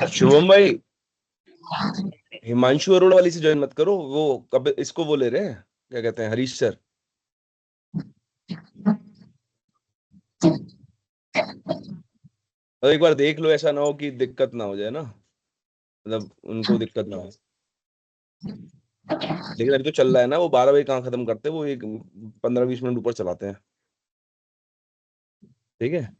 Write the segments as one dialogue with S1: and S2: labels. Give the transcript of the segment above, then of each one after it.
S1: शुभम भाई, हिमांशु अरोड़ा वाली से ज्वाइन मत करो। वो कब इसको वो ले रहे हैं, क्या कहते हैं, हरीश सर। और एक बार देख लो, ऐसा ना हो कि दिक्कत ना हो जाए ना, मतलब उनको दिक्कत ना हो। लेकिन अभी तो चल रहा है ना, वो 12 बजे कहाँ खत्म करते हैं, वो एक 15-20 मिनट ऊपर चलाते हैं। ठीक है।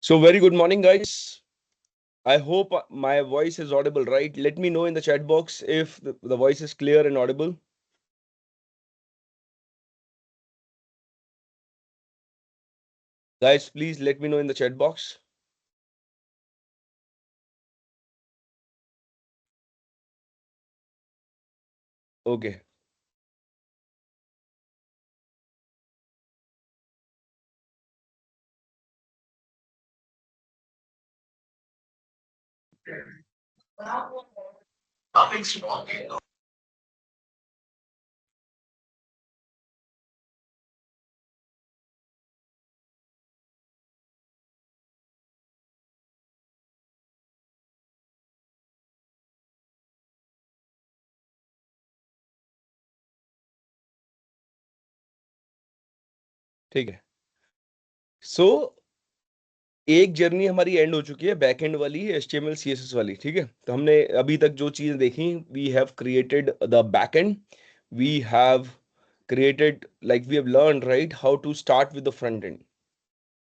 S1: So very good morning, guys. I hope my voice is audible, right? Let me know in the chat box if the voice is clear and audible. Guys, please let me know in the chat box. Okay. ठीक है. So एक journey हमारी and हो चुकी है back and वाली HTML CSS वाली. ठीक है, तो हमने अभी तक जो चीजें देखी, we have created the back end, we have created, like we have learned, right, how to start with the front end.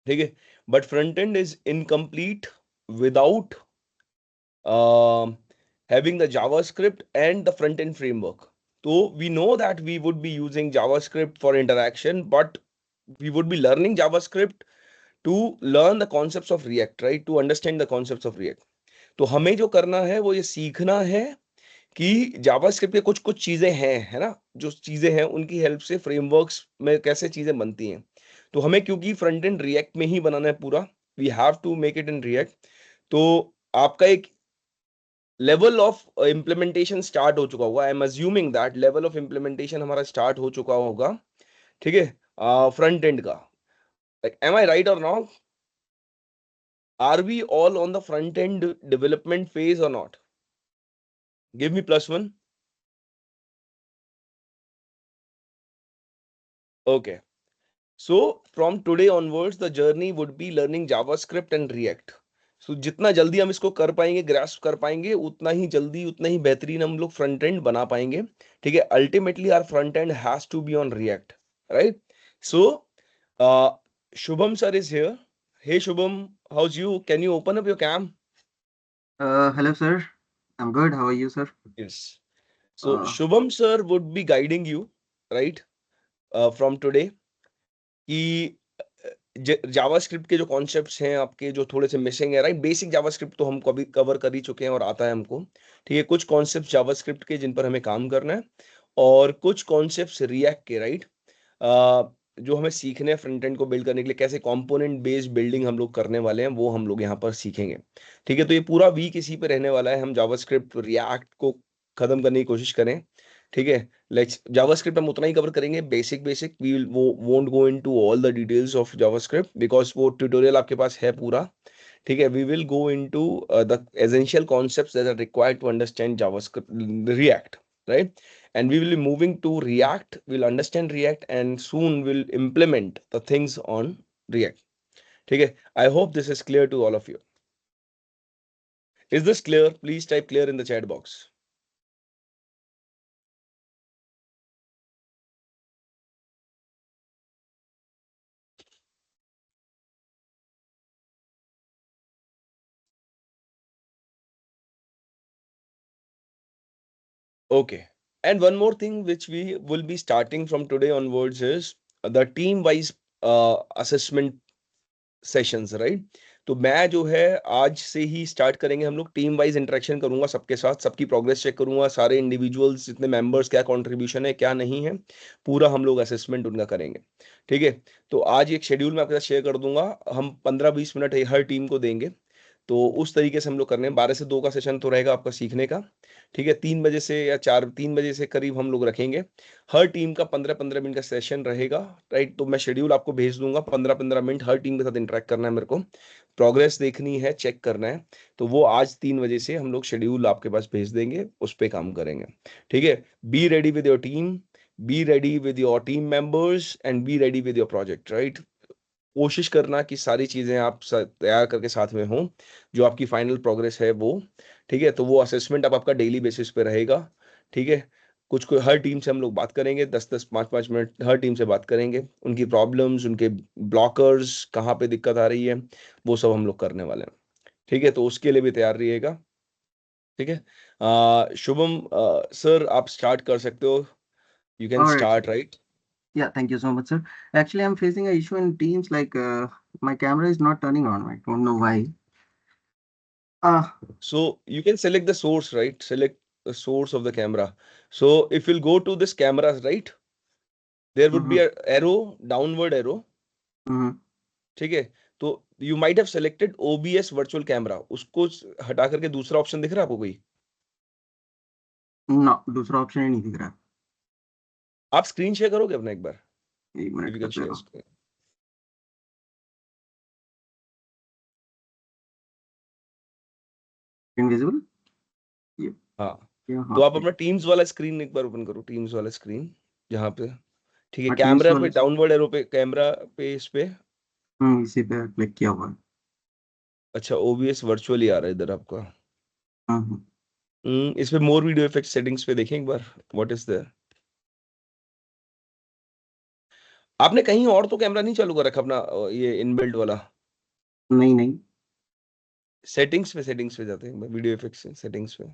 S1: ठीक है, but front end is incomplete without having the JavaScript and the front end framework. So we know that we would be using JavaScript for interaction, but we would be learning JavaScript to learn the concepts of React, right? To understand the concepts of React. तो हमें जो करना है वो ये सीखना है कि जावास्क्रिप्ट के कुछ कुछ चीजें हैं, है ना, जो चीजें हैं उनकी हेल्प से फ्रेमवर्क्स में कैसे चीजें बनती हैं. तो हमें क्योंकि फ्रंट एंड रिएक्ट में ही बनाना है पूरा, we have to make it in React. तो आपका एक लेवल ऑफ इम्प्लीमेंटेशन स्टार्ट हो चुका होगा. I am assuming that level of implementation हमारा स्टार्ट हो चुका होगा. ठीक है, फ्रंट एंड का. एम आई राइट और not? Are we all on the front end development phase और not? Give me +1. Okay. So from today onwards, the journey would be learning JavaScript and React. So जितना जल्दी हम इसको कर पाएंगे, grasp कर पाएंगे, उतना ही जल्दी, उतना ही बेहतरीन हम लोग फ्रंट एंड बना पाएंगे. ठीक है, ultimately our front end has to be on React, right? So Shubham sir is here. Hey Shubham, how's you? Can you open up your cam?
S2: Hello, sir. I'm good. How are you, sir?
S1: Yes. So
S2: Uh,
S1: Shubham sir would be guiding you, right? From today. कि JavaScript के जो concepts हैं आपके जो थोड़े से missing है, right? Basic JavaScript तो हम कभी कवर कर ही चुके हैं और आता है हमको. ठीक है, कुछ कॉन्सेप्ट्स जावास्क्रिप्ट के जिन पर हमें काम करना है, और कुछ कॉन्सेप्ट्स रिएक्ट के, राइट, जो हमें सीखने हैं फ्रंट एंड को बिल्ड करने के लिए. कैसे कंपोनेंट बेस्ड बिल्डिंग हम लोग करने वाले हैं वो हम लोग यहाँ पर सीखेंगे. ठीक है, तो ये पूरा वीक इसी पे रहने वाला है. हम जावास्क्रिप्ट रिएक्ट को खत्म करने की कोशिश करें. ठीक है, लेट्स जावास्क्रिप्ट हम उतना ही कवर करेंगे, बेसिक बेसिक. वी विल वो won't go into all the details of JavaScript because वो ट्यूटोरियल आपके पास है पूरा. ठीक है, we will go into the essential concepts that are required to understand JavaScript React, right? And we will be moving to React. We'll understand React and soon we'll implement the things on React. Okay, I hope this is clear to all of you. Is this clear? Please type clear in the chat box. Okay. And one more thing which we will be starting from today onwards is the team wise assessment sessions, right? तो मैं जो है आज से ही start करेंगे हम लोग. Team wise interaction करूंगा सबके साथ, सबकी प्रोग्रेस चेक करूंगा, सारे इंडिविजुअल्स जितने मेंबर्स क्या कंट्रीब्यूशन है क्या नहीं है, पूरा हम लोग असेसमेंट उनका करेंगे. ठीक है, तो आज एक शेड्यूल मैं आपके साथ शेयर कर दूंगा. हम 15-20 मिनट हर टीम को देंगे. तो उस तरीके से हम लोग करने हैं. 12 से 2 का सेशन तो रहेगा आपका सीखने का. ठीक है, 3 बजे से या 3 बजे से करीब हम लोग रखेंगे. हर टीम का 15-15 मिनट का सेशन रहेगा, राइट? तो मैं शेड्यूल आपको भेज दूंगा. 15-15 मिनट हर टीम के साथ इंटरेक्ट करना है मेरे को, प्रोग्रेस देखनी है, चेक करना है. तो वो आज 3 बजे से हम लोग शेड्यूल आपके पास भेज देंगे, उस पर काम करेंगे. ठीक है, be ready with your team, be ready with your team members and be ready with your project, right? कोशिश करना कि सारी चीजें आप तैयार करके साथ में हों, जो आपकी फाइनल प्रोग्रेस है वो. ठीक है, तो वो असेसमेंट अब आपका डेली बेसिस पे रहेगा. ठीक है, कुछ को हर टीम से हम लोग बात करेंगे, 10-10 5-5 मिनट हर टीम से बात करेंगे, उनकी प्रॉब्लम्स, उनके ब्लॉकर्स, कहाँ पे दिक्कत आ रही है, वो सब हम लोग करने वाले हैं। ठीक है, तो उसके लिए भी तैयार रहिएगा। ठीक है, शुभम सर आप स्टार्ट कर सकते हो, you can
S2: All right, sir.
S1: Start right.
S2: Yeah, thank you so much, sir. Actually, I'm facing an issue in Teams, like my camera is not turning on. I don't know why. Ah,
S1: So you can select the source, right? Select the source of the camera. So if you'll go to this cameras, right? There would be
S2: mm-hmm,
S1: a arrow, downward arrow.
S2: mm-hmm.
S1: ठीक है, तो you might have selected OBS virtual camera. उसको हटा करके दूसरा option दिख रहा है आपको कोई?
S2: No, दूसरा ऑप्शन ही नहीं दिख रहा।
S1: आप स्क्रीन शेयर करोगे अपना एक बार?
S2: एक
S1: If
S2: मिनट
S1: you
S2: कर
S1: can
S2: दे
S1: share
S2: रहा हूँ।
S1: screen.
S2: इनविजिबल ये
S1: हाँ,
S2: यहाँ
S1: तो आप
S2: पे।
S1: अपना टीम्स वाला स्क्रीन एक बार ओपन करो, टीम्स वाला स्क्रीन जहाँ पे। ठीक है,
S2: हाँ, टीम्स
S1: कैमरा पे
S2: वाले।
S1: डाउनवर्ड एरो पे, कैमरा पे इस पे।
S2: इसी पे क्लिक किया हुआ है।
S1: अच्छा, OBS वर्चुअली आ रहा है इधर आपका।
S2: हम्म।
S1: इस पे मोर वीडियो इफेक्ट सेटिंग्स पे देखें एक बार, व्हाट इज देयर। आपने कहीं और तो कैमरा नहीं चालू कर रखा अपना ये इनबिल्ट वाला?
S2: नहीं नहीं।
S1: सेटिंग्स पे जाते हैं वीडियो इफेक्ट्स सेटिंग्स पे।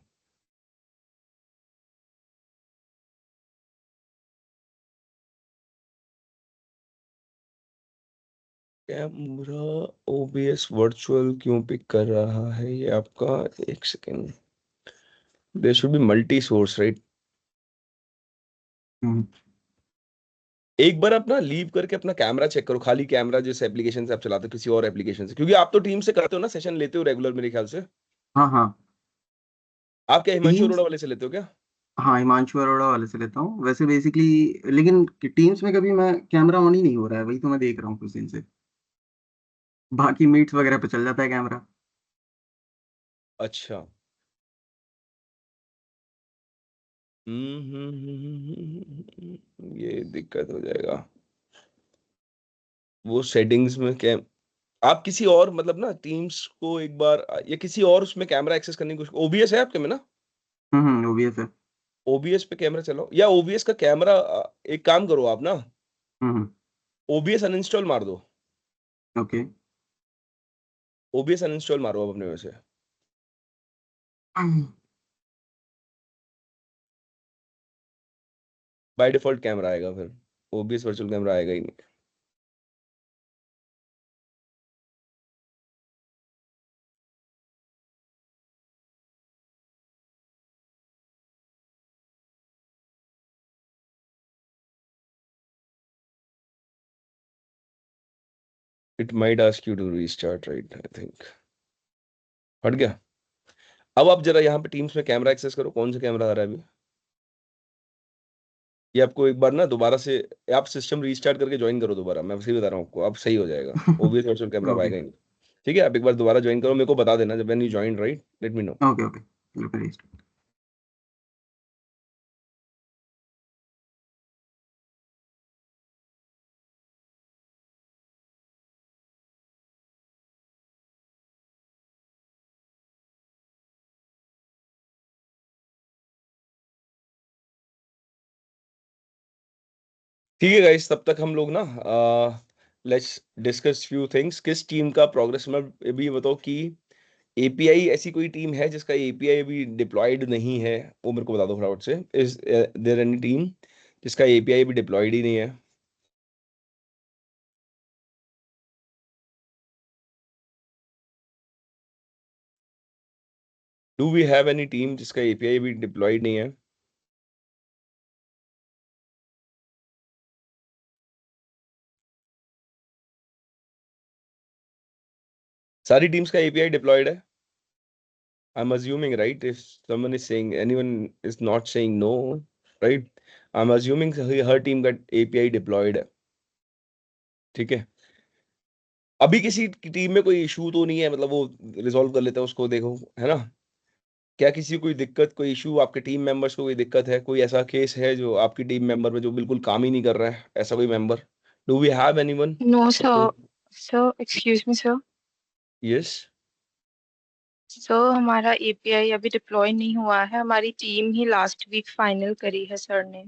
S1: कैमरा OBS वर्चुअल क्यों पिक कर रहा है ये आपका? एक second, there should be multi source right.
S2: Hmm.
S1: एक बार अपना लीव करके अपना कैमरा चेक करो, खाली कैमरा जिस एप्लीकेशन से आप चलाते हो, किसी और एप्लीकेशन से, क्योंकि आप तो टीम से करते हो ना, सेशन लेते हो रेगुलर मेरे ख्याल से।
S2: हाँ हाँ।
S1: आप क्या हिमांशु
S2: टीम्स।
S1: अरोड़ा वाले से लेते हो क्या?
S2: हाँ, हिमांशु अरोड़ा वाले से लेता हूँ वैसे बेसिकली, लेकिन टीम्स में कभी मैं कैमरा ऑन ही नहीं हो रहा है, वही तो मैं देख रहा हूँ कुछ दिन से। बाकी मीट्स वगैरह पे चल जाता है कैमरा।
S1: अच्छा। ये दिक्कत हो जाएगा वो सेटिंग्स में क्या। आप किसी और मतलब ना टीम्स को एक बार या किसी और उसमें कैमरा एक्सेस करने की कोशिश, OBS है आपके में ना?
S2: ओबीएस है।
S1: OBS पे कैमरा चलाओ, या OBS का कैमरा एक काम करो आप ना,
S2: हम्म।
S1: OBS अनइंस्टॉल मार दो।
S2: ओके।
S1: OBS अनइंस्टॉल मारो आप अपने में से। बाय डिफॉल्ट कैमरा आएगा फिर, OBS वर्चुअल कैमरा आएगा ही नहीं। It might ask you to restart right, I think हट गया। अब आप जरा यहाँ पे टीम्स में कैमरा एक्सेस करो, कौन सा कैमरा आ रहा है अभी? ये आपको एक बार ना दोबारा से, आप सिस्टम रीस्टार्ट करके ज्वाइन करो दोबारा, मैं सही बता रहा हूँ आपको, अब सही हो जाएगा। OBS वर्चुअल कैमरा अब
S2: ओके
S1: आएगा ही नहीं। ठीक है, आप एक बार दोबारा ज्वाइन करो, मेरे को बता देना जब when you join right, let me know.
S2: Okay okay.
S1: ठीक है गाइस, तब तक हम लोग ना लेट्स डिस्कस फ्यू थिंग्स। किस टीम का प्रोग्रेस में अभी बताओ कि API, ऐसी कोई टीम है जिसका API अभी डिप्लॉयड नहीं है? वो मेरे को बता दो फटाफट से। इज देयर एनी टीम जिसका API अभी डिप्लॉयड ही नहीं है? Do we have any team जिसका API अभी डिप्लॉयड नहीं है? सारी टीम्स का API डिप्लॉयड है? I'm assuming, right? If someone is saying, anyone is not saying no, right? I'm assuming her team का API deployed है। ठीक है, अभी किसी की टीम में कोई इशू तो नहीं है, मतलब वो रिजॉल्व कर लेते हैं उसको, देखो है ना? क्या किसी को कोई दिक्कत, कोई इशू, आपके टीम मेंबर्स को कोई दिक्कत है, कोई ऐसा केस है जो आपकी टीम मेंबर में जो बिल्कुल काम ही नहीं कर रहा है, ऐसा कोई member? Do we have anyone?
S3: No,
S1: कोई?
S3: sir. Sir, excuse me, sir.
S1: Yes.
S3: Sir हमारा एपीआई अभी डिप्लॉय नहीं हुआ है, हमारी टीम ही लास्ट वीक फाइनल करी है सर ने।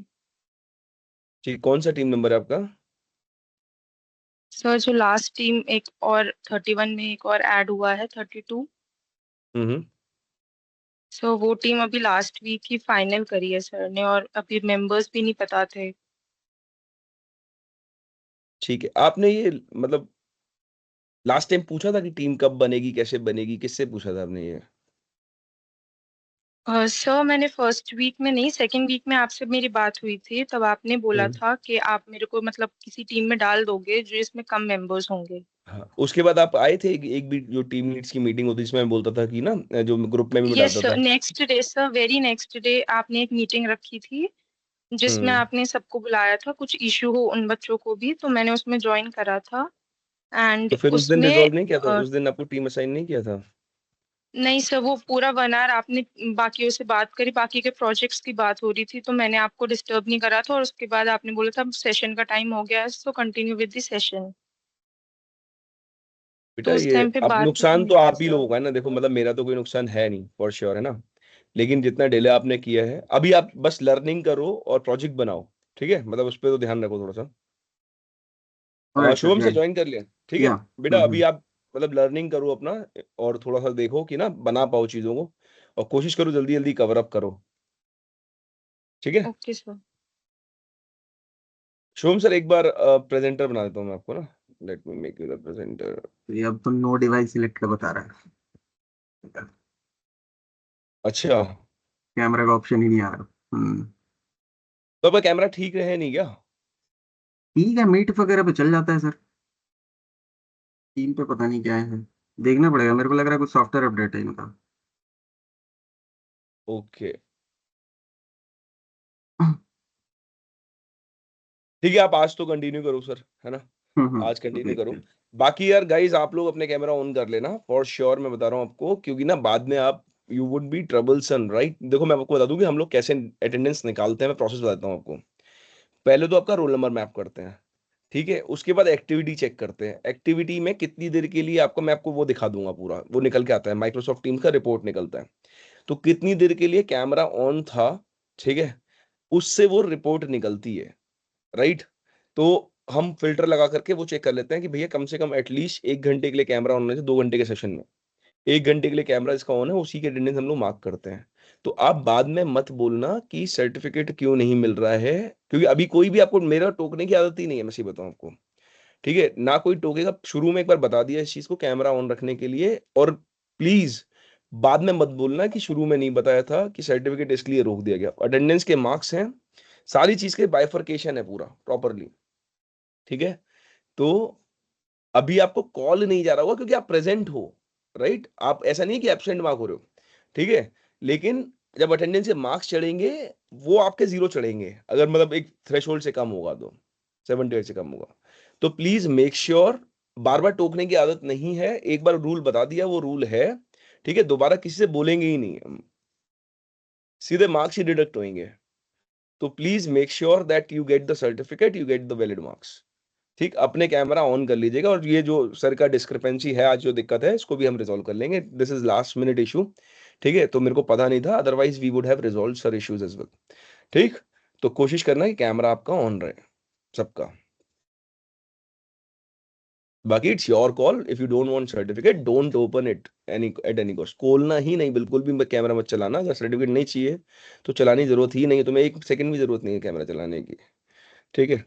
S1: ठीक, कौन सा टीम नंबर है आपका?
S3: सर जो लास्ट टीम एक और 31 में एक और ऐड हुआ है 32।
S1: हम्म।
S3: सो वो टीम अभी लास्ट वीक ही फाइनल करी है सर ने, और अभी मेंबर्स भी नहीं पता थे।
S1: ठीक है, आपने ये मतलब लास्ट टाइम पूछा था कि टीम कब बनेगी, कैसे बनेगी, किससे पूछा था आपने ये?
S3: सर मैंने फर्स्ट वीक में नहीं, सेकंड वीक में आपसे मेरी बात हुई थी, तब आपने बोला
S1: हम्म।
S3: था कि आप मेरे को मतलब किसी टीम में डाल दोगे जो इसमें कम मेंबर्स होंगे।
S1: हाँ, उसके बाद आप आए थे एक भी जो टीम लीड्स की मीटिंग होती है जिसमें मैं बोलता था कि ना, जो ग्रुप में भी मैं
S3: यस
S1: डालता
S3: सर,
S1: था।
S3: Next day sir, very next day आपने एक मीटिंग रखी थी जिसमें
S1: हम्म।
S3: आपने सबको बुलाया था, कुछ इशू हो उन बच्चों को भी, तो मैंने उसमें ज्वाइन करा था।
S1: तो
S3: एंड
S1: फिर उस दिन
S3: उसमें
S1: रिजॉल्व नहीं किया था, उस दिन आपको टीम असाइन नहीं किया था?
S3: नहीं सर, वो पूरा 1 आवर आपने बाकियों से बात करी, बाकी के प्रोजेक्ट्स की बात हो रही थी, तो मैंने आपको डिस्टर्ब नहीं करा था, और उसके बाद आपने बोला था सेशन का टाइम हो गया है, so continue with the session.
S1: बेटा
S3: तो उस
S1: ये
S3: टाइम पे
S1: अब
S3: बात नहीं
S1: नुकसान तो
S3: हुई थी
S1: आप ही
S3: सर।
S1: लोगों का है ना, देखो मतलब मेरा तो कोई नुकसान है नहीं, फॉर श्योर है ना। लेकिन जितना डिले आपने किया है, अभी आप बस लर्निंग करो और प्रोजेक्ट बनाओ। ठीक है, मतलब उस पर तो ध्यान रखो थोड़ा सा।
S2: ऑलराइट सर,
S1: शुभम से ज्वाइन कर लिया, ठीक है।
S2: या
S1: बेटा अभी आप मतलब लर्निंग करो अपना, और थोड़ा सा देखो कि ना बना पाओ चीजों को, और कोशिश करो जल्दी जल्दी कवर अप करो। ठीक है।
S3: Okay sir.
S1: शुभम सर, एक बार प्रेजेंटर बना देता हूँ मैं आपको ना। Let me make you the presenter.
S2: ये अब तो नो डिवाइस सिलेक्ट बता रहा है,
S1: अच्छा,
S2: कैमरा का ऑप्शन ही नहीं आ रहा।
S1: तो आपका कैमरा ठीक रहे नहीं क्या?
S2: ठीक है, मीट वगैरह पे चल जाता है सर, टीम पे पता नहीं क्या है, देखना पड़ेगा, मेरे को लग रहा है कुछ सॉफ्टवेयर अपडेट है इनका।
S1: ओके, ठीक है, आप आज तो कंटिन्यू करो सर, है ना। आज कंटिन्यू करो।
S2: देखते हैं।
S1: बाकी यार गाइस, आप लोग अपने कैमरा ऑन कर लेना फॉर श्योर, मैं बता रहा हूँ आपको, क्योंकि ना बाद में आप यू वुड बी ट्रबलसन, राइट। देखो मैं आपको बता दूं कि हम लोग कैसे अटेंडेंस निकालते हैं, मैं प्रोसेस बताता हूँ आपको। पहले तो आपका रोल नंबर मैप करते हैं, ठीक है। उसके बाद एक्टिविटी चेक करते हैं, एक्टिविटी में कितनी देर के लिए आपको, मैं आपको वो दिखा दूंगा पूरा, वो निकल के आता है, माइक्रोसॉफ्ट टीम्स का रिपोर्ट निकलता है। तो कितनी देर के लिए कैमरा ऑन था, ठीक है, उससे वो रिपोर्ट निकलती है, राइट। तो हम फिल्टर लगा करके वो चेक कर लेते हैं कि भैया कम से कम एटलीस्ट 1 घंटे के लिए कैमरा ऑन होना चाहिए, 2 घंटे के सेशन में 1 घंटे के लिए कैमरा इसका ऑन है, उसी के अटेंडेंस हम लोग मार्क करते हैं। तो आप बाद में मत बोलना कि सर्टिफिकेट क्यों नहीं मिल रहा है, क्योंकि अभी कोई भी आपको, मेरा टोकने की आदत ही नहीं है, मैं सही बताऊं आपको, ठीक है ना, कोई टोकेगा। शुरू में एक बार बता दिया इस चीज को, कैमरा ऑन रखने के लिए। और प्लीज बाद में मत बोलना कि शुरू में नहीं बताया था कि सर्टिफिकेट इसलिए रोक दिया गया। अटेंडेंस के मार्क्स हैं, सारी चीज के बाइफरकेशन है पूरा प्रॉपरली, ठीक है। तो अभी आपको कॉल नहीं जा रहा होगा क्योंकि आप प्रेजेंट हो, राइट। आप ऐसा नहीं है कि एब्सेंट मार्क हो रहे हो, ठीक है। लेकिन जब अटेंडेंस के मार्क्स चढ़ेंगे, वो आपके जीरो चढ़ेंगे, अगर मतलब एक थ्रेशोल्ड से कम होगा तो, 78 से कम होगा। तो प्लीज मेक श्योर, बार बार टोकने की आदत नहीं है, एक बार रूल बता दिया वो रूल है, ठीक है। दोबारा किसी से बोलेंगे ही नहीं हम, सीधे मार्क्स ही डिडक्ट होंगे। तो please make sure that you get the certificate, you get the valid marks. ठीक, अपने कैमरा ऑन कर लीजिएगा, और ये जो सर का डिस्क्रिपेंसी है आज, जो दिक्कत है, इसको भी हम रिजॉल्व कर लेंगे। This is last minute issue, ठीक है। तो मेरे को पता नहीं था, otherwise we would have resolve sir issues as well, ठीक। तो कोशिश करना कि कैमरा आपका ऑन रहे, सबका। बाकी it's your call, if you don't want certificate don't open it any at any cost, खोलना ही नहीं, बिल्कुल भी कैमरा मत चलाना। अगर सर्टिफिकेट नहीं चाहिए तो चलाने की जरूरत ही नहीं है, तुम्हें 1 सेकंड भी जरूरत नहीं है कैमरा चलाने की, ठीक है।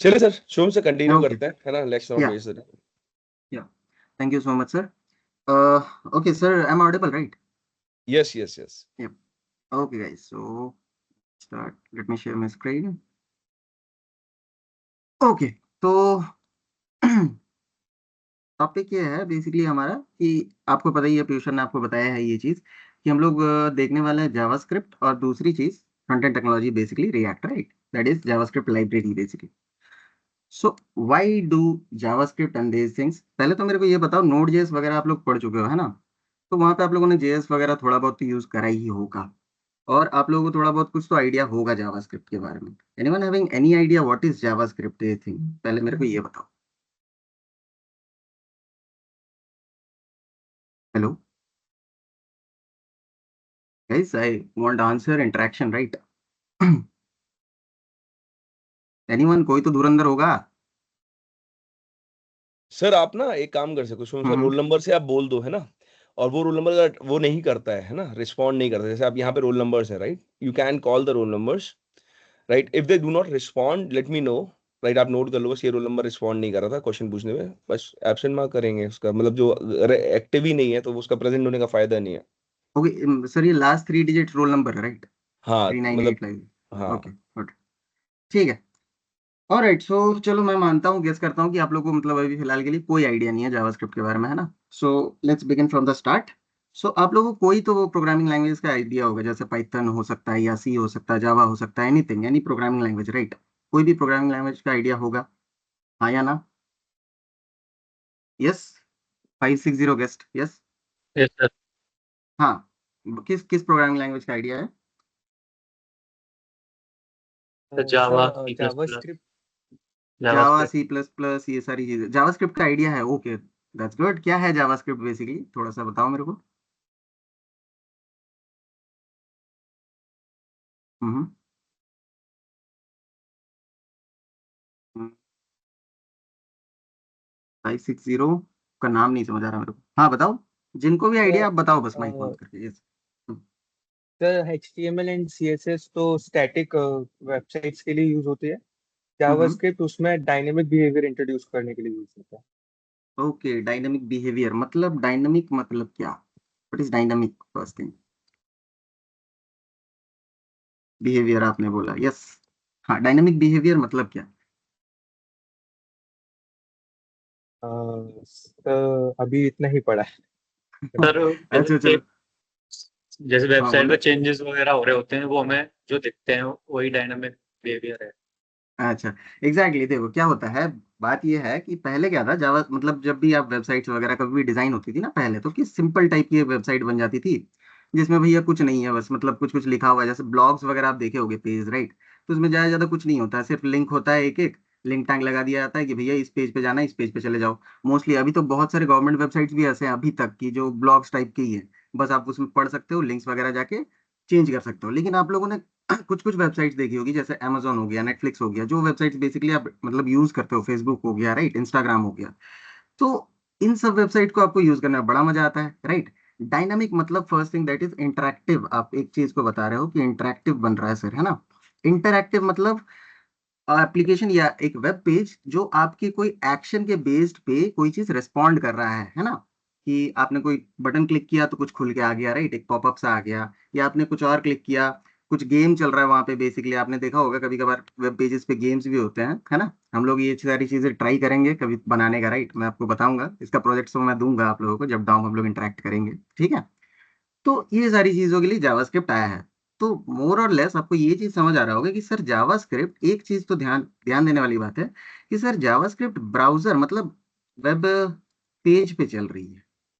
S1: चलिए सर, शुभम से कंटिन्यू
S2: ओके,
S1: करते हैं, है ना, let's not
S2: yeah
S1: waste the.
S2: Yeah thank you so much sir. Okay sir, I am audible right?
S1: Yes yes yes.
S2: Yeah okay guys, so start, let me share my screen. Okay, तो topic ये है basically हमारा कि आपको पता ही है, पीयूष ने आपको बताया है ये चीज़ कि हम लोग देखने वाले हैं जावास्क्रिप्ट, और दूसरी चीज़ front end technology, basically React, right, that is JavaScript library basically. So why do JavaScript and these things? पहले तो मेरे को ये बताओ, नोड जेएस वगैरह आप लोग पढ़ चुके हो, है ना? तो वहाँ पे आप लोगों ने जेएस वगैरह थोड़ा बहुत तो यूज़ करा ही होगा, और आप लोगों को थोड़ा बहुत कुछ तो आइडिया होगा जावास्क्रिप्ट के बारे में। Anyone having any idea what is JavaScript thing? पहले मेरे को ये बताओ। Hello? guys, I want answer interaction, right? anyone, कोई तो धुरंधर होगा।
S1: सर आप ना एक काम कर सकते हो, उसमें
S2: हम्म
S1: रोल नंबर से आप बोल दो, है ना? और वो रोल नंबर अगर वो नहीं करता है ना? रिस्पॉन्ड नहीं करता, जैसे आप यहाँ पे रोल नंबर्स है, right? You can call the roll numbers, right? If they do not respond, let me know, right? आप नोट कर लो बस, ये रोल नंबर रिस्पॉन्ड नहीं कर रहा था क्वेश्चन पूछने में, बस एब्सेंट मार्क करेंगे उसका, मतलब जो एक्टिव ही नहीं है तो उसका प्रेजेंट होने का फायदा नहीं है।
S2: ओके सर, ये लास्ट 3 डिजिट रोल नंबर है, राइट?
S1: हाँ, मतलब
S2: 3985। ओके
S1: हाँ।
S2: गुड, ठीक है। ऑलराइट, सो चलो मैं मानता हूँ, गेस करता हूँ कि आप लोगों को मतलब अभी फिलहाल के लिए कोई आइडिया नहीं है जावास्क्रिप्ट के बारे में, है ना? So let's begin from the start. So आप लोगों को कोई तो वो प्रोग्रामिंग लैंग्वेज का आइडिया होगा, जैसे पाइथन हो सकता है, या सी हो सकता है, जावा हो सकता है, anything, any programming language, right? कोई भी प्रोग्रामिंग लैंग्वेज का आइडिया होगा, हाँ या ना? Yes, 560 guest, yes.
S4: Yes sir.
S2: हाँ, किस किस प्रोग्रामिंग लैंग्वेज का आइडिया है?
S4: Java
S5: sir
S4: C plus
S5: Java
S4: plus
S5: script.
S2: Java,
S4: JavaScript.
S2: C plus plus, ये सारी चीजें जावास्क्रिप्ट का आइडिया है, ओके दैट्स गुड। क्या है जावास्क्रिप्ट बेसिकली, थोड़ा सा बताओ मेरे को। हम्म 560 का नाम नहीं समझ आ रहा मेरे को, हाँ बताओ, जिनको भी आइडिया आप बताओ बस, माइक बंद करके। Yes.
S5: Sir HTML and CSS तो स्टैटिक वेबसाइट्स के लिए यूज होती है।
S2: हम्म
S5: जावास्क्रिप्ट उसमें डायनेमिक बिहेवियर इंट्रोड्यूस करने के लिए यूज होता है।
S2: ओके, डायनामिक बिहेवियर मतलब, डायनामिक मतलब क्या? What is dynamic first thing? Behaviour आपने बोला, यस। हाँ, डायनामिक बिहेवियर मतलब क्या?
S5: सर अभी इतना ही पड़ा है।
S4: सर
S2: अच्छा
S4: जैसे
S2: चलो,
S4: जैसे
S2: हाँ
S4: वेबसाइट पे
S2: बोलो।
S4: चेंजेस वगैरह हो रहे होते हैं, वो हमें जो दिखते हैं वही डायनामिक बिहेवियर है।
S2: अच्छा, एग्जैक्टली, देखो क्या होता है, बात ये है कि पहले क्या था, जावा मतलब जब भी आप वेबसाइट्स वगैरह कभी भी डिजाइन होती थी ना पहले, तो किस सिंपल टाइप की वेबसाइट बन जाती थी, जिसमें भैया कुछ नहीं है, बस मतलब कुछ कुछ लिखा हुआ है, जैसे ब्लॉग्स वगैरह आप देखे होगे पेज, राइट? तो उसमें ज्यादा ज्यादा कुछ नहीं होता है, सिर्फ लिंक होता है, एक एक लिंक टैग लगा दिया जाता है कि भैया इस पेज पे जाना है, इस पेज पे चले जाओ। मोस्टली अभी तो बहुत सारे गवर्नमेंट वेबसाइट्स भी ऐसे हैं अभी तक की, जो ब्लॉग्स टाइप की ही है, बस आप उसमें पढ़ सकते हो, लिंक्स वगैरह जाके चेंज कर सकते हो। लेकिन आप लोगों ने कुछ कुछ वेबसाइट्स देखी होगी, जैसे Amazon हो गया, नेटफ्लिक्स हो गया, जो वेबसाइट्स बेसिकली आप मतलब यूज करते हो, फेसबुक हो गया, राइट, इंस्टाग्राम हो गया, तो इन सब वेबसाइट को आपको यूज करने में बड़ा मजा आता है, राइट? डायनामिक मतलब first thing that is interactive. आप एक चीज को बता रहे हो कि इंटरैक्टिव बन रहा है सर, है ना? इंटरैक्टिव मतलब एप्लीकेशन या एक वेब पेज जो आपके कोई एक्शन के बेस्ड पे कोई चीज रिस्पॉन्ड कर रहा है ना? कि आपने कोई बटन क्लिक किया तो कुछ खुल के आ गया, राइट, एक पॉपअप सा आ गया, या आपने कुछ और क्लिक किया, कुछ गेम चल रहा है वहां पे, बेसिकली आपने देखा होगा कभी कभार वेब पेजेस पे गेम्स भी होते हैं, है ना? हम लोग ये सारी चीजें ट्राई करेंगे कभी बनाने का, राइट? मैं आपको बताऊंगा, इसका प्रोजेक्ट तो मैं दूंगा आप लोगों को जब डाउन हम लोग इंटरेक्ट करेंगे, ठीक है? तो ये सारी चीजों के लिए जावास्क्रिप्ट आया है। तो मोर और लेस आपको ये चीज समझ आ रहा होगा कि सर जावास्क्रिप्ट, एक चीज तो ध्यान ध्यान देने वाली बात है कि सर जावास्क्रिप्ट ब्राउजर मतलब वेब पेज पे चल रही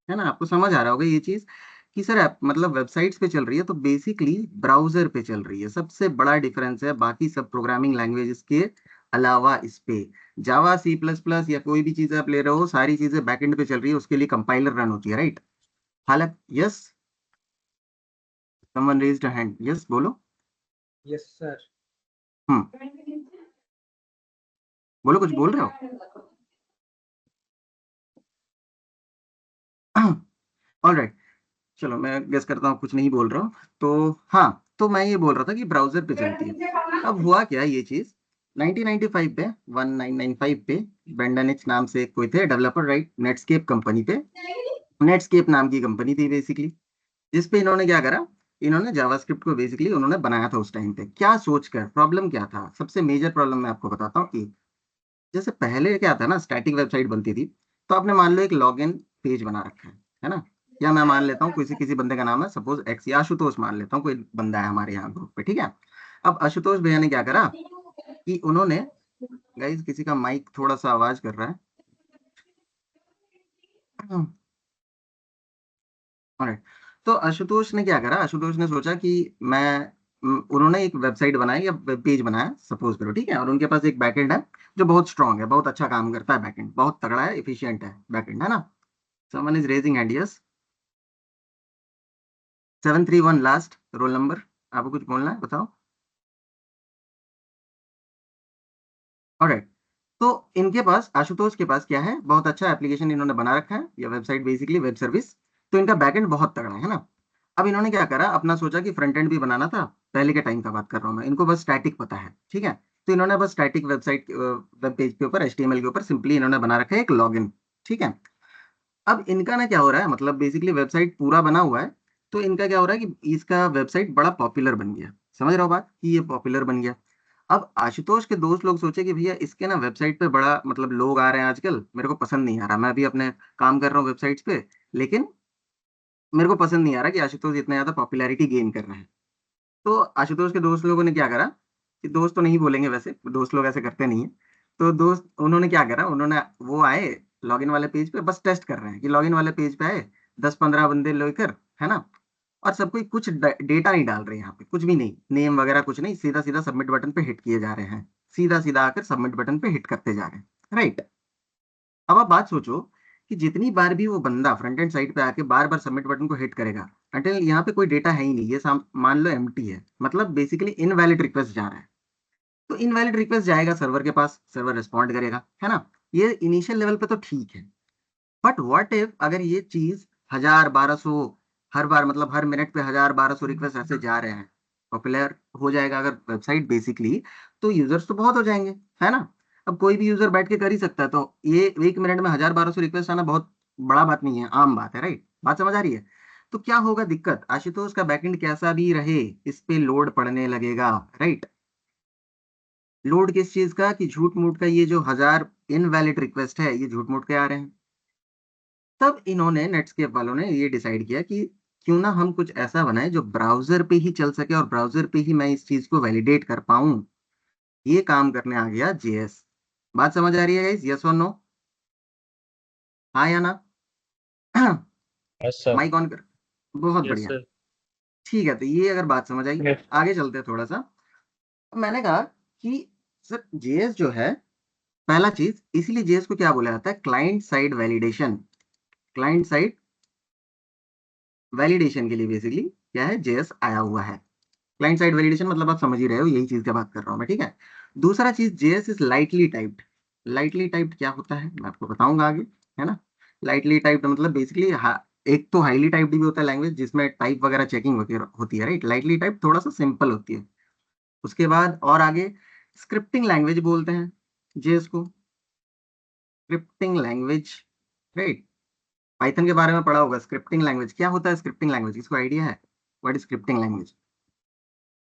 S2: है ना? आपको समझ आ रहा होगा ये चीज कि सर आप मतलब वेबसाइट्स पे चल रही है, तो बेसिकली ब्राउजर पे चल रही है। सबसे बड़ा डिफरेंस है बाकी सब प्रोग्रामिंग लैंग्वेजेस के अलावा इस पे। जावा, सी प्लस प्लस या कोई भी चीज आप ले रहे हो, सारी चीजें बैकएंड पे चल रही है, उसके लिए कंपाइलर रन होती है, राइट? हालांकि yes, someone raised a hand, yes बोलो।
S5: Yes sir.
S2: हम्म बोलो, कुछ बोल रहे हो? ऑल राइट, चलो मैं गेस करता हूँ कुछ नहीं बोल रहा हूँ। तो हाँ, तो मैं ये बोल रहा था कि ब्राउजर पे चलती है। अब हुआ क्या ये चीज, 1995 पे, 1995 पे ब्रेंडन एच नाम से कोई थे डेवलपर, राइट, नेटस्केप कंपनी पे, नेटस्केप नाम की कंपनी थी बेसिकली, जिसपे इन्होंने क्या करा, इन्होंने जावास्क्रिप्ट को बेसिकली उन्होंने बनाया था उस टाइम पे। क्या सोचकर, प्रॉब्लम क्या था, सबसे मेजर प्रॉब्लम मैं आपको बताता हूँ कि जैसे पहले क्या था ना, स्टैटिक वेबसाइट बनती थी, तो आपने मान लो एक लॉगिन पेज बना रखा है ना? या मैं मान लेता हूँ किसी किसी बंदे का नाम है, सपोज एक्स, या आशुतोष मान लेता हूँ, कोई बंदा है हमारे यहाँ ग्रुप पे, ठीक है? अब आशुतोष भैया ने क्या करा कि उन्होंने, गाइस किसी का माइक थोड़ा सा आवाज कर रहा है। Alright, तो आशुतोष ने क्या करा, आशुतोष ने सोचा कि मैं उन्होंने एक वेबसाइट बनाई या वेब पेज बनाया, सपोज करो, ठीक है? और उनके पास एक बैकएंड है जो बहुत स्ट्रांग है, बहुत अच्छा काम करता है, बैकएंड बहुत तगड़ा है, एफिशिएंट है बैकएंड, है ना? Someone is raising hand, yes. 731 last roll number, आपको कुछ बोलना है, बताओ। ऑलराइट, तो इनके पास, आशुतोष के पास क्या है, बहुत अच्छा एप्लीकेशन इन्होंने बना रखा है, या वेबसाइट बेसिकली वेब सर्विस। तो इनका बैकएंड बहुत तगड़ा है ना। अब इन्होंने क्या करा, अपना सोचा कि फ्रंट एंड भी बनाना था, पहले के टाइम का बात कर रहा हूँ मैं, इनको बस स्टैटिक पता है, ठीक है। तो इन्होंने बस स्टैटिक वेबसाइट वेब पेज के ऊपर HTML के ऊपर सिंपली इन्होंने बना रखा है एक लॉगिन, ठीक है। अब इनका ना क्या हो रहा है, मतलब बेसिकली वेबसाइट पूरा बना हुआ है, तो इनका क्या हो रहा है कि इसका वेबसाइट बड़ा पॉपुलर बन गया, समझ रहे हो बात, कि ये पॉपुलर बन गया। अब आशुतोष के दोस्त लोग सोचे कि भैया इसके ना वेबसाइट पे बड़ा मतलब लोग आ रहे हैं आजकल, मेरे को पसंद नहीं आ रहा, मैं भी अपने काम कर रहा हूँ वेबसाइट्स पे, लेकिन मेरे को पसंद नहीं आ रहा कि आशुतोष इतना ज्यादा पॉपुलैरिटी गेन कर रहे हैं। तो आशुतोष के दोस्त लोगों ने क्या करा, कि दोस्त तो नहीं बोलेंगे वैसे, दोस्त लोग ऐसे करते नहीं है, तो दोस्त उन्होंने क्या करा, उन्होंने वो आए लॉगिन वाले पेज पे, बस टेस्ट कर रहे हैं कि लॉगिन वाले पेज पे आए 10-15 बंदे लेकर, है ना, और सब कोई कुछ डेटा नहीं डाल रहे हैं यहाँ पे, कुछ भी नहीं, नेम वगैरह कुछ नहीं, सीधा सीधा सबमिट बटन पे हिट किए जा रहे हैं, सीधा सीधा आकर सबमिट बटन पे हिट करते जा रहे हैं, राइट। अब आप बात सोचो कि जितनी बार भी वो बंदा फ्रंट एंड साइड पे आके बार बार सबमिट बटन को हिट करेगा, अटल यहाँ पे कोई डेटा है ही नहीं, ये मान लो एम्प्टी है, मतलब बेसिकली इनवैलिड रिक्वेस्ट जा रहा है। तो इनवैलिड रिक्वेस्ट जाएगा सर्वर के पास, सर्वर रिस्पॉन्ड करेगा, है ना। ये इनिशियल लेवल पे तो ठीक है, बट व्हाट इफ अगर ये चीज 1000-1200 हर बार, मतलब हर मिनट पे 1000-1200 रिक्वेस्ट ऐसे जा रहे हैं, पॉपुलर हो जाएगा अगर वेबसाइट बेसिकली, तो यूजर्स तो बहुत हो जाएंगे, है ना। अब कोई भी यूजर बैठ के कर ही सकता है, तो ये एक मिनट में 1000-1200 रिक्वेस्ट आना बहुत बड़ा बात नहीं है, आम बात है, राइट, बात समझ आ रही है। तो क्या होगा दिक्कत, आशुतोष का बैकएंड कैसा भी रहे, इस पे लोड पड़ने लगेगा, राइट। लोड किस चीज का, कि झूठ मूठ का, ये जो 1000 इनवैलिड रिक्वेस्ट है, ये झूठ मूठ के आ रहे हैं। तब इन्होंने, नेटस्केप वालों ने ये डिसाइड किया कि क्यों ना हम कुछ ऐसा बनाए जो ब्राउजर पे ही चल सके और ब्राउजर पे ही मैं इस चीज को वैलिडेट कर पाऊं। ये काम करने आ गया JS। बात समझ आ रही है गाइस, यस और नो, हाँ या ना?
S4: Yes sir.
S2: माइक ऑन कर, बहुत
S4: यस
S2: बढ़िया,
S4: सर।
S2: ठीक है। तो ये अगर बात समझ आई,
S4: यस।
S2: आगे चलते हैं थोड़ा सा। मैंने कहा कि सर JS जो है, पहला चीज, इसीलिए JS को क्या बोला जाता है, client side validation. Client side validation के लिए बेसिकली क्या है, JS आया हुआ है। क्लाइंट साइड वैलिडेशन मतलब आप समझ ही रहे हो, यही चीज की बात कर रहा हूँ मैं, ठीक है। दूसरा चीज, JS is lightly typed. Lightly typed क्या होता है, मैं आपको बताऊंगा आगे, है ना। लाइटली टाइप्ड मतलब बेसिकली, एक तो हाईली टाइप्ड भी होता है लैंग्वेज, जिसमें टाइप वगैरह चेकिंग होती है, राइट। लाइटली टाइप थोड़ा सा सिंपल होती है। उसके बाद और आगे स्क्रिप्टिंग लैंग्वेज बोलते हैं JS को, स्क्रिप्टिंग लैंग्वेज, राइट। पाइथन के बारे में पढ़ा होगा, स्क्रिप्टिंग लैंग्वेज क्या होता है, स्क्रिप्टिंग लैंग्वेज इसको आइडिया है, व्हाट इज स्क्रिप्टिंग लैंग्वेज?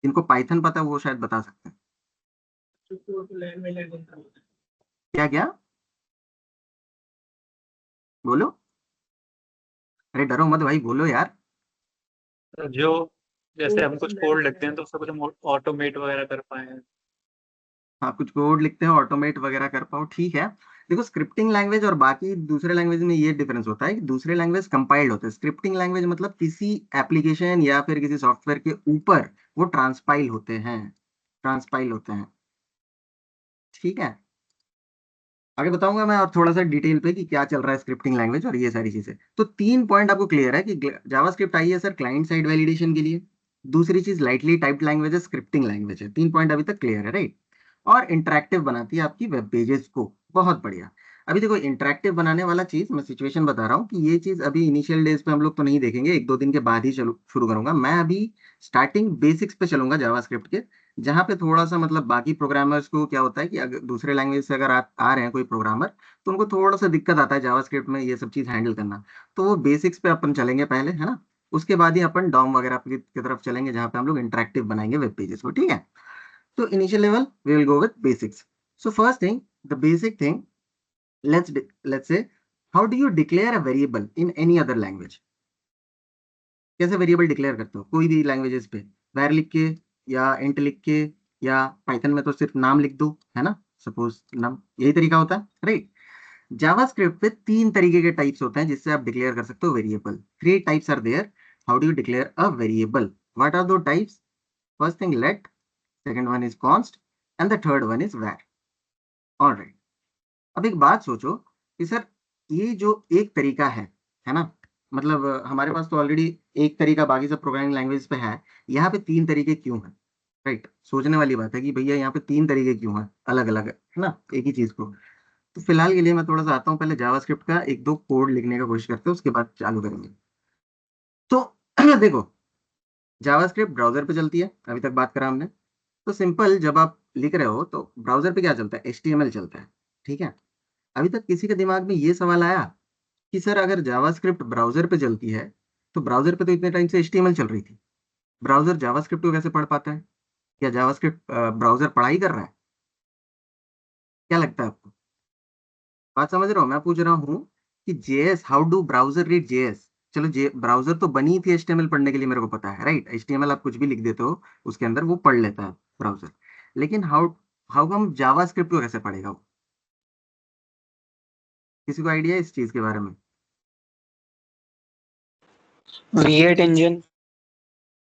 S2: इनको पाइथन पता है वो शायद बता सकते हैं। क्या क्या, बोलो, अरे डरो मत भाई, बोलो यार।
S4: तो जो जैसे हम कुछ कोड लिखते हैं तो उससे कुछ हम ऑटोमेट वगैरह कर पाए।
S2: हाँ, कुछ कोड लिखते हैं ऑटोमेट वगैरह कर पाओ, ठीक है। देखो स्क्रिप्टिंग लैंग्वेज और बाकी दूसरे लैंग्वेज में ये डिफरेंस होता है कि दूसरे लैंग्वेज कंपाइल्ड होते हैं, स्क्रिप्टिंग लैंग्वेज मतलब किसी एप्लीकेशन या फिर किसी सॉफ्टवेयर के ऊपर वो ट्रांसपाइल होते हैं, ट्रांसपाइल होते हैं, ठीक है। आगे बताऊंगा मैं और थोड़ा सा डिटेल पे कि क्या चल रहा है स्क्रिप्टिंग लैंग्वेज और ये सारी चीजें। तो 3 पॉइंट आपको क्लियर है कि जावास्क्रिप्ट आई है सर क्लाइंट साइड वैलिडेशन के लिए। दूसरी चीज लाइटली टाइप्ड लैंग्वेज है, स्क्रिप्टिंग लैंग्वेज है। 3 पॉइंट अभी तक क्लियर है, राइट। और इंटरेक्टिव बनाती है आपकी वेब पेजेस को, बहुत बढ़िया। अभी देखो इंटरेक्टिव बनाने वाला चीज मैं सिचुएशन बता रहा हूँ कि ये चीज अभी इनिशियल डेज पे हम लोग तो नहीं देखेंगे, 1-2 दिन के बाद ही शुरू करूंगा मैं। अभी स्टार्टिंग बेसिक्स पे चलूंगा जावास्क्रिप्ट के, जहाँ पे थोड़ा सा मतलब बाकी प्रोग्रामर्स को क्या होता है कि अगर दूसरे लैंग्वेज से अगर आ रहे हैं कोई प्रोग्रामर, तो उनको थोड़ा सा दिक्कत आता है जावास्क्रिप्ट में ये सब चीज हैंडल करना। तो वो बेसिक्स पे अपन चलेंगे पहले, है ना। उसके बाद ही अपन डॉम वगैरह की तरफ चलेंगे, जहाँ पे हम लोग इंटरेक्टिव बनाएंगे वेब पेजेस को, ठीक है। तो initial level we will go with basics. So first thing, the basic thing, let's say, how do you declare a variable in any other language? कैसे वेरिएबल डिक्लेयर करते हो कोई भी लैंग्वेजेस पे, var लिख के या int लिख के, या पाइथन में तो सिर्फ नाम लिख दो, है ना, सपोज नाम, यही तरीका होता है, राइट। जावास्क्रिप्ट पे 3 तरीके के टाइप्स होते हैं जिससे आप डिक्लेयर कर सकते हो variable. 3 types are there. How do you declare a variable? What are two types? First thing let, second one is const, and the third one is var। Alright, अब एक बात सोचो कि सर ये जो एक तरीका है ना, मतलब हमारे पास तो ऑलरेडी एक तरीका बाकी सब प्रोग्रामिंग लैंग्वेज पे है, यहाँ पे 3 तरीके क्यों हैं? राइट, सोचने वाली बात है कि भैया यहाँ पे 3 तरीके क्यों हैं अलग अलग, है ना, एक ही चीज को। तो फिलहाल के लिए मैं थोड़ा सा आता हूँ, पहले जावास्क्रिप्ट का एक दो कोड लिखने का कोशिश करते हैं, उसके बाद चालू करेंगे। तो देखो, जावास्क्रिप्ट ब्राउजर पे चलती है, अभी तक बात करा हमने। तो सिंपल, जब आप लिख रहे हो तो ब्राउजर पे क्या चलता है? HTML चलता है, ठीक है। अभी तक किसी के दिमाग में ये सवाल आया कि सर अगर जावास्क्रिप्ट ब्राउजर पे चलती है तो ब्राउजर पे तो इतने टाइम से HTML चल रही थी, ब्राउजर जावास्क्रिप्ट को कैसे पढ़ पाता है? क्या जावास्क्रिप्ट ब्राउजर पढ़ाई कर रहा है? क्या लगता है आपको? बात समझ रहे हो? मैं पूछ रहा हूँ कि JS, how do browser read JS? चलो, जे ब्राउजर तो बनी थी HTML पढ़ने के लिए, मेरे को पता है, राइट। HTML आप कुछ भी लिख देते हो उसके अंदर, वो पढ़ लेता है ब्राउजर। लेकिन हाउ हाउ हम जावास्क्रिप्ट को कैसे पढ़ेगा वो? किसी को आइडिया है इस चीज के बारे में?
S5: V8 engine.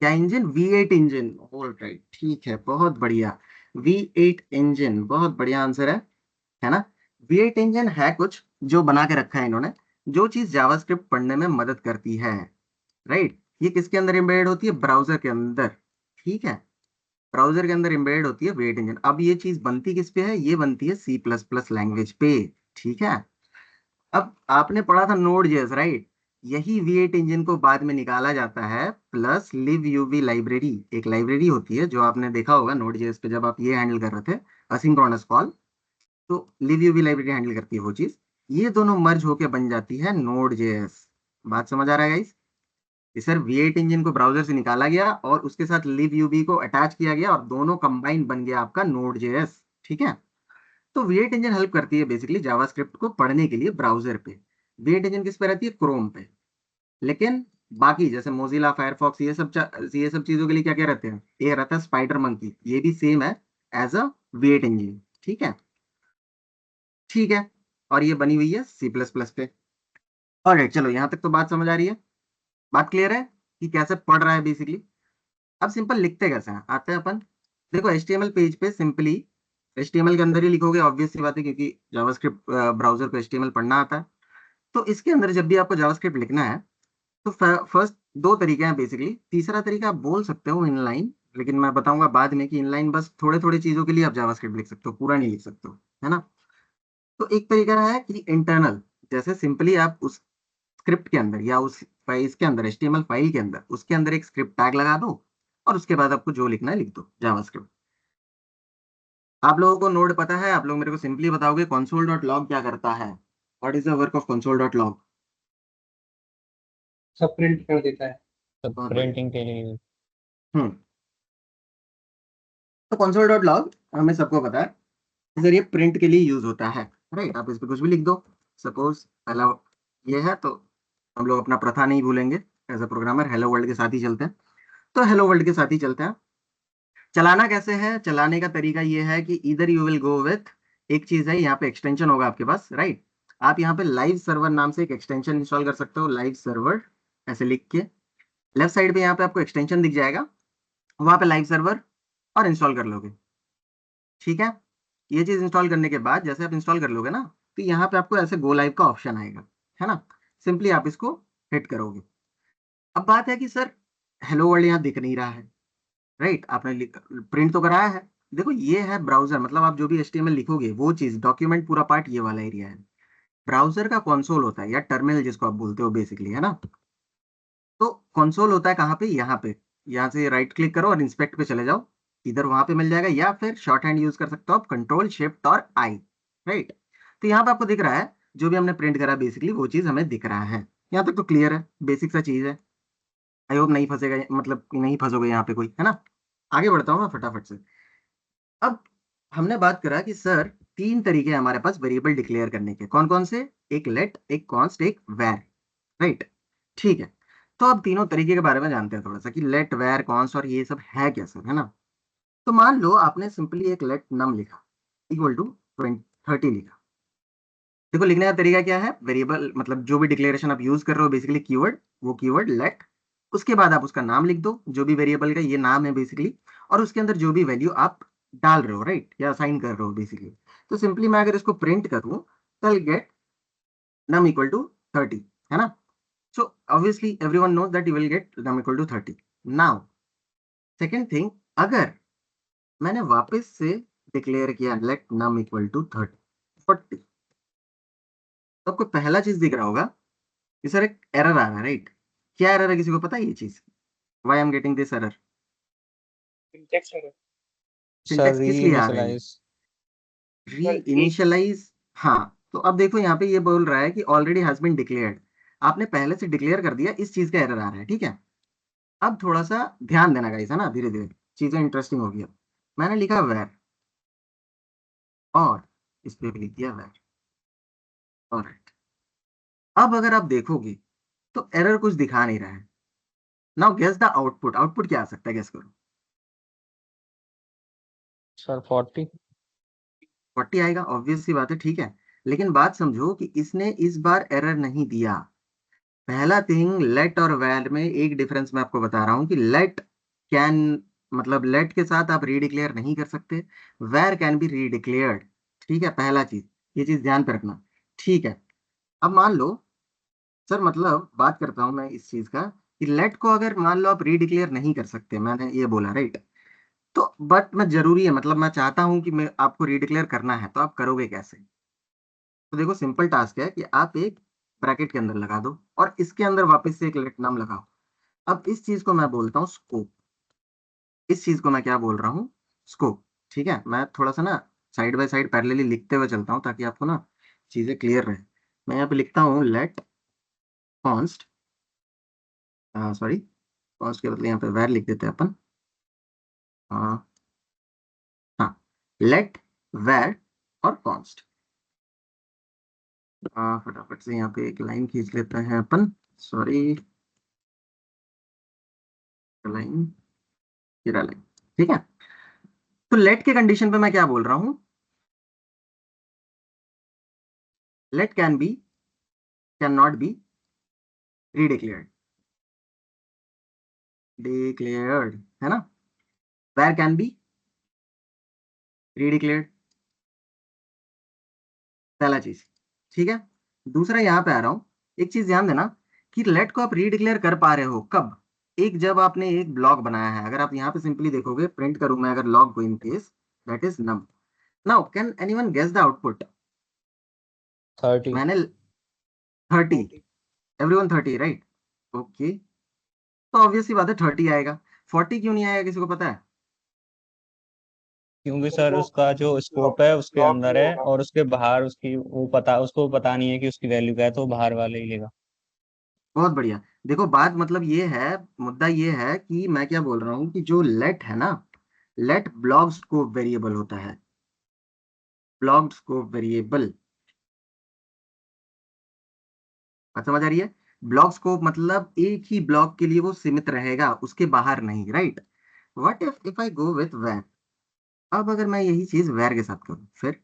S2: क्या engine? V8 engine, all right, ठीक है, बहुत बढ़िया। V8 इंजन, बहुत बढ़िया आंसर है ना। V8 इंजन है कुछ जो बना के रखा है इन्होंने, जो चीज जावास्क्रिप्ट पढ़ने में मदद करती है, राइट। ये किसके अंदर एम्बेडेड होती है? ब्राउजर के अंदर, ठीक है। ब्राउजर के अंदर एम्बेडेड होती है V8 इंजन। अब ये चीज बनती किस पे है? ये बनती है C++ लैंग्वेज पे, ठीक है। अब आपने पढ़ा था नोड जेएस, राइट। यही V8 इंजन को बाद में निकाला जाता है प्लस livuv लाइब्रेरी, एक लाइब्रेरी होती है जो आपने देखा होगा नोड जेएस पे, जब आप ये हैंडल कर रहे थे असिंक्रोनस कॉल, तो livuv लाइब्रेरी हैंडल करती है वो चीज। ये दोनों मर्ज होके बन जाती है नोड जेएस। बात समझ आ रहा है गाइस? कि सर V8 इंजन को ब्राउजर से निकाला गया और उसके साथ livuv को अटैच किया गया और दोनों कंबाइन बन गया आपका नोड जेएस, ठीक है। तो V8 इंजन हेल्प करती है बेसिकली जावास्क्रिप्ट को पढ़ने के लिए ब्राउजर पे। V8 इंजन किस पे रहती है? क्रोम पे। लेकिन बाकी जैसे मोजिला, फायरफॉक्स, ये सब चीजों के लिए क्या क्या रहते हैं? ये रहता है स्पाइडर मंकी, ये भी सेम है एज अ V8 इंजन, ठीक है। ठीक है, और ये बनी हुई है C++ पे। ऑलराइट, चलो यहाँ तक तो बात समझ आ रही है, बात क्लियर है कि कैसे पढ़ रहा है बेसिकली। अब सिंपल लिखते कैसे हैं, आते हैं अपन। देखो, HTML पेज पे सिंपली HTML के अंदर ही लिखोगे, ऑब्वियस सी बात है, क्योंकि जावास्क्रिप्ट ब्राउजर पे HTML पढ़ना आता है। तो इसके अंदर जब भी आपको जावास्क्रिप्ट लिखना है तो फर्स्ट दो तरीके हैं बेसिकली। तीसरा तरीका आप बोल सकते हो इनलाइन, लेकिन मैं बताऊंगा बाद में कि इनलाइन बस थोड़े थोड़े चीजों के लिए आप जावास्क्रिप्ट लिख सकते हो, पूरा नहीं लिख सकते हो, है ना। तो एक तरीका है कि इंटरनल, जैसे सिंपली आप उस स्क्रिप्ट के अंदर या उस फाइल के अंदर, HTML फाइल के अंदर, उसके अंदर एक स्क्रिप्ट टैग लगा दो और उसके बाद आपको जो लिखना है लिख दो जावास्क्रिप्ट। आप लोगों को नोड पता है? आप लोग मेरे को सिंपली बताओगे console.log क्या करता है? What is the work of console.log?
S5: सब प्रिंट कर देता है।
S6: सब
S2: बहुत बढ़िया।
S6: प्रिंटिंग के लिए use।
S2: हम्म तो console.log हमें सबको पता है, इस जरिए प्रिंट के लिए यूज होता है, राइट। आप इस पे कुछ भी लिख दो, सपोज हेलो ये है, तो हम लोग अपना प्रथा नहीं भूलेंगे, as a programmer hello world के साथ ही चलते हैं। तो हेलो वर्ल्ड के साथ ही चलते हैं। चलाना कैसे है? चलाने का तरीका ये है कि इधर यू विल गो विथ, एक चीज है यहाँ पे एक्सटेंशन होगा आपके पास, राइट। आप यहाँ पे लाइव सर्वर नाम से एक एक्सटेंशन इंस्टॉल कर सकते हो, लाइव सर्वर ऐसे लिख के। लेफ्ट साइड पे यहाँ पे आपको एक्सटेंशन दिख जाएगा, वहां पे लाइव सर्वर और इंस्टॉल कर लोगे, ठीक है। ये चीज इंस्टॉल करने के बाद जैसे आप इंस्टॉल कर लोगे ना, तो यहाँ पे आपको ऐसे गो लाइव का ऑप्शन आएगा, है ना। सिंपली आप इसको हिट करोगे। अब बात है कि सर हेलो वर्ल्ड यहाँ दिख नहीं रहा है, राइट। आपने प्रिंट तो कराया है। देखो, ये है ब्राउजर, मतलब आप जो भी HTML लिखोगे वो चीज, डॉक्यूमेंट पूरा पार्ट ये वाला एरिया है। ब्राउजर का कंसोल होता है या टर्मिनल जिसको आप बोलते हो बेसिकली, है ना। तो कंसोल होता है कहाँ पे? यहाँ पे। यहाँ से राइट क्लिक करो और इंस्पेक्ट पे चले जाओ, इधर वहां पे मिल जाएगा, या फिर शॉर्ट हैंड यूज कर सकते हो आप, कंट्रोल शिफ्ट और आई, राइट। तो यहाँ पे आपको दिख रहा है जो भी हमने प्रिंट करा बेसिकली वो चीज हमें दिख रहा है। यहाँ तक तो क्लियर है, बेसिक सा चीज है। आई होप नहीं फंसेगा, मतलब कि नहीं फंसोगे यहाँ पे कोई, है ना। आगे बढ़ता हूँ मैं फटाफट से। अब हमने बात करा कि सर 3 तरीके हैं हमारे पास वेरिएबल डिक्लेयर करने के, कौन कौन से? एक लेट, एक कॉन्स्ट, एक वैर, राइट। ठीक है, तो अब तीनों तरीके के बारे में जानते हैं थोड़ा सा कि लेट, वैर, कॉन्स्ट और ये सब है क्या सर, है ना। तो मान लो आपने सिंपली एक लेट नम लिखा इक्वल टू 30 लिखा। देखो, लिखने का तरीका क्या है? वेरिएबल मतलब जो भी डिक्लेरेशन आप यूज कर रहे हो बेसिकली कीवर्ड, वो कीवर्ड लेट, उसके बाद आप उसका नाम लिख दो, जो भी वेरिएबल का ये नाम है बेसिकली, और उसके अंदर जो भी वैल्यू आप डाल रहे हो, राइट, या असाइन कर रहे हो बेसिकली। तो सिंपली मैं अगर इसको प्रिंट करूं तो गेट नम इक्वल टू 30, है ना। So obviously everyone knows that you will get num equal to 30. Now second thing, अगर मैंने वापस से डिक्लेयर किया लेट नम इक्वल टू 40, तो आपको पहला चीज दिख रहा होगा कि सर एक एरर आ रहा है, राइट? क्या एरर है, किसी को पता है ये चीज? Why I am getting this error?
S4: Syntax error.
S5: Sir
S2: syntax किस लिए आ रही है?
S5: री-इनिशियलाइज।
S2: री इनिशियलाइज। हाँ, तो अब देखो यहाँ पे ये बोल रहा है कि ऑलरेडी हैज बीन डिक्लेयर्ड। आपने पहले से डिक्लेयर कर दिया, इस चीज का एरर आ रहा है, ठीक है? अब थोड़ा सा ध्यान देना गाइस, है ना? धीरे धीरे चीजें इंटरेस्टिंग होगी। अब मैंने लिखा वेर और इस पे भी लिख दिया वेर। ऑलराइट, अब अगर आप देखोगे तो एरर कुछ दिखा नहीं रहा है। Now guess the output. Output क्या आ सकता है, गेस करो।
S5: सर 40।
S2: 40 आएगा, ऑब्वियस सी बात है, ठीक है। लेकिन बात समझो कि इसने इस बार एरर नहीं दिया। पहला थिंग, लेट और वेर में एक डिफरेंस मैं आपको बता रहा हूं कि लेट कैन, मतलब लेट के साथ आप रीडिक्लेयर नहीं कर सकते, वेर कैन बी रीडिक्लेयर्ड, ठीक है? पहला चीज, ये चीज ध्यान पे रखना, ठीक है? अब मान लो सर, मतलब बात करता हूं मैं इस चीज का कि लेट को अगर मान लो आप रीडिक्लेयर नहीं कर सकते, मैंने ये बोला, राइट? तो बट मैं जरूरी है, मतलब मैं चाहता हूं कि मैं आपको रीडिक्लेयर करना है, तो आप करोगे कैसे? तो देखो सिंपल टास्क है कि आप एक ब्रैकेट के अंदर लगा दो और इसके अंदर वापस से एक लेट नाम लगाओ। अब इस चीज को मैं बोलता हूँ स्कोप। इस चीज को मैं क्या बोल रहा हूँ? स्कोप। ठीक है, मैं थोड़ा सा ना साइड बाय साइड पैरेलली लिखते हुए चलता हूँ ताकि आपको ना चीजें क्लियर रहे। मैं यहाँ पे लिखता हूँ लेट कॉन्स्ट, सॉरी, कॉन्स्ट के बदले यहाँ पे वैर लिख देते हैं अपन। हाँ, लेट वैर और कॉन्स्ट। फटाफट से यहाँ पे एक लाइन खींच लेते हैं अपन, सॉरी, लाइन, लाइन, ठीक है? तो लेट के कंडीशन पे मैं क्या बोल रहा हूं? Let can be, can not be redeclared, declared, है ना? वेयर कैन बी रीडिक्लेयर्ड, पहला चीज, ठीक है? दूसरा यहां पे आ रहा हूं, एक चीज ध्यान देना कि लेट को आप रीडिक्लेयर कर पा रहे हो कब? एक जब आपने एक ब्लॉक बनाया है। अगर आप यहाँ पे सिंपली देखोगे, प्रिंट करूं मैं अगर लॉग को in case, that is num. Now can anyone guess the output?
S5: 30।
S2: मैंने 30, एवरीवन 30, राइट? ओके, तो ऑब्वियस सी बात है 30 आएगा। 40 क्यों नहीं आएगा, किसी को पता है?
S5: क्योंकि सर उसका जो स्कोप है उसके अंदर है और उसके बाहर उसकी वो पता, उसको पता नहीं है कि उसकी वैल्यू क्या है, तो बाहर वाले ही लेगा।
S2: बहुत बढ़िया। देखो बात मतलब ये है, मुद्दा ये है कि मैं क्या बोल रहा हूँ कि जो लेट है ना, लेट ब्लॉक स्कोप वेरिएबल होता है। ब्लॉक स्कोप वेरिएबल, बात समझ आ रही है? ब्लॉक स्कोप मतलब एक ही ब्लॉक के लिए वो सीमित रहेगा, उसके बाहर नहीं, right? What if I go with var? अब अगर मैं यही चीज वेर के साथ करूं, फिर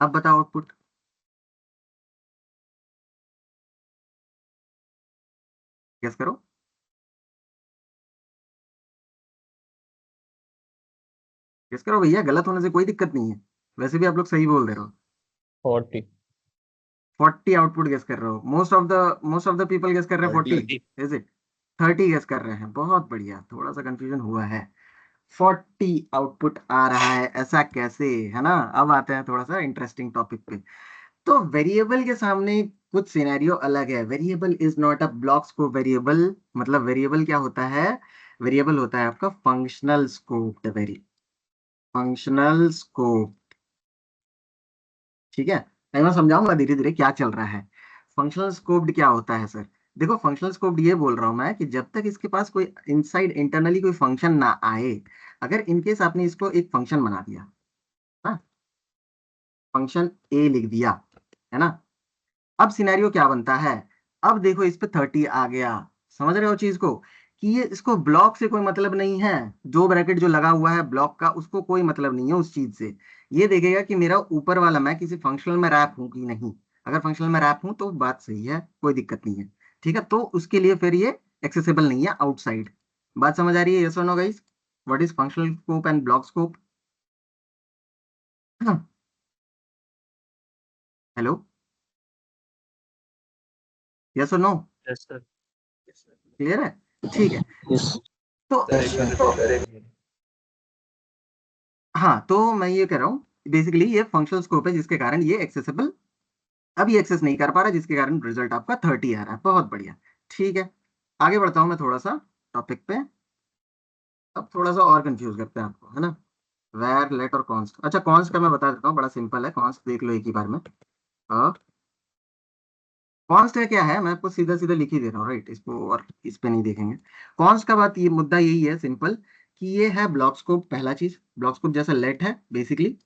S2: अब बताओ आउटपुट, गेस करो। गेस करो भैया, गलत होने से कोई दिक्कत नहीं है, वैसे भी आप लोग सही बोल दे रहे हो।
S5: 40।
S2: 40 आउटपुट गेस कर रहे हो। Most of the people guess कर रहे हैं 40, इज इट? 30 गेस कर रहे हैं, बहुत बढ़िया, थोड़ा सा कंफ्यूजन हुआ है। 40 आउटपुट आ रहा है, ऐसा कैसे, है ना? अब आते हैं थोड़ा सा इंटरेस्टिंग टॉपिक पे। तो वेरिएबल के सामने कुछ सिनेरियो अलग है। Variable is not a block scope variable. मतलब वेरिएबल क्या होता है? वेरिएबल होता है आपका functional scope very, functional scope, ठीक है? मैं समझाऊंगा धीरे धीरे क्या चल रहा है। फंक्शनल स्कोप्ड क्या होता है सर? देखो फंक्शनल स्कोप्ड ये बोल रहा हूं मैं कि जब तक इसके पास कोई इनसाइड इंटरनली कोई फंक्शन ना आए, अगर इनकेस आपने इसको एक फंक्शन बना दिया, हाँ, फंक्शन ए लिख दिया, है ना? अब सिनेरियो क्या बनता है? अब देखो इस पे 30 आ गया। समझ रहे हो चीज को कि ये, इसको ब्लॉक से कोई मतलब नहीं है। जो ब्रैकेट जो लगा हुआ है ब्लॉक का, उसको कोई मतलब नहीं है उस चीज से। ये देखेगा कि मेरा ऊपर वाला मैं किसी फंक्शनल में रैप हूं कि नहीं। अगर फंक्शनल में रैप हूं तो बात सही है, कोई दिक्कत नहीं है, ठीक है? तो उसके लिए फिर ये एक्सेसिबल नहीं है आउटसाइड। बात समझ आ रही है? यस और no guys? What is functional scope and block scope? Hello? Yes और नो?
S4: Yes sir.
S2: क्लियर है? ठीक है। तो हाँ, तो मैं ये कह रहा हूँ बेसिकली ये फंक्शनल स्कोप है जिसके कारण ये एक्सेसिबल, अब ये एक्सेस नहीं कर पा रहा जिसके कारण रिजल्ट आपका 30 आ रहा है। बहुत बढ़िया, ठीक है। आगे बढ़ता हूँ मैं थोड़ा सा टॉपिक पे। अब थोड़ा सा और कंफ्यूज करते हैं आपको, है ना। वैर, लेट और कॉन्स्ट। अच्छा, कॉन्स्ट का मैं बता देता हूँ, बड़ा सिंपल है। कॉन्स्ट देख लो एक ही बार में। कॉन्स्ट है क्या है, मैं आपको सीधा सीधा लिख ही दे रहा हूँ, राइट। इसको और इस पे नहीं देखेंगे। कॉन्स्ट का बात, ये मुद्दा यही है सिंपल, कि ये है ब्लॉक स्कोप। पहला चीज, ब्लॉक स्कोप जैसा लेट है बेसिकली,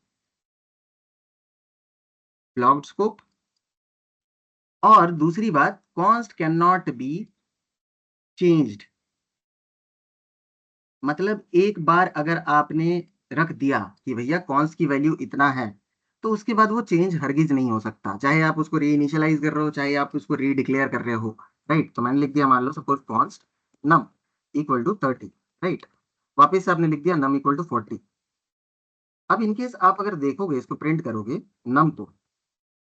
S2: ब्लॉक स्कोप। और दूसरी बात, const can not be changed. मतलब एक बार अगर आपने रख दिया कि भैया कॉन्स्ट की वैल्यू इतना है, तो उसके बाद वो चेंज हरगिज नहीं हो सकता, चाहे आप उसको री इनिशियलाइज कर रहे हो, चाहे आप उसको री डिक्लेयर कर रहे हो, राइट। तो मैंने लिख दिया, मान लो suppose const num equal to 30, right. वापिस से आपने लिख दिया नम इक्वल टू 40। अब इनकेस आप अगर देखोगे, इसको प्रिंट करोगे नम को,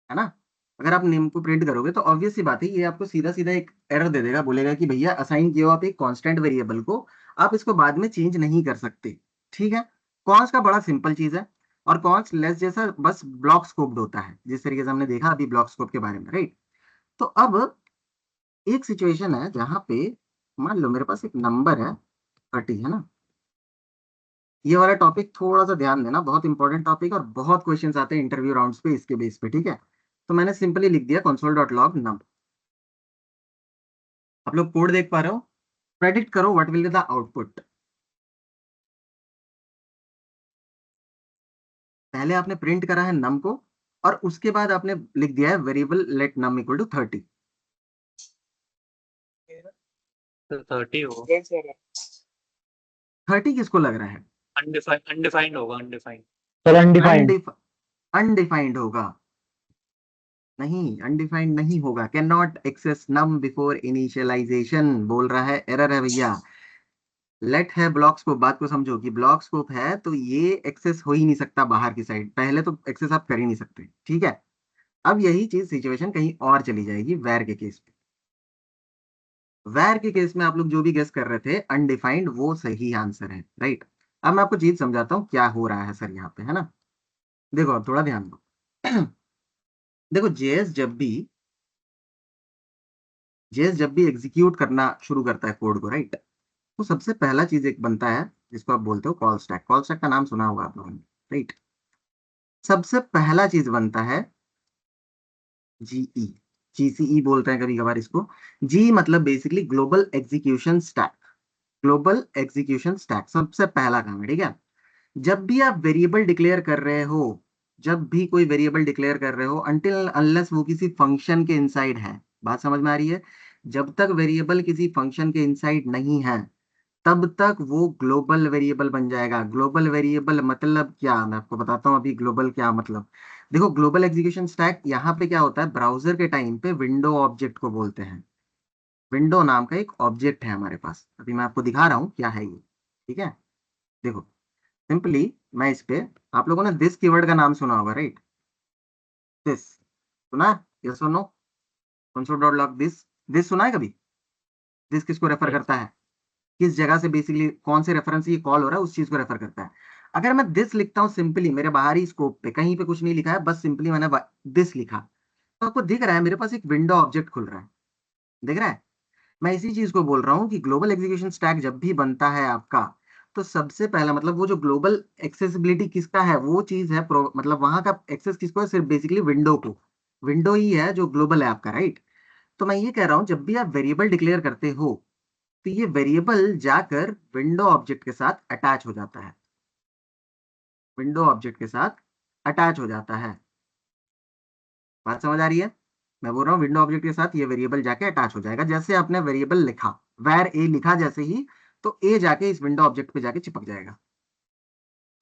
S2: है ना, अगर आप नेम को प्रिंट करोगे तो ऑब्वियस सी बात है ये आपको सीधा सीधा एक एरर दे देगा, बोलेगा कि भैया असाइन किया हो आप एक कांस्टेंट वेरिएबल को, आप इसको बाद में चेंज नहीं कर सकते। ठीक है। कॉन्स का बड़ा सिंपल चीज है, और कॉन्स लेस जैसा बस ब्लॉक स्कोप्ड होता है, जिस तरीके से हमने देखा अभी ब्लॉक स्कोप के बारे में, राइट। तो अब एक सिचुएशन है जहां पे मान लो मेरे पास एक नंबर है 30, है ना। ये वाला टॉपिक थोड़ा सा ध्यान देना, बहुत इंपॉर्टेंट टॉपिक, और बहुत क्वेश्चंस आते हैं इंटरव्यू राउंड्स पे इसके बेस पे, ठीक है। तो मैंने सिंपली लिख दिया console.log num। आप लोग कोड देख पा रहे हो, प्रेडिक्ट करो what will be the output. पहले आपने प्रिंट करा है num को, और उसके बाद आपने लिख दिया है variable let num equal to 30।
S4: तो 30 होगा,
S2: 30 किसको लग रहा है?
S4: अनडिफाइंड होगा, अनडिफाइंड।
S5: Sir undefined.
S2: अनडिफाइंड होगा? नहीं, अनडिफाइंड नहीं होगा। Can not access num before initialisation बोल रहा है, एरर है भैया। लेट है ब्लॉक स्कोप, बात को समझो कि ब्लॉक स्कोप है तो ये एक्सेस हो ही नहीं सकता बाहर की साइड, पहले तो एक्सेस आप कर ही नहीं सकते, ठीक है। अब यही चीज सिचुएशन कहीं और चली जाएगी वैर के केस पे। वैर के केस में आप लोग जो भी गेस कर रहे थे अनडिफाइंड, वो सही आंसर है, राइट। अब मैं आपको चीज समझाता हूँ क्या हो रहा है सर यहाँ पे, है ना। देखो अब थोड़ा ध्यान दो। देखो जेएस जब भी एग्जीक्यूट करना शुरू करता है कोड को, राइट, तो सबसे पहला चीज एक बनता है जिसको आप बोलते हो कॉल स्टैक। कॉल स्टैक का नाम सुना होगा आप लोगों ने, राइट। सबसे पहला चीज बनता है जीई, जीसीई बोलते हैं कभी कभार इसको। जी मतलब basically global execution stack. Global execution stack सबसे पहला काम है, ठीक है। जब भी आप वेरिएबल डिक्लेयर कर रहे हो, जब भी कोई वेरिएबल डिक्लेयर कर रहे हो, अनटिल अनलेस वो किसी फंक्शन के इनसाइड है, बात समझ में आ रही है। जब तक वेरिएबल किसी फंक्शन के इनसाइड नहीं है, तब तक वो ग्लोबल वेरिएबल बन जाएगा। ग्लोबल वेरिएबल मतलब क्या, मैं आपको बताता हूँ अभी ग्लोबल क्या मतलब। देखो ग्लोबल एग्जीक्यूशन स्टैक यहाँ पे क्या होता है, ब्राउजर के टाइम पे विंडो ऑब्जेक्ट को बोलते हैं। विंडो नाम का एक ऑब्जेक्ट है हमारे पास, अभी मैं आपको दिखा रहा हूँ क्या है ये, ठीक है। देखो सिंपली मैं इस पे, आप लोगों ने दिस कीवर्ड का नाम सुना होगा, राइट। दिस सुना है, यस और नो? console.log दिस सुना है कभी? दिस किसको रेफर
S4: यस।
S2: करता है, किस जगह से बेसिकली, कौन से रेफरेंस से ये कॉल हो रहा है उस चीज को रेफर करता है। अगर मैं दिस लिखता हूँ सिंपली मेरे बाहरी स्कोप पे, कहीं पे कुछ नहीं लिखा है, बस सिंपली मैंने दिस लिखा, तो आपको दिख रहा है मेरे पास एक विंडो ऑब्जेक्ट खुल रहा है, दिख रहा है। मैं इसी चीज को बोल रहा हूँ कि ग्लोबल एग्जीक्यूशन स्टैक जब भी बनता है आपका, तो सबसे पहला मतलब वो जो ग्लोबल एक्सेसिबिलिटी किसका है, वो चीज है मतलब वहां का एक्सेस किसको है, सिर्फ बेसिकली विंडो को। विंडो ही है जो ग्लोबल है आपका, राइट। तो मैं ये कह रहा हूँ जब भी आप वेरिएबल डिक्लेयर करते हो, तो ये वेरिएबल जाकर विंडो ऑब्जेक्ट के साथ अटैच हो जाता है, विंडो ऑब्जेक्ट के साथ अटैच हो जाता है। बात समझ आ रही है? मैं बोल रहा हूँ विंडो ऑब्जेक्ट के साथ ये वेरिएबल जाके अटैच हो जाएगा। जैसे आपने वेरिएबल लिखा, वैर ए लिखा जैसे ही, तो ए जाके इस विंडो ऑब्जेक्ट पे जाके चिपक जाएगा,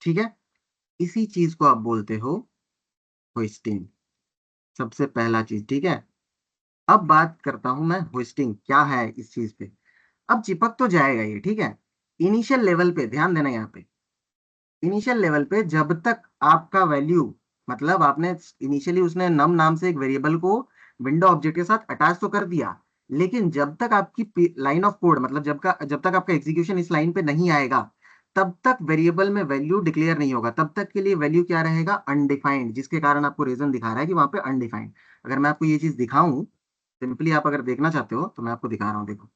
S2: ठीक है। इसी चीज को आप बोलते हो होस्टिंग, सबसे पहला चीज, ठीक है। अब बात करता हूं मैं होस्टिंग क्या है इस चीज पे। अब चिपक तो जाएगा ये, ठीक है। इनिशियल लेवल पे ध्यान देना, यहाँ पे इनिशियल लेवल पे जब तक आपका वैल्यू, मतलब आपने इनिशियली उसने नम नाम से एक वेरिएबल को विंडो ऑब्जेक्ट के साथ अटैच तो कर दिया, लेकिन जब तक आपकी लाइन ऑफ कोड मतलब जब तक आपका एग्जीक्यूशन इस लाइन पे नहीं आएगा, तब तक वेरिएबल में वैल्यू डिक्लेयर नहीं होगा, तब तक के लिए वैल्यू क्या रहेगा, अनडिफाइंड, जिसके कारण आपको रीजन दिखा रहा है कि वहां पे अनडिफाइंड। अगर मैं आपको ये चीज दिखाऊं, सिंपली आप अगर देखना चाहते हो तो मैं आपको दिखा रहा हूँ, देखो।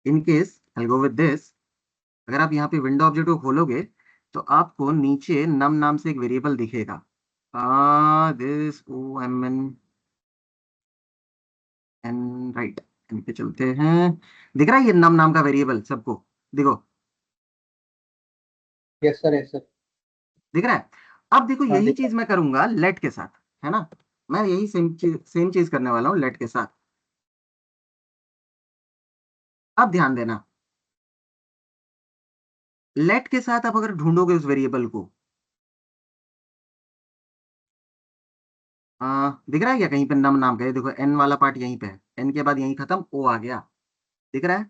S2: In case I go with this, अगर आप यहाँ पे विंडो ऑब्जेक्ट को खोलोगे तो आपको नीचे नम नाम से एक वेरिएबल दिखेगा, this O M N N, right. इन पे चलते हैं, दिख रहा है ये नम नाम का वेरिएबल सबको, देखो
S6: यस सर, यस सर।
S2: दिख रहा है। अब देखो
S6: हाँ,
S2: यही
S6: दिख रहा
S2: चीज मैं करूंगा लेट के साथ, है ना, मैं यही सेम चीज करने वाला हूँ लेट के साथ। अब ध्यान देना, लेट के साथ आप अगर ढूंढोगे उस वेरिएबल को, दिख रहा है क्या कहीं पे नम नाम का, ये देखो एन वाला पार्ट यहीं पे है, एन के बाद यहीं खत्म, ओ आ गया, दिख रहा है,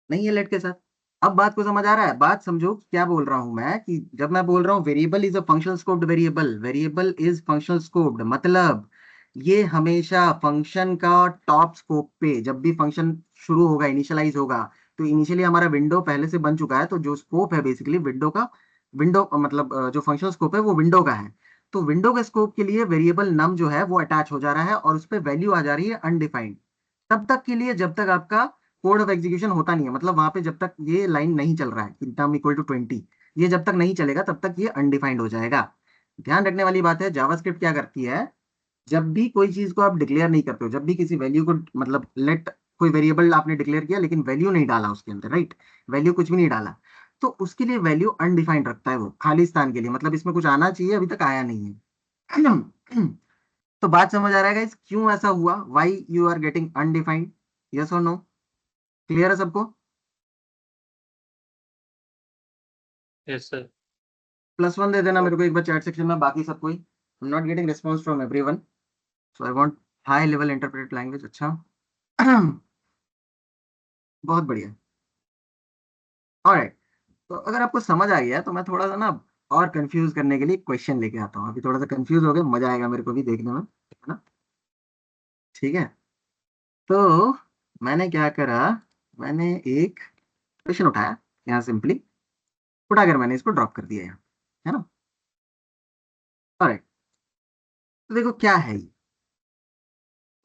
S2: नहीं है लेट के साथ। अब बात को समझ आ रहा है, बात समझो क्या बोल रहा हूं मैं, कि जब मैं बोल रहा हूं variable is a functional scoped variable, variable is functional scoped, मतलब ये हमेशा फंक्शन का टॉप स्कोप पे, जब भी फंक्शन शुरू होगा, इनिशियलाइज होगा, तो इनिशियली हमारा विंडो पहले से बन चुका है, तो जो स्कोप है बेसिकली विंडो का, विंडो मतलब जो फंक्शनल स्कोप है वो विंडो का है, तो विंडो के स्कोप के लिए वेरिएबल नम जो है वो अटैच हो जा रहा है और उस पर वैल्यू आ जा रही है अनडिफाइंड, तब तक के लिए जब तक आपका कोड ऑफ एग्जीक्यूशन होता नहीं है, मतलब वहां पे जब तक ये लाइन नहीं चल रहा है कि टर्म इक्वल टू 20, ये जब तक नहीं चलेगा तब तक ये अनडिफाइंड हो जाएगा। ध्यान रखने वाली बात है, जावास्क्रिप्ट क्या करती है, जब भी कोई चीज को आप डिक्लेयर नहीं करते हो, जब भी किसी वैल्यू को मतलब लेट, कोई वेरिएबल आपने डिक्लेयर किया लेकिन वैल्यू नहीं डाला उसके अंदर, राइट, वैल्यू कुछ भी नहीं डाला, तो उसके लिए वैल्यू अनडिफाइंड रखता है वो, खाली स्थान के लिए, मतलब इसमें कुछ आना चाहिए अभी तक आया नहीं है। तो बात समझ आ रहा है गाइस, क्यों ऐसा हुआ, why you are getting undefined, yes और नो, क्लियर है सबको?
S4: Yes sir.
S2: +1 दे देना मेरे को एक बार चैट सेक्शन में, बाकी सबको ही, I am not getting response from everyone, so I want high level interpreted language. अच्छा, बहुत बढ़िया, ऑलराइट। तो अगर आपको समझ आ गया तो मैं थोड़ा सा ना और कंफ्यूज करने के लिए क्वेश्चन लेके आता हूँ, अभी थोड़ा सा कंफ्यूज हो गया, मजा आएगा मेरे को भी देखने में, है ना, ठीक है। तो मैंने क्या करा, मैंने एक क्वेश्चन उठाया यहाँ, सिंपली उठाकर मैंने इसको ड्रॉप कर दिया यहाँ, है ना, ऑलराइट। तो देखो क्या है ये,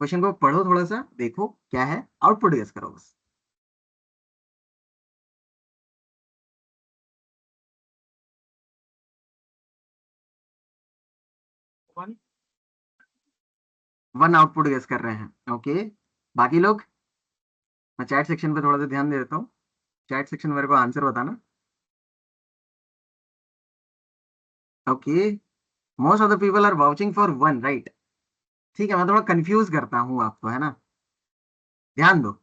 S2: क्वेश्चन को पढ़ो थोड़ा सा, देखो क्या है, आउटपुट गेस करो बस। वन आउटपुट गेस कर रहे हैं, ओके। बाकी लोग, मैं चैट सेक्शन पे थोड़ा सा ध्यान दे देता हूँ, चैट सेक्शन मेरे को आंसर बताना, okay. Most of the people are vouching for one, right, ठीक है। मैं थोड़ा कंफ्यूज करता हूँ आपको, है ना, ध्यान दो।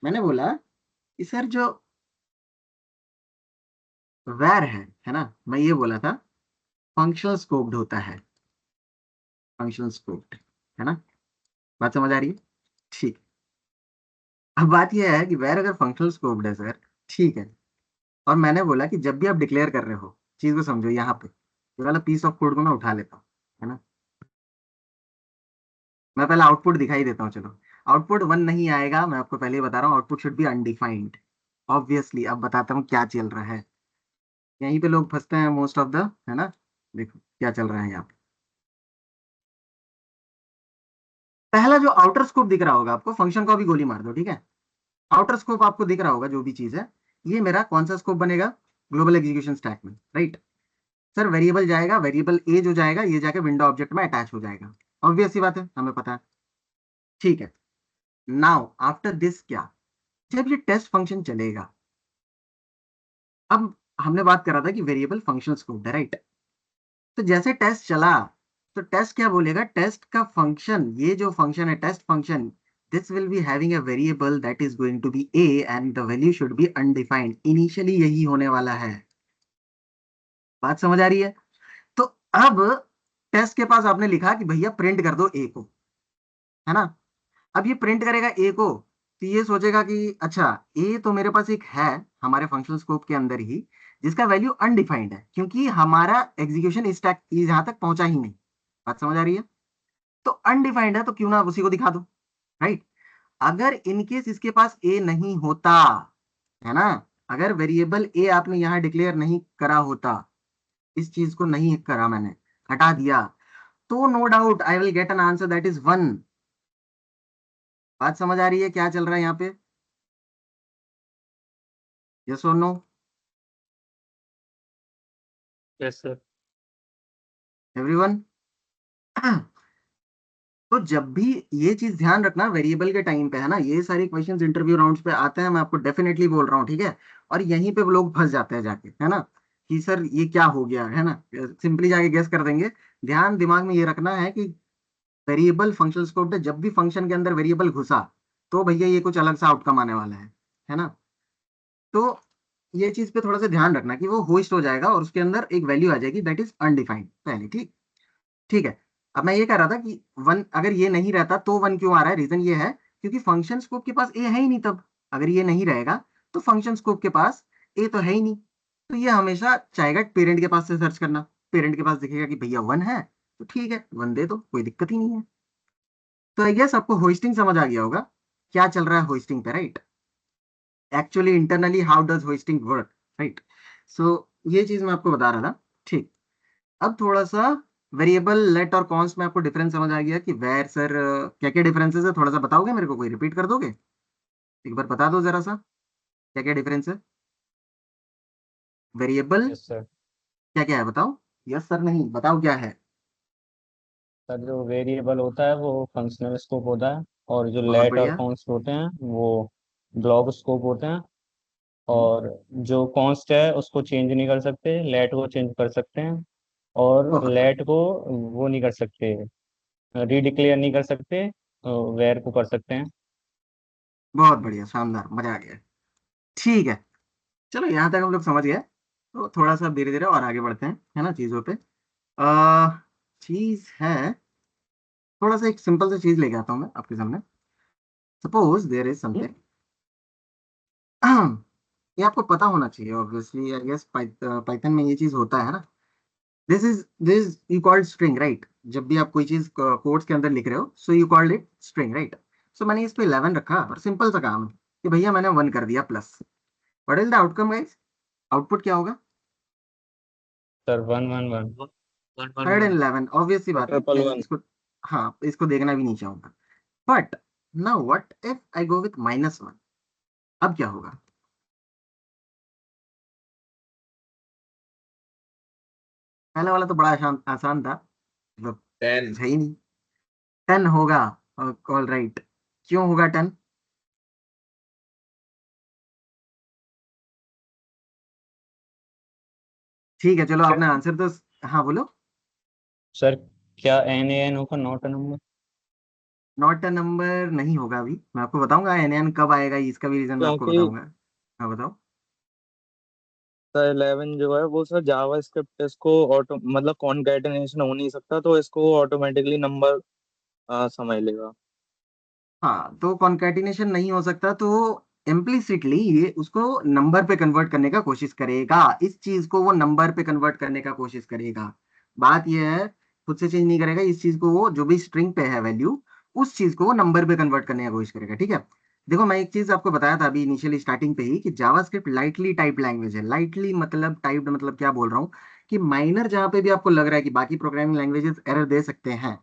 S2: मैंने बोला कि सर जो वैर है ना, मैं ये बोला था फंक्शनल स्कोप्ड होता है, फंक्शनल स्कोप्ड, है ना, बात समझ आ रही है, ठीक। अब बात यह है कि वैर अगर फंक्शनल स्कोप्ड है सर, ठीक है, और मैंने बोला कि जब भी आप डिक्लेयर कर रहे हो, चीज को समझो, यहाँ पे ये वाला पीस ऑफ कोड को मैं उठा लेता हूँ, है ना, मैं पहले आउटपुट दिखाई देता हूँ, चलो। आउटपुट 1 नहीं आएगा, मैं आपको पहले ही बता रहा हूँ, output should be undefined, obviously. अब बताता हूँ क्या चल रहा है, यहीं पे लोग फंसते हैं मोस्ट ऑफ द, है ना, देखो क्या चल रहा है यहाँ पे। पहला जो आउटर स्कोप दिख रहा होगा आपको, फंक्शन को अभी गोली मार दो, ठीक है, आउटर स्कोप आपको दिख रहा होगा जो भी चीज है, ये मेरा कौन सा स्कोप बनेगा, ग्लोबल एग्जीक्यूशन स्टैक में, राइट। सर वेरिएबल जाएगा, वेरिएबल ए जो जाएगा ये जाके विंडो ऑब्जेक्ट में अटैच हो जाएगा, ऑब्वियस सी बात है, हमें पता है, ठीक है। नाउ आफ्टर दिस क्या, जब ये टेस्ट फंक्शन चलेगा, अब हमने बात करा था कि वेरिएबल फंक्शन स्कोप है, राइट, तो जैसे टेस्ट चला, तो टेस्ट क्या बोलेगा, टेस्ट का फंक्शन, ये जो फंक्शन है test function, this will be having a variable that is going to be a and the value should be undefined, initially यही होने वाला है, बात समझ आ रही है। तो अब टेस्ट के पास आपने लिखा कि भैया प्रिंट कर दो ए को, है ना, अब ये प्रिंट करेगा ए को, तो ये सोचेगा कि अच्छा ए तो मेरे पास एक है हमारे फंक्शनल स्कोप के अंदर ही, जिसका वैल्यू अनडिफाइंड है, क्योंकि हमारा एग्जीक्यूशन इस टैक यहां तक पहुंचा ही नहीं, बात समझ आ रही है, तो अनडिफाइंड है तो क्यों ना उसी को दिखा दो, राइट। अगर इनकेस इसके पास ए नहीं होता, है ना, अगर वेरिएबल ए आपने यहाँ डिक्लेयर नहीं करा होता, इस चीज को नहीं करा मैंने, हटा दिया, तो no doubt I will get an answer that is 1। बात समझ आ रही है क्या चल रहा है यहाँ पे? यस और नो?
S4: Yes sir.
S2: एवरीवन? तो जब भी ये चीज ध्यान रखना वेरिएबल के टाइम पे, है ना, ये सारे क्वेश्चंस इंटरव्यू राउंड्स पे आते हैं, मैं आपको डेफिनेटली बोल रहा हूँ, ठीक है। और यहीं पे लोग फंस जाते हैं जाके, है ना, कि सर ये क्या हो गया, है ना, सिंपली जाके गेस कर देंगे। ध्यान दिमाग में ये रखना है कि वेरिएबल फंक्शन स्कोप पे जब भी फंक्शन के अंदर वेरिएबल घुसा, तो भैया ये कुछ अलग सा आउटकम आने वाला है ना। तो ये चीज पे थोड़ा सा ध्यान रखना कि वो होस्ट हो जाएगा और उसके अंदर एक वैल्यू आ जाएगी दैट इज अनडिफाइंड पहले, ठीक ठीक है। अब मैं ये कह रहा था कि 1 अगर ये नहीं रहता तो 1 क्यों आ रहा है, रीजन ये है क्योंकि फंक्शन स्कोप के पास ए है ही नहीं। तब अगर ये नहीं रहेगा तो फंक्शन स्कोप के पास ए तो है ही नहीं, तो ये हमेशा चाहेगा पेरेंट के पास से सर्च करना। पेरेंट के पास दिखेगा कि भैया 1 है, तो ठीक है 1 दे दो, कोई दिक्कत ही नहीं है। तो आई गेस आपको होस्टिंग समझ आ गया होगा क्या चल रहा है होस्टिंग पे, right. Actually internally how does hosting work, right. So ये चीज मैं आपको बता रहा था, ठीक। अब थोड़ा सा वेरिएबल लेट और कॉन्स्ट में आपको डिफरेंस समझ आ गया कि वेर सर क्या क्या डिफरेंसेस है, थोड़ा सा बताओगे मेरे को, कोई रिपीट कर दोगे, एक बार बता दो जरा सा क्या क्या डिफरेंस है वेरिएबल,
S5: यस सर।
S2: क्या क्या है बताओ। यस सर नहीं, बताओ क्या है।
S5: सर जो वेरिएबल होता है वो फंक्शनल स्कोप होता है, और जो
S2: बहुत
S5: लेट और
S2: बढ़िया।
S5: कॉन्स्ट होते हैं वो ब्लॉक स्कोप होते हैं।
S2: हम्म,
S5: और जो कॉन्स्ट है उसको चेंज नहीं कर सकते, लेट को चेंज कर सकते हैं। और
S2: बहुत
S5: लेट
S2: बढ़िया।
S5: को वो नहीं कर सकते, रीडिक्लेयर नहीं कर सकते, वेर को कर सकते हैं।
S2: बहुत बढ़िया, शानदार, मजा आ गया। ठीक है, चलो यहाँ तक हम लोग समझ गए। तो थोड़ा सा धीरे धीरे और आगे बढ़ते हैं, है ना, चीजों पे। आ, चीज है, थोड़ा सा एक सिंपल सी चीज लेके आता हूँ मैं आपके सामने। सपोज देयर इज समथिंग, ये आपको पता होना चाहिए ऑब्वियसली, आई गेस पाइथन में ये चीज होता है ना। This you called string, right. जब भी आप कोई चीज कोड्स के अंदर लिख रहे हो, so you called it string, right. So मैंने इस पे 11 रखा और सिंपल सा काम है कि भैया मैंने 1 कर दिया plus. What is the outcome guys? Output क्या होगा?
S5: सर 111।
S4: 111।
S2: 111, ऑब्वियस सी बात है,
S1: ट्रिपल वन।
S2: इसको, हाँ इसको देखना भी नहीं चाहूंगा। But now what if I go with -1? अब क्या होगा? पहले वाला तो बड़ा आसान आसान था, मतलब
S1: 10।
S2: कुछ है ही नहीं। 10 होगा, ऑल राइट। क्यों होगा 10? ठीक है चलो, आपने आंसर तो, हाँ बोलो।
S5: सर क्या एन ए एन होगा, not a number?
S2: Not a number नहीं होगा, अभी मैं आपको बताऊंगा एन एन कब आएगा, इसका भी रीजन मैं आपको
S6: क्योंकि
S2: बताऊंगा। हाँ बताओ।
S6: सर 11 जो है वो सर जावा स्क्रिप्ट इसको ऑटो मतलब कॉन्कैटिनेशन हो नहीं सकता, तो इसको ऑटोमेटिकली नंबर समझ लेगा।
S2: हाँ, तो कॉन्कैटिनेशन नहीं हो सकता, तो इम्प्लिसिटली ये उसको नंबर पे कन्वर्ट करने का कोशिश करेगा, इस चीज को वो नंबर पे कन्वर्ट करने का कोशिश करेगा। बात ये है, खुद से चेंज नहीं करेगा इस चीज को, वो जो भी स्ट्रिंग पे है वैल्यू, उस चीज को वो नंबर पे कन्वर्ट करने का कोशिश करेगा, ठीक है। देखो मैं एक चीज आपको बताया था अभी इनिशियली स्टार्टिंग पे ही कि जावास्क्रिप्ट लाइटली टाइप लैंग्वेज है। लाइटली मतलब टाइप्ड मतलब क्या बोल रहा हूँ, कि माइनर जहां पे भी आपको लग रहा है कि बाकी प्रोग्रामिंग लैंग्वेजेस एरर दे सकते हैं,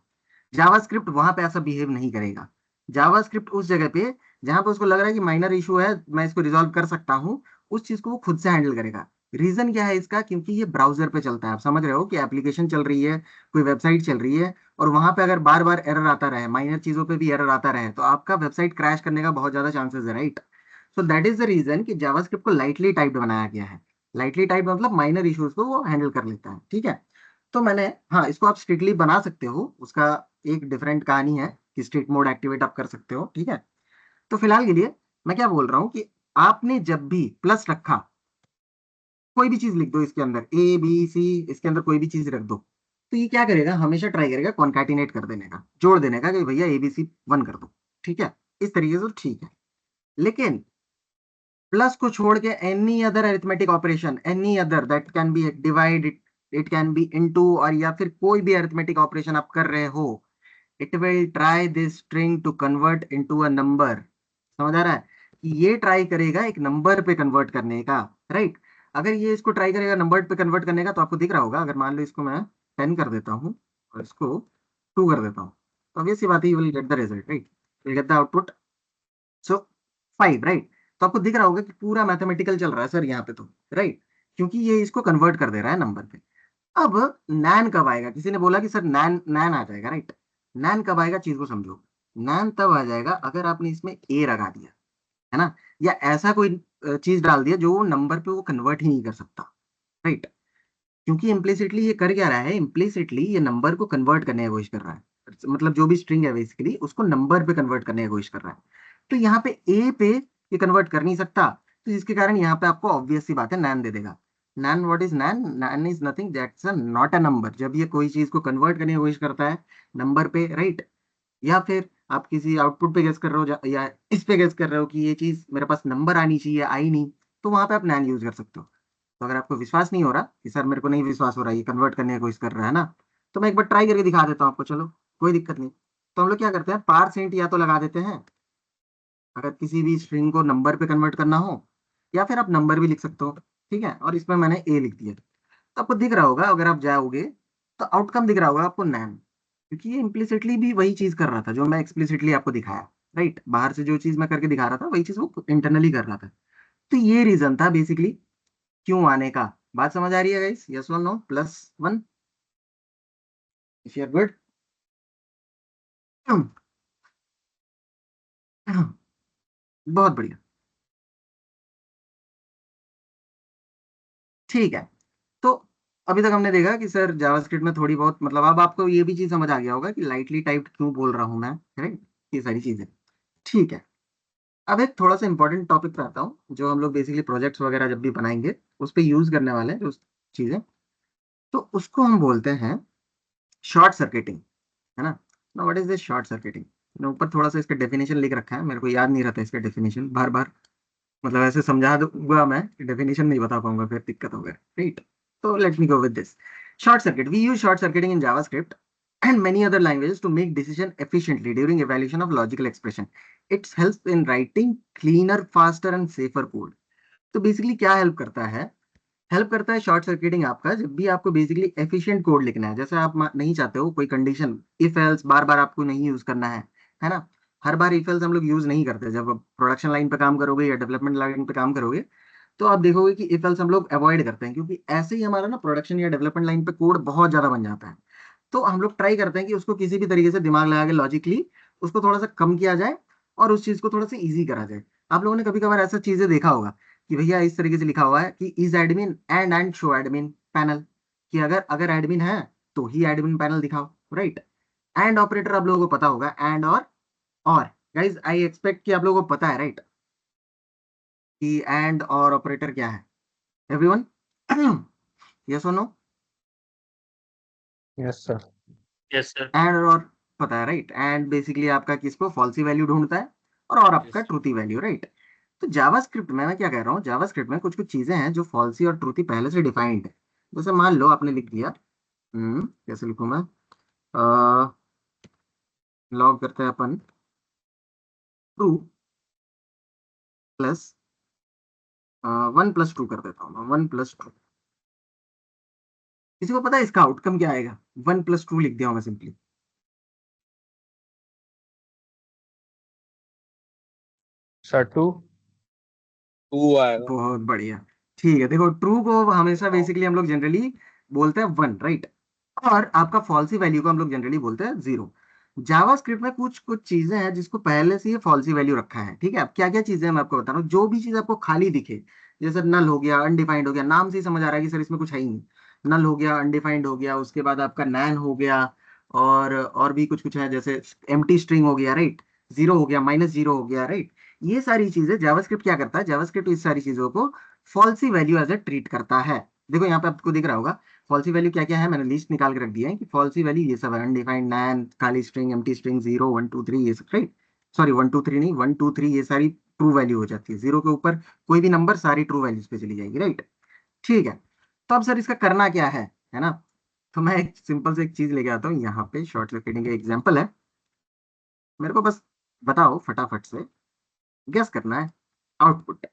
S2: जावास्क्रिप्ट वहां पे ऐसा बिहेव नहीं करेगा। जावास्क्रिप्ट उस जगह पे जहां पे उसको लग रहा है कि माइनर इशू है, मैं इसको रिजॉल्व कर सकता हूँ, उस चीज को वो खुद से हैंडल करेगा। रीजन क्या है इसका? क्योंकि ये ब्राउजर पे चलता है। आप समझ रहे हो कि एप्लीकेशन चल रही है, कोई वेबसाइट चल रही है, और वहां पे अगर बार बार एरर आता रहे, माइनर चीजों पे भी एरर आता रहे, तो आपका वेबसाइट क्रैश करने का बहुत ज्यादा चांसेस है, right. So that is the reason कि जावास्क्रिप्ट को लाइटली टाइप्ड बनाया गया है। लाइटली टाइप मतलब माइनर इश्यूज को वो हैंडल कर लेता है, ठीक है। तो मैंने, हाँ इसको आप स्ट्रिक्टली बना सकते हो, उसका एक डिफरेंट कहानी है कि स्ट्रिक्ट मोड एक्टिवेट आप कर सकते हो, ठीक है। तो फिलहाल के लिए मैं क्या बोल रहा हूँ कि आपने जब भी प्लस रखा, कोई भी चीज लिख दो इसके अंदर, ए बी सी, इसके अंदर कोई भी चीज रख दो, तो ये क्या करेगा, हमेशा ट्राई करेगा कॉन्कैटिनेट कर देने का, जोड़ देने का, कि भैया ABC 1 कर दो, ठीक है। इस तरीके से तो ठीक है। लेकिन प्लस को छोड़ के any other arithmetic operation, any other that can be divide, it can B into, और या फिर कोई भी अरिथमेटिक ऑपरेशन आप कर रहे हो, it will try this string to convert into a number. समझ आ रहा है कि ये ट्राई करेगा एक नंबर पे कन्वर्ट करने का, राइट। अगर ये इसको ट्राई करेगा नंबर पे कन्वर्ट करने का तो आपको दिख रहा होगा, अगर मान लो इसको मैं 10 कर देता हूँ और इसको 2 कर देता हूँ, तो obvious सी बात है, you will get the result, right, will get the output so 5, right. तो आपको दिख रहा होगा कि पूरा मैथमेटिकल चल रहा है सर यहाँ पे तो, राइट, क्योंकि ये इसको कन्वर्ट कर दे रहा है नंबर पे। अब नैन कब आएगा, किसी ने बोला कि सर नैन नैन आ जाएगा, राइट। नैन कब आएगा चीज को समझो, नैन तब आ जाएगा अगर आपने इसमें ए लगा दिया, है ना, या ऐसा कोई चीज डाल दिया जो नंबर पे वो कन्वर्ट ही नहीं कर सकता, राइट। क्योंकि इम्प्लिसिटली ये कर क्या रहा है, इम्प्लिसिटली ये नंबर को कन्वर्ट करने की कोशिश कर रहा है, मतलब जो भी स्ट्रिंग है बेसिकली उसको नंबर पे कन्वर्ट करने की कोशिश कर रहा है। तो यहाँ पे ए पे ये कन्वर्ट कर नहीं सकता, तो जिसके कारण यहाँ पे आपको ऑब्वियस सी बात है नैन दे देगा। NaN, what is NaN? NaN is nothing that's not a number. जब ये कोई चीज को कन्वर्ट करने की कोशिश करता है नंबर पे, राइट, या फिर आप किसी आउटपुट पे गेस कर रहे हो या इस पे गेस कर रहे हो कि ये चीज मेरे पास नंबर आनी चाहिए, आई नहीं, तो वहां पे आप नैन यूज कर सकते हो। तो अगर आपको विश्वास नहीं हो रहा कि सर मेरे को नहीं विश्वास हो रहा ये कन्वर्ट करने की कोशिश कर रहा है ना, तो मैं एक बार ट्राई करके दिखा देता हूँ आपको, चलो कोई दिक्कत नहीं। तो हम लोग क्या करते हैं, पारसेंट या तो लगा देते हैं अगर किसी भी स्ट्रिंग को नंबर पे कन्वर्ट करना हो, या फिर आप नंबर भी लिख सकते हो, ठीक है, और इसमें मैंने ए लिख दिया। तो आपको दिख रहा होगा अगर आप जाओगे तो आउटकम दिख रहा होगा आपको नैन, क्योंकि ये इम्प्लिसिटली भी वही चीज कर रहा था जो मैं एक्सप्लिसिटली आपको दिखाया, राइट। बाहर से जो चीज मैं करके दिखा रहा था वही चीज वो इंटरनली कर रहा था। तो ये रीजन था बेसिकली क्यों आने का। बात समझ आ रही है गाइस? यस और no? +1 if you are good. बहुत बढ़िया, ठीक है। तो अभी तक हमने देखा कि सर जावास्क्रिप्ट में थोड़ी बहुत, मतलब अब आपको ये भी चीज समझ आ गया होगा कि लाइटली टाइप्ड क्यों बोल रहा हूं मैं, राइट, ये सारी चीजें, ठीक है। अब एक थोड़ा सा इंपॉर्टेंट टॉपिक पे आता हूँ जो हम लोग बेसिकली प्रोजेक्ट्स वगैरह जब भी बनाएंगे उस पर यूज करने वाले हैं जो चीजें, तो उसको हम बोलते हैं शॉर्ट सर्किटिंग, है ना। ना what is this short circuiting? मैंने ऊपर थोड़ा सा इसका डेफिनेशन लिख रखा है, मेरे को याद नहीं रहता इसका डेफिनेशन, बार बार मतलब ऐसे समझा दूंगा मैं, डेफिनेशन नहीं बता पाऊंगा फिर दिक्कत होगा, राइट। तो let me go with this. Short circuit, we use short circuiting in JavaScript and many other languages to make decision efficiently during evaluation of logical expression. It helps in writing cleaner, faster and safer code. तो basically क्या help करता है, help करता है short circuiting आपका जब भी आपको बेसिकली एफिशिएंट कोड लिखना है, जैसे आप नहीं चाहते हो कोई कंडीशन इफ एल्स बार बार आपको नहीं यूज करना है ना। हर बार इफ एल्स हम लोग यूज नहीं करते, जब प्रोडक्शन लाइन पे काम करोगे या डेवलपमेंट लाइन पे काम करोगे तो आप देखोगे कि इफ एल्स हम लोग अवॉइड करते हैं, क्योंकि ऐसे ही हमारा ना प्रोडक्शन या डेवलपमेंट लाइन पे कोड बहुत ज्यादा बन जाता है। तो हम लोग ट्राई करते हैं कि उसको किसी भी तरीके से दिमाग लगा के लॉजिकली उसको थोड़ा सा कम किया जाए और उस चीज को थोड़ा सा इजी करा जाए। आप लोगों ने कभी कभार ऐसा चीजें देखा होगा कि भैया इस तरीके से लिखा हुआ है कि is admin and show admin panel, कि अगर अगर एडमिन है तो ही एडमिन पैनल दिखाओ, राइट। एंड ऑपरेटर आप लोगों को पता होगा, एंड और गाइज आई एक्सपेक्ट कि आप लोगों को पता है, राइट, कि एंड और ऑपरेटर क्या है, एवरीवन? यस और no?
S5: Yes sir.
S4: Yes sir.
S2: And और पता है, राइट। एंड बेसिकली आपका किसको फॉल्सी वैल्यू ढूंढता है और आपका ट्रूथी वैल्यू, राइट। तो जावास्क्रिप्ट में मैं क्या कह रहा हूँ, जावास्क्रिप्ट में कुछ कुछ चीजें हैं जो फॉल्सी और ट्रूथी पहले से डिफाइंड है। जैसे मान लो आपने लिख दिया, कैसे लिखूं मैं, लॉग करते हैं अपन ट्रू प्लस 1+2 कर देता हूँ, 1+2। किसी को पता है इसका आउटकम क्या आएगा? 1+2 लिख दिया हूँ मैं सिंपली।
S5: सर 2
S6: आएगा।
S2: बहुत बढ़िया, ठीक है। देखो ट्रू को हमेशा बेसिकली हम लोग जनरली बोलते हैं 1, राइट, और आपका फॉल्सी वैल्यू को हम लोग जनरली बोलते हैं 0। जावास्क्रिप्ट में कुछ कुछ चीजें हैं जिसको पहले से ही फॉल्सी वैल्यू रखा है, ठीक है। अब क्या क्या चीजें हैं मैं आपको बता रहा हूँ, जो भी चीज आपको खाली दिखे, जैसे नल हो गया, अनडिफाइंड हो गया, नाम से ही समझ आ रहा है कि सर इसमें कुछ है ही नहीं, नल हो गया, अनडिफाइंड हो गया, उसके बाद आपका नैन हो गया, और भी कुछ कुछ है जैसे एम्प्टी स्ट्रिंग हो गया, राइट, 0 हो गया, -0 हो गया, राइट। ये सारी चीजें जावास्क्रिप्ट क्या करता है, जावास्क्रिप्ट इस सारी चीजों को falsy value as a treat करता है। देखो यहाँ पे आपको दिख रहा होगा फॉल्सी वैल्यू क्या क्या है, मैंने लिस्ट निकाल के रख दिया है कि फॉल्सी वैल्यू ये सब है, अनडिफाइंड, नैन, खाली स्ट्रिंग, एम्प्टी स्ट्रिंग, 0 1 2 3 ये सब, राइट। सॉरी 1 2 3 नहीं, 1 2 3 ये सारी ट्रू वैल्यू हो जाती है, 0 के ऊपर कोई भी नंबर सारी ट्रू वैल्यूज पे चली जाएगी, राइट, ठीक है। तो अब सर इसका करना क्या है ना। तो मैं एक सिंपल से एक चीज लेके आता हूँ यहाँ पे, शॉर्ट सर्किटिंग का एग्जाम्पल है, मेरे को बस बताओ फटाफट से, गेस करना है आउटपुट।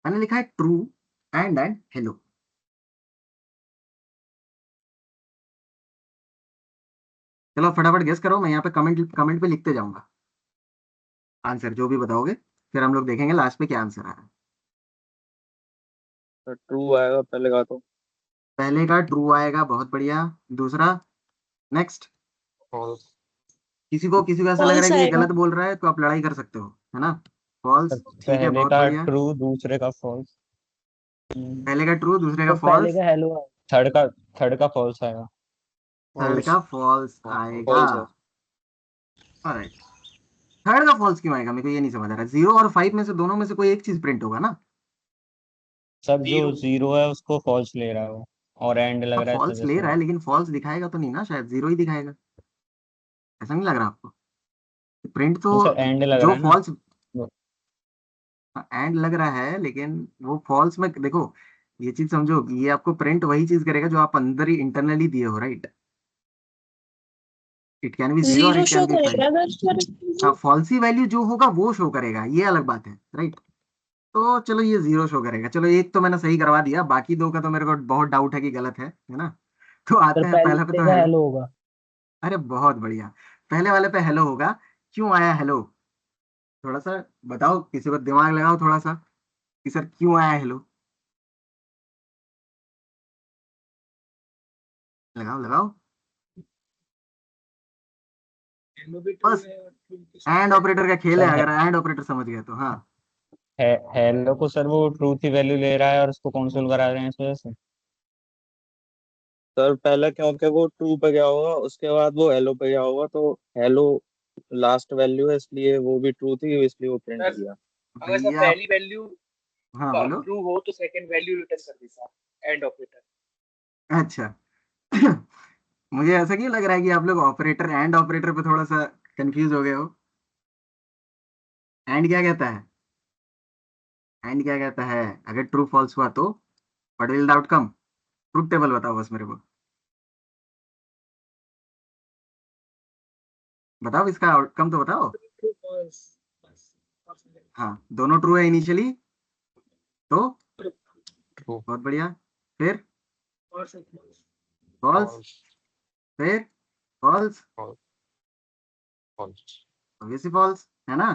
S2: मैंने लिखा है ट्रू एंड हेलो। चलो फटाफट गेस करो, मैं यहाँ पे कमेंट कमेंट पे लिखते जाऊंगा आंसर जो भी बताओगे, फिर हम लोग देखेंगे लास्ट में क्या आंसर आ रहा है।
S6: तो ट्रू आएगा पहले का तो।
S2: पहले का ट्रू आएगा, बहुत बढ़िया। दूसरा, नेक्स्ट। किसी को ऐसा लग रहा है
S3: फॉल्स
S2: कि ये
S3: आएगा।
S2: गलत बोल रहा है तो आप लड़ाई कर सकते हो, है ना। फॉल्स, ठीक है,
S5: पहले
S2: बहुत
S5: का
S2: बढ़िया।
S5: ट्रू, दूसरे का फॉल्स।
S2: पहले का ट्रू, दूसरे का
S5: तो पहले
S2: फॉल्स,
S5: का हेलो, थर्ड का फॉल्स आएगा।
S2: थर्ड का फॉल्स आएगा।
S6: फॉल्स है।
S2: ऑलराइट, थर्ड का फॉल्स क्यों आएगा, मेरे को ये नहीं समझ आ रहा। 0 और 5 में से दोनों में से कोई एक चीज प्रिंट होगा ना।
S5: सब जो जीरो है उसको फॉल्स ले रहा है वो, और एंड लग
S2: हाँ
S5: रहा है इस
S2: फॉल्स
S5: वजह
S2: ले
S5: से।
S2: रहा है, लेकिन फॉल्स दिखाएगा तो नहीं ना, शायद 0 ही दिखाएगा। ऐसा नहीं लग रहा आपको? प्रिंट तो
S5: वो सर एंड लग
S2: जो
S5: रहा है ना।
S2: फॉल्स एंड लग रहा है, लेकिन वो फॉल्स में देखो, ये चीज समझो कि ये आपको प्रिंट वही चीज करेगा जो आप अंदर ही इंटरनली दिए हो, राइट। इट कैन बी 0 और
S3: zero
S2: it
S3: show
S2: can be 5।
S3: करेगा अगर
S2: हाँ,
S3: सर।
S2: फॉल्सी वैल्यू जो होगा वो शो करेगा, ये अलग बात है, राइट। तो चलो ये 0 शो करेगा। चलो एक तो मैंने सही करवा दिया, बाकी दो का तो मेरे को बहुत डाउट है कि गलत है ना। तो
S5: सर
S2: आते हैं पहले पे
S5: पहले
S2: तो
S5: का
S2: हेलो।
S5: हेलो होगा।
S2: अरे बहुत बढ़िया, पहले वाले पे हेलो होगा। क्यों आया हेलो? थोड़ा सा बताओ, किसी को दिमाग लगाओ थोड़ा सा कि सर क्यों आया हेलो। लगाओ लगाओ बस। एंड ऑपरेटर का खेल है,
S5: सर
S2: अगर एंड ऑपरेटर समझ गए तो। हाँ
S5: हेलो को सर वो ट्रूथ ही वैल्यू ले रहा है और उसको कॉन्सोल करा रहे हैं इस वजह से।
S6: सर पहले क्योंकि वो ट्रू पे गया होगा, उसके बाद वो हेलो पे गया होगा, तो हेलो लास्ट वैल्यू है, इसलिए वो भी ट्रू थी, इसलिए वो प्रिंट किया।
S7: अगर सर
S2: भैया,
S7: पहली वैल्यू
S2: हाँ बोलो।
S7: ट्रू हो तो सेकंड वैल्यू रिटर्न कर देता एंड ऑपरेटर।
S2: अच्छा मुझे ऐसा क्यों लग रहा है कि आप लोग ऑपरेटर एंड ऑपरेटर पे थोड़ा सा कंफ्यूज हो गए हो। एंड क्या कहता है? एंड क्या कहता है? अगर ट्रू फॉल्स हुआ तो what will the outcome? Truth table बताओ बस मेरे को, बताओ इसका आउटकम तो बताओ। हाँ दोनों ट्रू है इनिशियली, तो बहुत बढ़िया। फिर फॉल्स, फिर फॉल्स, ऑब्वियसली फॉल्स, है ना।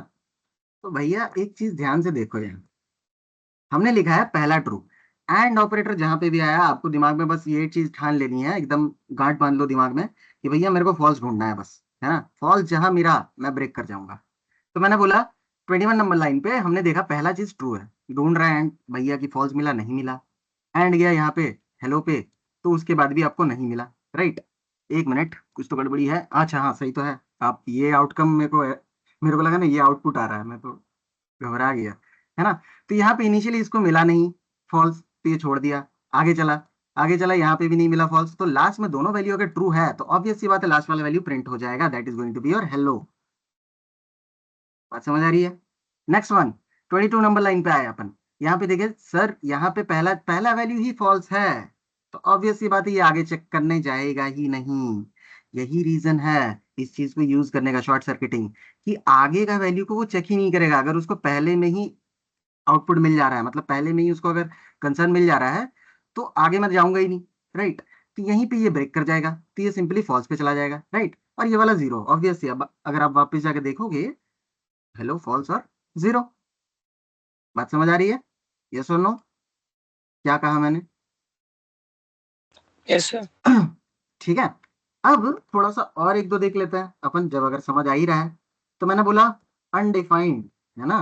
S2: तो भैया एक चीज ध्यान से देखो यहाँ, हमने लिखा है पहला ट्रू। एंड ऑपरेटर जहां पे भी आया, आपको दिमाग में बस ये चीज ठान लेनी है, एकदम गांठ बांध लो दिमाग में कि भैया मेरे को फॉल्स ढूंढना है बस, है ना। फॉल्स जहां मिला मैं ब्रेक कर जाऊंगा। तो मैंने बोला 21 नंबर लाइन पे हमने देखा पहला चीज ट्रू है, ढूंढ रहा है एंड भैया की फॉल्स मिला, नहीं मिला। एंड गया यहाँ पे हेलो पे, तो उसके बाद भी आपको नहीं मिला, राइट। एक मिनट, कुछ तो गड़बड़ी है। अच्छा हाँ सही तो है। आप ये आउटकम मेरे को लगा ना ये आउटपुट आ रहा है, मैं तो घबरा गया, है ना। तो यहाँ पे इनिशियली इसको मिला नहीं फॉल्स, तो ये छोड़ दिया। आगे चला, आगे चला, यहाँ पे भी नहीं मिला फॉल्स, तो लास्ट में दोनों वैल्यू अगर ट्रू है तो ऑब्वियस सी बात है लास्ट वाला वैल्यू प्रिंट हो जाएगा, that is going to be your hello. बात समझ आ रही है? नेक्स्ट वन, 22 नंबर लाइन पे आए अपन। यहाँ पे देखिए सर, यहाँ पे पहला पहला वैल्यू ही फॉल्स है, तो ऑब्वियस सी बात है ये आगे चेक करने जाएगा ही नहीं। यही रीजन है इस चीज को यूज करने का, शॉर्ट सर्किटिंग, कि आगे का वैल्यू को वो चेक ही नहीं करेगा। अगर उसको पहले में ही आउटपुट मिल जा रहा है, मतलब पहले में ही उसको अगर कंसर्न मिल जा रहा है, तो आगे मैं जाऊंगा ही नहीं, राइट। तो यहीं पे ये ब्रेक कर जाएगा, तो ये सिंपली फॉल्स पे चला जाएगा, राइट। और ये वाला जीरो, ऑब्वियसली अब अगर आप वापस जाके देखोगे, हेलो फॉल्स और जीरो। बात समझ आ रही है? यस और नो? क्या कहा मैंने?
S7: Yes sir.
S2: ठीक है। अब थोड़ा सा और एक दो देख लेते हैं अपन, जब अगर समझ आ ही रहा है। तो मैंने बोला अनडिफाइंड, है ना,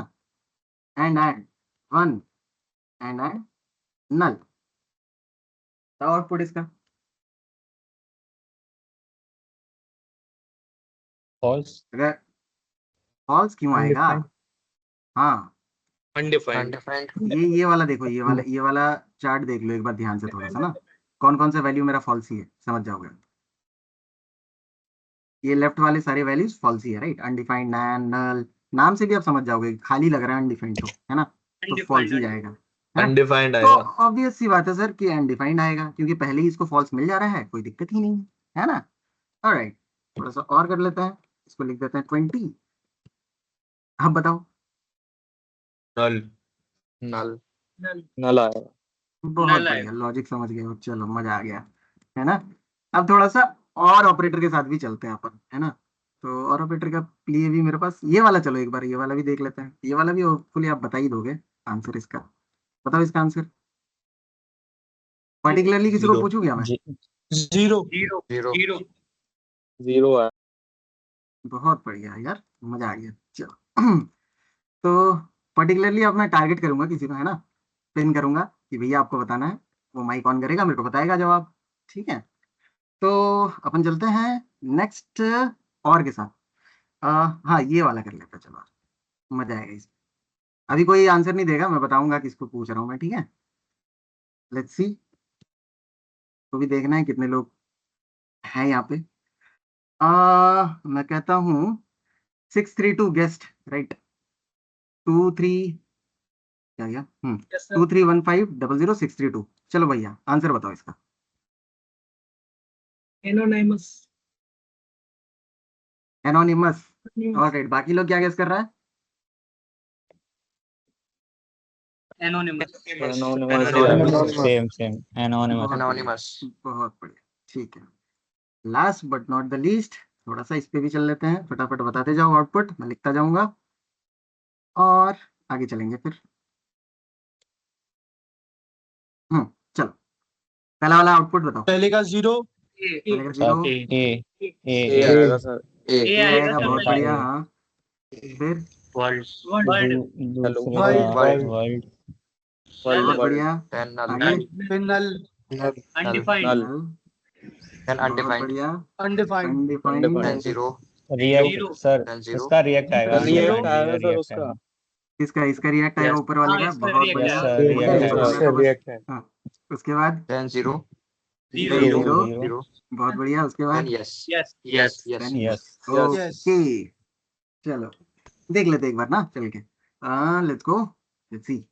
S2: एंड वन एंड नल, तो आउटपुट इसका
S5: फॉल्स।
S2: अगर फॉल्स क्यों आएगा? हाँ,
S7: अनडिफाइंड।
S2: ये वाला देखो, ये वाला चार्ट देख लो एक बार ध्यान से थोड़ा सा ना, कौन कौन सा वैल्यू मेरा फॉल्स ही है, समझ जाओगे। ये लेफ्ट वाले सारे वैल्यूज फॉल्स ही है, राइट। अनडिफाइंड, नैन, नल, नाम से भी आप समझ जाओगे, खाली लग रहा है अनडिफाइंड तो, है ना, तो फॉल्स ही जाएगा, है ना।
S6: अनडिफाइंड
S2: तो
S6: आएगा।
S2: ऑब्वियस सी बात है सर कि अनडिफाइंड आएगा, क्योंकि पहले ही इसको फॉल्स मिल जा रहा है, कोई दिक्कत ही नहीं है ना। ऑलराइट, थोड़ा सा और कर लेते हैं। इसको लिख देते हैं 20। अब बताओ।
S1: नल।
S7: नल
S6: नल आएगा।
S2: बहुत
S7: नल
S2: बढ़िया,
S7: आएगा।
S2: लॉजिक समझ गए हो, चलो मजा आ गया, है ना। अब थोड़ा सा और ऑपरेटर के साथ भी चलते हैं अपन, है ना। तो और ऑपरेटर का लिए भी मेरे पास ये वाला, चलो एक बार ये वाला भी देख लेते हैं। ये वाला भी होपफुली आप बता ही दोगे आंसर इसका। बताओ इसका आंसर। पर्टिकुलरली किसी को
S1: Zero.
S2: पूछूं क्या मैं?
S8: Zero
S7: zero
S1: Zero.
S7: Zero
S6: zero है।
S2: बहुत बढ़िया यार, मजा आ गया, चलो। तो पर्टिकुलरली अब मैं टारगेट करूंगा किसी को, है ना, पिन करूंगा कि भैया आपको बताना है, वो माइक ऑन करेगा, मेरे को बताएगा जवाब, ठीक है। तो अपन चलते हैं नेक्स्ट और के साथ। हाँ ये वाला कर लेते हैं, चलो मजा आएगा इसमें। अभी कोई आंसर नहीं देगा, मैं बताऊंगा किसको पूछ रहा हूँ मैं, ठीक है। लेट्स सी, तो भी देखना है कितने लोग हैं यहाँ पे। मैं कहता हूँ 632 गेस्ट, राइट। 23 क्या गया?
S7: Yes sir
S2: 2315000632। चलो भैया आंसर बताओ इसका।
S7: Anonymous
S2: anonymous, alright. बाकी लोग क्या गेस कर रहा है?
S7: Anonymous
S6: anonymous
S5: same same anonymous.
S2: बहुत
S7: Anonymous.
S2: बढ़िया, बहुत बढ़िया, ठीक है। Last but not the least, थोड़ा सा इस पे भी चल लेते हैं, फटाफट बताते जाओ आउटपुट, मैं लिखता जाऊंगा और आगे चलेंगे फिर। चलो पहला वाला आउटपुट बताओ।
S8: पहले का जीरो
S2: पहले का
S5: सर
S2: जीरो,
S5: ए ए
S6: ए आएगा सर।
S2: ए आएगा,
S7: सर,
S2: बहुत
S7: पहले।
S2: बढ़िया, हाँ। फिर
S4: वर्ल्ड
S7: वर्ल्ड
S5: दूसरे
S8: World.
S5: का वर्ल्ड।
S6: वर्ल्ड
S2: बहुत
S6: वर्ल्ड
S2: बढ़िया, आगे
S8: फिर नल
S7: अनडिफाइंड
S6: नल
S2: नल,
S7: Then
S2: बहुत
S7: undefined.
S2: बढ़िया,
S8: undefined
S2: undefined,
S6: Undefined.
S7: Zero.
S5: React
S7: Zero.
S5: Sir,
S7: Then zero.
S5: इसका रिएक्ट आएगा।
S6: रिएक्ट
S5: undefined
S6: आएगा
S5: का
S6: सर
S5: react
S6: उसका।
S5: आएगा।
S2: इसका रिएक्ट आएगा
S4: Yes.
S2: ऊपर वाले
S7: हाँ,
S2: का,
S7: इसका
S2: बहुत
S7: react
S2: बढ़िया।
S5: यस
S7: आएगा।
S5: सर,
S2: हो गया,
S5: रिएक्ट
S2: इसको
S5: आएगा।
S2: बोलना था बस।
S6: रिएक्ट है।
S2: हाँ, उसके बाद
S7: Then zero.
S2: Zero,
S7: Zero.
S2: Zero,
S5: zero
S2: बहुत बढ़िया। उसके बाद
S7: Then yes.
S4: Yes.
S7: Yes. Yes.
S2: then
S5: yes.
S2: yes,
S8: Yes.
S2: Okay. चलो देख लेते एक बार ना चल के। Let's go, let's see.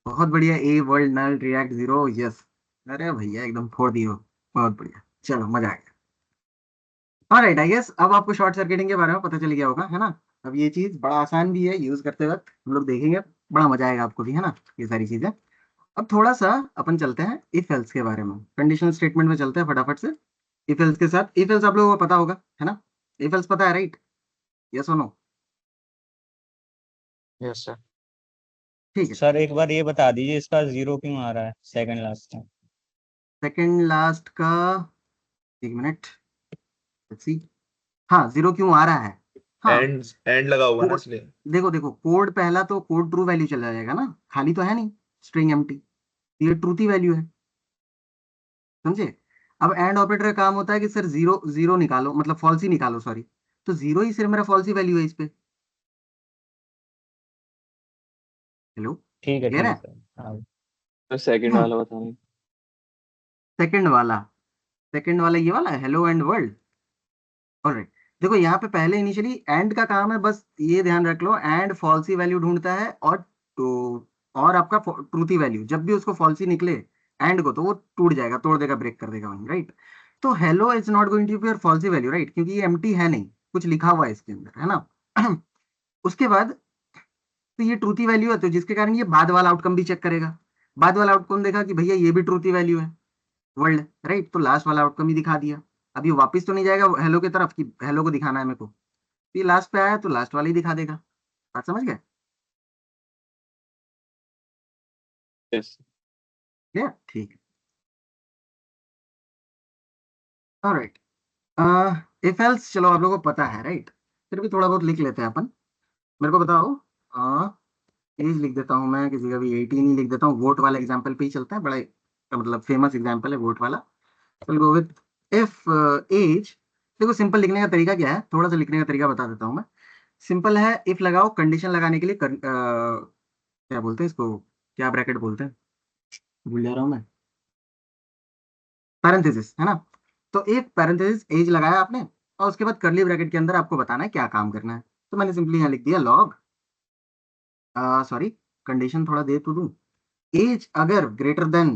S2: बहुत बढ़िया, a world null react zero, yes. अरे भैया एकदम फोड़ दियो, बहुत बढ़िया, चलो मजा आ गया। ऑलराइट, आई गेस अब आपको शॉर्ट सर्किटिंग के बारे में पता चल गया होगा, है ना। अब ये चीज बड़ा आसान भी है यूज करते वक्त, हम लोग देखेंगे, बड़ा मजा आएगा आपको भी, है ना, ये सारी चीजें। अब थोड़ा सा अपन चलते हैं इफ एल्स के बारे में, कंडीशनल स्टेटमेंट में चलते हैं फटाफट से। इफ एल्स के साथ, इफ एल्स आप लोगों को पता होगा, है ना। इफ एल्स पता है, राइट? यस और नो?
S7: Yes, sir.
S2: ठीक है।
S5: सर एक बार ये बता दीजिए इसका जीरो क्यों आ रहा है सेकंड लास्ट का?
S2: सेकंड लास्ट का, एक मिनट, लेट्स सी। हाँ, जीरो क्यों आ रहा है? हाँ,
S1: एंड लगा हुआ ना
S2: कोड,
S1: इसलिए।
S2: देखो देखो, कोड पहला तो कोड ट्रू वैल्यू चला जाएगा ना, खाली तो है नहीं, स्ट्रिंग एम्प्टी, ये ट्रूथ ही वैल्यू है, समझे। अब एंड ऑपरेटर का काम होता है कि सर जीरो जीरो निकालो, मतलब फॉल्स ही निकालो, सॉरी। तो जीरो ही सिर्फ मेरा फॉल्स ही वैल्यू है इस पे। हेलो,
S5: ठीक है
S2: क्लियर है?
S5: सर। हाँ।
S6: सेकंड वाला बता रहे हैं।
S2: सेकंड वाला, सेकंड वाला ये वाला, हेलो एंड वर्ल्ड। ऑलराइट, देखो यहाँ पे पहले इनिशियली एंड का काम है, बस ये ध्यान रख लो, एंड फॉल्सी वैल्यू ढूंढता है, और तो और आपका ट्रूथी वैल्यू, जब भी उसको फॉल्सी निकले एंड को, तो वो टूट जाएगा, तोड़ देगा, ब्रेक कर देगा वहीं, राइट। तो hello is not going to be your falsy value, right, क्योंकि ये एम्प्टी है नहीं, कुछ लिखा हुआ है इसके अंदर, है ना। उसके बाद तो ये ट्रूथी वैल्यू है, तो जिसके कारण ये बाद वाला आउटकम भी चेक करेगा। बाद वाला आउटकम देखा कि भैया ये भी ट्रूथी वैल्यू है, वर्ल्ड, राइट, तो लास्ट वाला आउटकम ही दिखा दिया। अब ये वापस तो नहीं जाएगा हेलो की तरफ कि हेलो को दिखाना है मेरे को, ये लास्ट पे आया तो लास्ट वाला ही दिखा देगा। बात समझ गए?
S6: यस।
S2: ठीक है, ऑलराइट। इफ एल्स चलो आप लोगों को पता है, राइट, फिर भी थोड़ा बहुत लिख लेते हैं अपन। मेरे को बताओ, एज लिख देता हूँ मैं, किसी का भी 18 ही लिख देता हूँ, वोट वाला एग्जाम्पल पे ही चलता है, बड़ा मतलब फेमस एग्जाम्पल है वोट वाला। चल गो विथ इफ एज। देखो सिंपल लिखने का तरीका क्या है, थोड़ा सा लिखने का तरीका बता देता हूँ मैं। सिंपल है, इफ लगाओ, कंडीशन लगाने के लिए क्या बोलते हैं इसको, क्या ब्रैकेट बोलते हैं, भूल जा रहा हूँ मैं, पैरेंथेसिस, है ना। तो एक पैरेंथेसिस एज लगाया आपने, और उसके बाद करली ब्रैकेट के अंदर आपको बताना है क्या काम करना है। तो मैंने सिंपली यहाँ लिख दिया लॉग, सॉरी, कंडीशन थोड़ा दे तो दूं, एज अगर ग्रेटर देन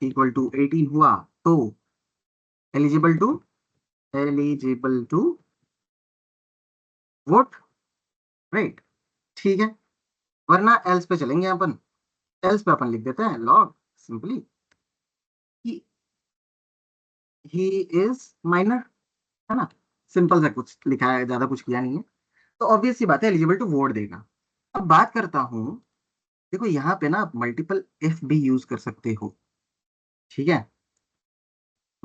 S2: इक्वल टू 18 हुआ तो एलिजिबल टू वोट, राइट, ठीक है। वरना एल्स पे चलेंगे अपन, एल्स पे अपन लिख देते हैं log simply he is minor, है ना, सिंपल सा कुछ लिखा है, ज्यादा कुछ किया नहीं है, तो ऑब्वियस सी बात है एलिजिबल टू वोट देगा। अब बात करता हूँ, देखो यहाँ पे ना आप मल्टीपल इफ भी यूज कर सकते हो, ठीक है।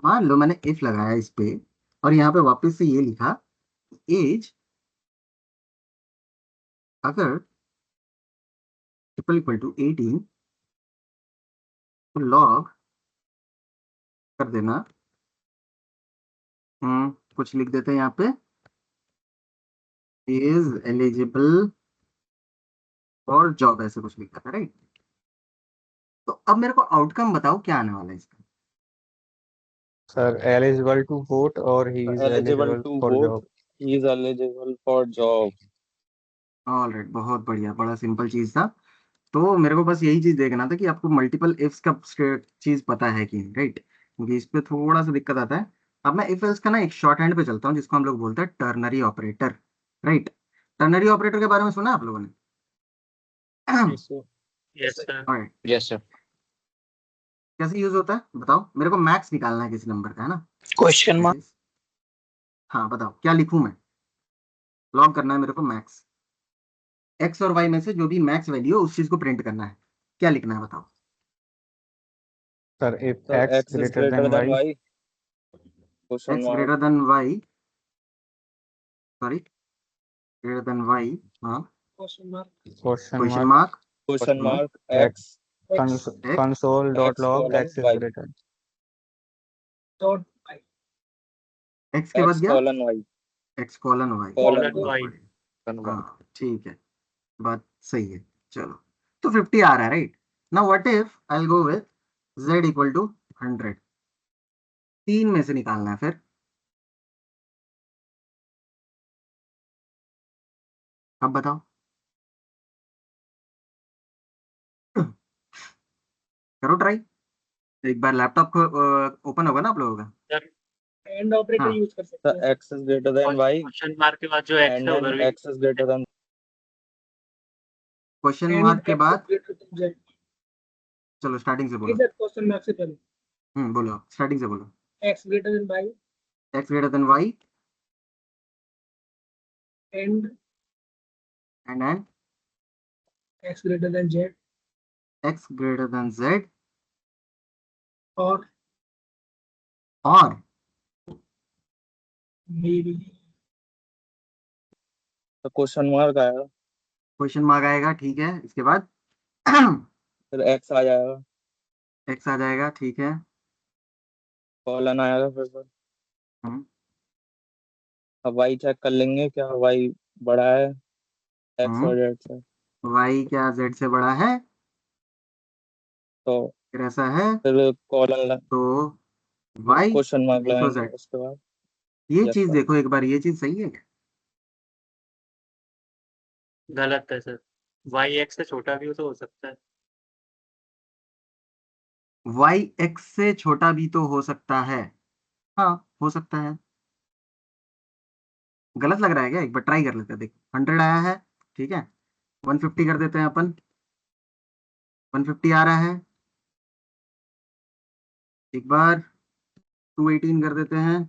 S2: मान लो मैंने इफ लगाया इस पे और यहाँ पे वापस से ये लिखा एज अगर ट्रिपल इक्वल टू 18 तो लॉग कर देना, कुछ लिख देते हैं यहाँ पे इज एलिजिबल फॉर जॉब, ऐसे कुछ लिखा था, राइट। तो अब मेरे को आउटकम बताओ क्या आने वाला है इसका।
S5: सर एलिजिबल टू वोट और he is
S6: eligible
S5: eligible
S6: to
S5: for
S6: vote,
S5: job.
S6: He is eligible for job.
S2: Alright, बहुत बढ़िया, बड़ा सिंपल चीज था। तो मेरे को बस यही चीज देखना था कि आपको मल्टीपल इफ्स का चीज पता है कि नहीं, राइट, क्योंकि इस पे थोड़ा सा दिक्कत आता है। अब मैं इफ एल्स का ना एक शॉर्ट हैंड पे चलता हूँ जिसको हम लोग बोलते हैं ternary operator, right. Ternary operator के बारे में सुना आप लोगों ने?
S4: Yes sir.
S2: Alright,
S7: yes sir.
S2: कैसे यूज होता है बताओ, मेरे को मैक्स निकालना है किसी नंबर का, है ना।
S8: Question mark.
S2: हाँ बताओ क्या लिखूं मैं, लॉग करना है मेरे को मैक्स, एक्स और वाई में से जो भी मैक्स वैल्यू है उस चीज को प्रिंट करना है, क्या लिखना है बताओ।
S5: Sir if
S6: sir
S5: X
S6: X is
S5: greater
S6: greater
S5: than
S6: than
S5: Y,
S6: Y, question
S2: X
S6: mark.
S2: Greater than Y, sorry greater than Y, हाँ,
S8: question mark.
S5: Question
S2: question
S5: mark
S2: mark,
S6: question mark
S5: X
S6: X
S5: console dot
S6: X
S5: log
S6: colon
S5: X is
S6: Y,
S5: greater.
S8: Dot
S2: X के बाद
S6: X
S2: गया
S6: colon Y,
S2: X colon Y,
S6: colon
S4: Y.
S2: हाँ ठीक है, बात सही है। चलो तो 50 आ रहा है, right. Now what if I will go with z equal to 100, तीन में से निकालना है फिर, अब बताओ करो ट्राई, एक बार लैपटॉप को ओपन होगा ना आप लोगों का।
S8: एंड ऑपरेटर
S2: हाँ।
S8: यूज कर सकते
S6: सर
S8: हैं।
S6: X is greater than y
S4: question mark के बाद जो एक्स
S6: एंड
S4: है
S6: देन
S4: उधर भी
S6: x is greater than,
S2: question
S8: and
S2: mark के
S8: एक्स
S2: बाद,
S8: ग्रेटर देन जेड,
S2: चलो स्टार्टिंग से बोलो,
S8: इधर क्वेश्चन मार्क से पहले
S2: बोलो स्टार्टिंग से बोलो,
S8: x greater than y
S2: x greater than y
S8: and
S2: and
S8: x greater than z
S2: x greater than z
S8: और मे बी
S6: तो क्वेश्चन मार्क आएगा,
S2: क्वेश्चन मार्क आएगा, ठीक है, इसके बाद
S6: फिर एक्स आ जाएगा,
S2: एक्स आ जाएगा, ठीक है।
S6: कॉलन आएगा फिर सर।
S2: हम्म,
S6: अब वाई चेक कर लेंगे क्या वाई बड़ा है एक्स और जेड से,
S2: वाई क्या जेड से बड़ा है,
S6: तो
S2: फिर ऐसा है
S6: फिर कॉलन
S2: तो वाई
S6: क्वेश्चन मार्क
S2: नहीं तो
S6: लगाएंगे
S2: जेड।
S6: उसके बाद।
S2: ये
S6: यस
S2: चीज
S6: सर।
S2: देखो एक बार, ये चीज सही है क्या?
S4: गलत है सर। वाई एक्स से छोटा भी हो सकता है।
S2: वाई एक्स से छोटा भी तो हो सकता है, हाँ हो सकता है। गलत लग रहा है क्या, एक बार ट्राई कर लेते हैं, देखो 100 आया है, ठीक है, 150 कर देते हैं अपन, 150 आ रहा है, एक बार 218 कर देते हैं,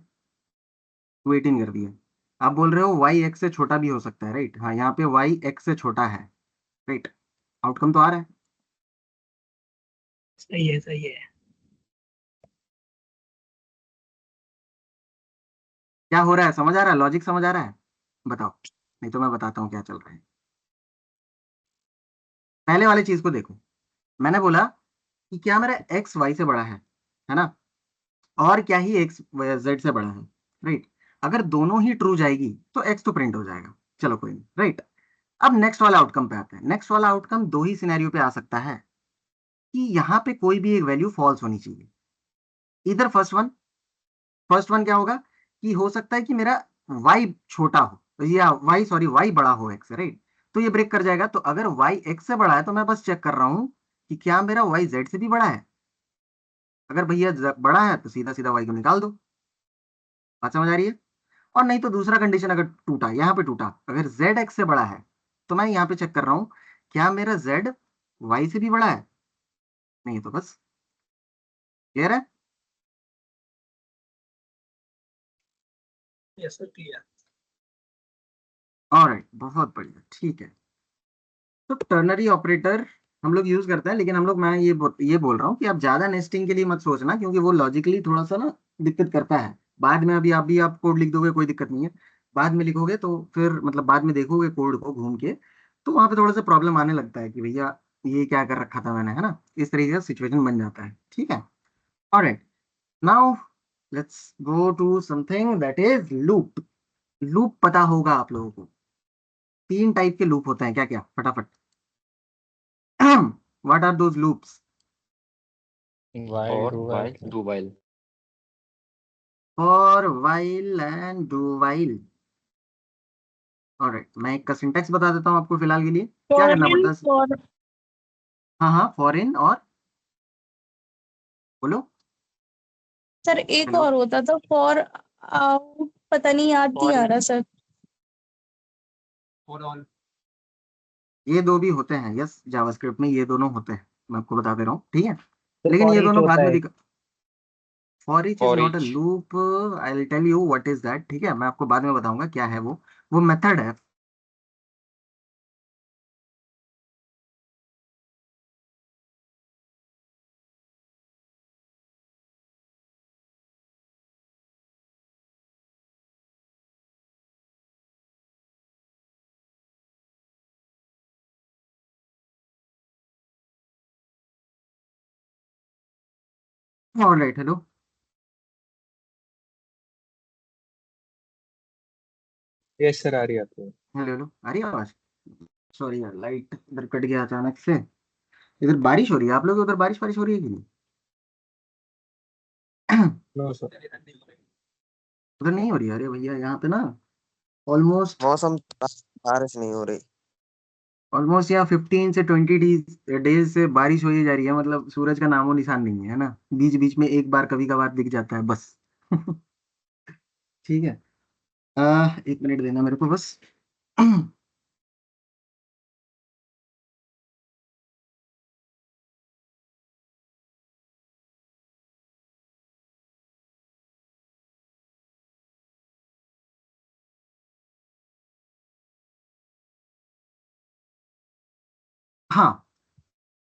S2: 218 कर दिया। आप बोल रहे हो वाई एक्स से छोटा भी हो सकता है, राइट, हाँ यहाँ पे वाई एक्स से छोटा है, राइट, आउटकम तो आ रहा है।
S8: सही है, सही है।
S2: क्या हो रहा है, समझ आ रहा है, लॉजिक समझ आ रहा है, बताओ, नहीं तो मैं बताता हूँ क्या चल रहा है। पहले वाली चीज को देखो, मैंने बोला कि क्या मेरा एक्स वाई से बड़ा है ना, और क्या ही एक्स जेड से बड़ा है, राइट। अगर दोनों ही ट्रू जाएगी तो एक्स तो प्रिंट हो जाएगा, चलो कोई नहीं, राइट। अब नेक्स्ट वाला आउटकम पे आते हैं। नेक्स्ट वाला आउटकम दो ही सिनेरियो पे आ सकता है कि यहाँ पे कोई भी एक वैल्यू फॉल्स होनी चाहिए। इधर फर्स्ट वन क्या होगा कि हो सकता है कि मेरा y छोटा हो या y बड़ा हो x से, राइट, तो ये ब्रेक कर जाएगा। तो अगर y x से बड़ा है तो मैं बस चेक कर रहा हूं कि क्या मेरा y z से भी बड़ा है। अगर भैया बड़ा है तो सीधा सीधा y को निकाल दो, बात समझ आ रही है। और नहीं तो दूसरा कंडीशन अगर टूटा, यहाँ पे टूटा, अगर z x से बड़ा है तो मैं यहाँ पे चेक कर रहा हूँ क्या मेरा z y से भी बड़ा है, नहीं तो बस क्लियर है।
S8: Yes, sir, clear.
S2: ऑलराइट, बहुत बढ़िया, ठीक है। तो टर्नरी ऑपरेटर हम लोग यूज करते हैं, लेकिन हम लोग, मैं ये बोल रहा हूँ कि आप ज्यादा नेस्टिंग के लिए मत सोचना, क्योंकि वो लॉजिकली थोड़ा सा ना दिक्कत करता है। बाद में अभी आप कोड लिख दोगे कोई दिक्कत नहीं है, बाद में लिखोगे तो फिर मतलब बाद में देखोगे कोड को घूम के, तो वहां पे थोड़ा सा प्रॉब्लम आने लगता है कि भैया ये क्या कर रखा था मैंने, है ना, इस तरीके का सिचुएशन बन जाता है, ठीक है। Alright, now let's go to something that is loop. Loop पता होगा आप लोगों को, 3 टाइप के लूप होते हैं, क्या क्या, फटाफट। What are those loops?
S5: while do while
S6: do while.
S2: For, while and do while. Alright, मैं एक का सिंटेक्स बता देता हूँ आपको फिलहाल के लिए, क्या करना पड़ता है।
S3: for
S2: हाँ हाँ, फॉर इन और बोलो।
S3: सर एक
S2: हेलो,
S3: और होता था फॉर आउट, पता नहीं याद नहीं आ रहा सर।
S8: For all.
S2: ये दो भी होते हैं, यस, जावास्क्रिप्ट में ये दोनों होते हैं, मैं आपको बता दे रहा हूँ, ठीक है।
S5: तो
S2: लेकिन
S5: for
S2: ये
S5: each
S2: दोनों बाद
S5: होता
S2: में
S5: है।
S2: दिखा। For each is
S6: For
S2: not a
S6: each.
S2: Loop, I will tell you what is that, ठीक है, मैं आपको बाद में बताऊंगा क्या है वो मेथड है। ऑलराइट, हेलो,
S6: यस सर, आ रही आती है।
S2: हेलो हेलो, आ रही है आवाज। सॉरी यार, लाइट इधर कट गया अचानक से। इधर बारिश हो रही है, आप लोग उधर बारिश बारिश हो रही है कि नहीं?
S6: No sir.
S2: उधर नहीं हो रही है? अरे भैया यहाँ पे ना ऑलमोस्ट
S9: मौसम बारिश नहीं हो रही।
S2: ऑलमोस्ट यहाँ 15 से 20 डेज से बारिश हो ही जा रही है, मतलब सूरज का नामो निशान नहीं है ना, बीच बीच में एक बार कभी कभार दिख जाता है बस। ठीक है, एक मिनट देना मेरे को बस। हाँ,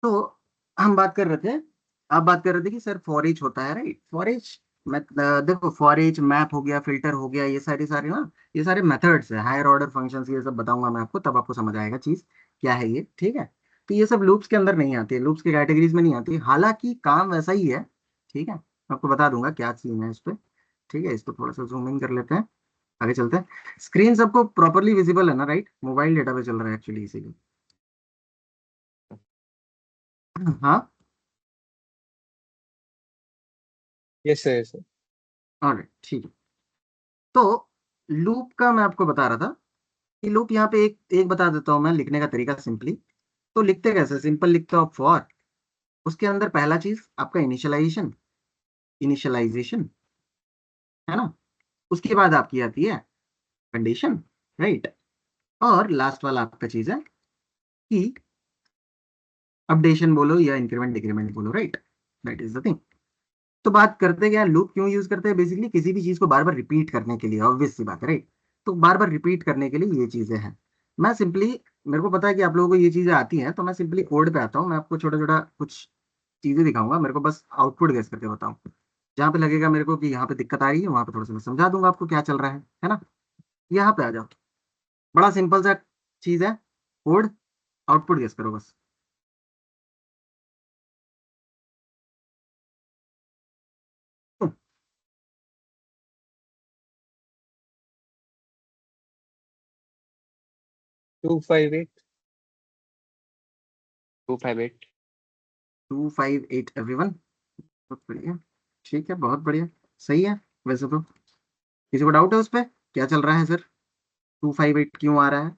S2: तो हम बात कर रहे थे, आप बात कर रहे थे कि सर फॉर ईच होता है, राइट। फॉर ईच, मैं देखो, फॉर ईच मैप हो गया, फिल्टर हो गया, ये सारे सारे ना, ये सारे मेथड्स है, हायर ऑर्डर फंक्शंस, ये सब बताऊंगा मैं आपको, तब आपको समझ आएगा चीज क्या है ये, ठीक है। तो ये सब लूप्स के अंदर नहीं आती है, लूप्स के कैटेगरीज में नहीं आती है, हालांकि काम वैसा ही है, ठीक है, मैं आपको बता दूंगा क्या सीन है इस पे, ठीक है। इसको थोड़ा सा जूम इन कर लेते हैं, आगे चलते हैं। स्क्रीन सबको प्रॉपरली विजिबल है ना, राइट, मोबाइल डेटा पे चल रहा है एक्चुअली, इसीलिए। हाँ,
S6: yes sir, yes sir.
S2: Alright, ठीक है। तो लूप का मैं आपको बता रहा था कि लूप यहाँ पे एक एक बता देता हूँ मैं, लिखने का तरीका सिंपली। तो लिखते कैसे, सिंपल लिखते हो आप, फॉर, उसके अंदर पहला चीज आपका इनिशियलाइजेशन है ना, उसके बाद आपकी आती है कंडीशन, राइट, और लास्ट वाला आपका चीज है कि अपडेशन बोलो या इंक्रीमेंट डिक्रीमेंट बोलो, right, that is the thing. तो बात करते क्या, लूप क्यों यूज करते हैं, बेसिकली किसी भी चीज को बार बार रिपीट करने के लिए, ऑब्वियस सी बात है, राइट। तो बार बार रिपीट करने के लिए ये चीजें हैं। मैं सिंपली, मेरे को पता है कि आप लोगों को ये चीजें आती हैं, तो मैं सिंपली कोड पे आता हूँ, मैं आपको छोटा छोटा कुछ चीजें दिखाऊंगा, मेरे को बस आउटपुट गेस करके बताओ, जहाँ पे लगेगा मेरे को कि यहाँ पे दिक्कत आ रही है, वहां पे थोड़ा सा मैं समझा दूंगा आपको क्या चल रहा है ना। यहाँ पे आ जाओ, बड़ा सिंपल सा चीज है, कोड, आउटपुट गेस करो बस।
S6: 258.
S9: 258.
S2: 258 एवरीवन, बहुत बढ़िया, ठीक है, बहुत बढ़िया, सही है। वैसे तो किसी को डाउट है उस पर क्या चल रहा है सर, 258 क्यों आ रहा है,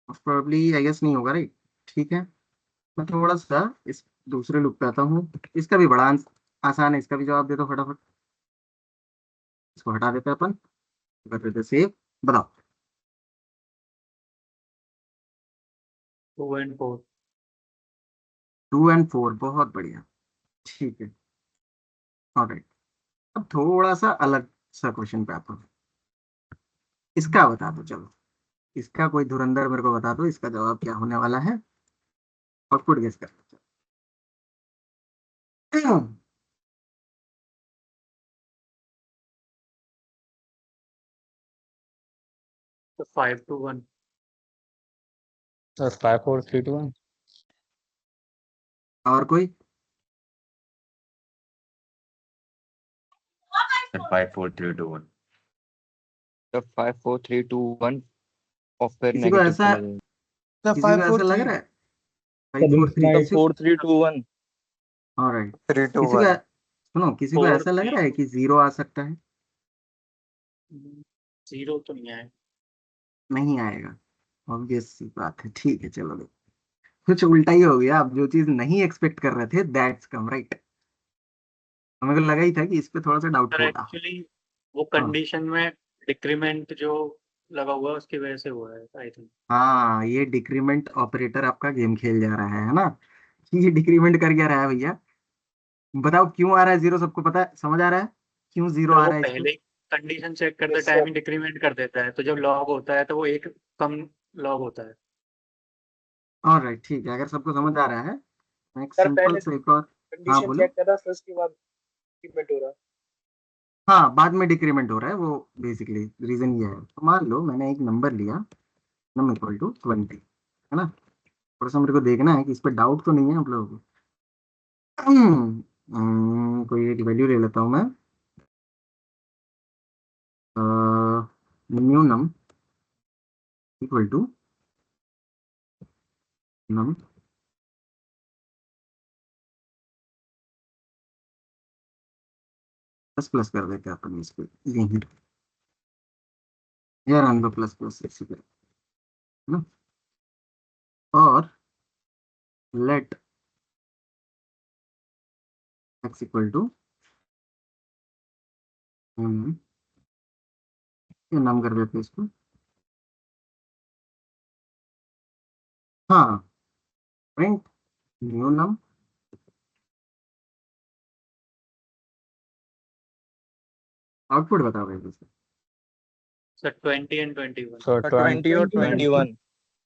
S2: प्रोबेबली आई गेस नहीं होगा, राइट, ठीक है। मैं थोड़ा सा इस दूसरे लुक पे आता हूँ, इसका भी बड़ा आसान है, इसका भी जवाब दे दो फटाफट। इसको हटा देते हैं अपन, कर देते सेव। बताओ।
S4: 2 and 4.
S2: 2 and 4, बहुत बढ़िया, ठीक है। ऑलराइट, अब थोड़ा सा अलग सा क्वेश्चन पे आता हूँ। इसका बता दो, चलो इसका कोई धुरंधर मेरे को बता दो, इसका जवाब क्या होने वाला है और खुद गेस कर लो।
S4: So 5 to 1.
S5: सर 5 4 3 2 1।
S2: और कोई?
S10: 5 4 3 2 1।
S9: तो 5 4 3 2 1 और फिर
S2: किसी को
S9: नेगेटिव
S2: ऐसा
S9: चला जाएगा।
S2: किसी को ऐसा लग रहा है 5 4 3
S6: तो
S2: किसी
S6: 4 3 2 1।
S2: ऑलराइट,
S9: 3 2
S2: किसी को
S9: 1।
S2: सुनो, किसी को
S4: 4
S2: ऐसा लग रहा है कि 0 आ सकता है?
S4: 0 तो नहीं आए।
S2: नहीं आएगा, ऑब्वियस सी बात है। ठीक है, चलो देखो, कुछ उल्टा ही हो गया। आप जो चीज नहीं एक्सपेक्ट कर रहे थे दैट्स कम, राइट। हमें को लगा ही था कि इस पे थोड़ा सा डाउट
S4: सर
S2: होगा।
S4: एक्चुअली वो
S2: हाँ
S4: कंडीशन में डिक्रीमेंट जो लगा हुआ है उसकी वजह से हुआ है आई थिंक।
S2: हाँ, ये डिक्रीमेंट ऑपरेटर आपका गेम खेल जा रहा है ना। ये डिक्रीमेंट कर क्या रहा है भैया? बताओ क्यों आ रहा है 0? सबको पता है, समझ आ रहा है क्यों 0
S4: सर
S2: आ
S4: वो
S2: रहा है इस पे?
S4: पहले ही कंडीशन चेक करते टाइम ही डिक्रीमेंट कर देता है, तो जब लॉग होता है तो वो एक कम लॉग होता है।
S2: ऑलराइट, ठीक है, अगर सबको समझ आ रहा है, मैं एक
S8: सर
S2: सिंपल
S8: पहले
S2: से एक और। हाँ
S8: कंडीशन
S2: बोलो।
S8: चेक कर रहा, फिर उसके बाद डिक्रीमेंट हो रहा।
S2: हाँ, बाद में डिक्रीमेंट हो रहा है, वो बेसिकली रीजन ये है। तो मान लो मैंने एक नंबर लिया, नम इक्वल टू 20, है ना। थोड़ा सा मेरे को देखना है कि इस पर डाउट तो नहीं है आप लोगों को। कोई एक वैल्यू ले लेता हूँ मैं, new num equal to num plus plus कर देते हैं अपन इस पे, यहीं या रन दो प्लस प्लस इसी पे, है ना। और लेट एक्स इक्वल टू ये नाम कर देते हैं इसको। हाँ, प्रिंट न्यू नम। आउटपुट बताओ भाई इसका।
S4: Sir 20 and 21।
S5: सर
S6: 20 और 21।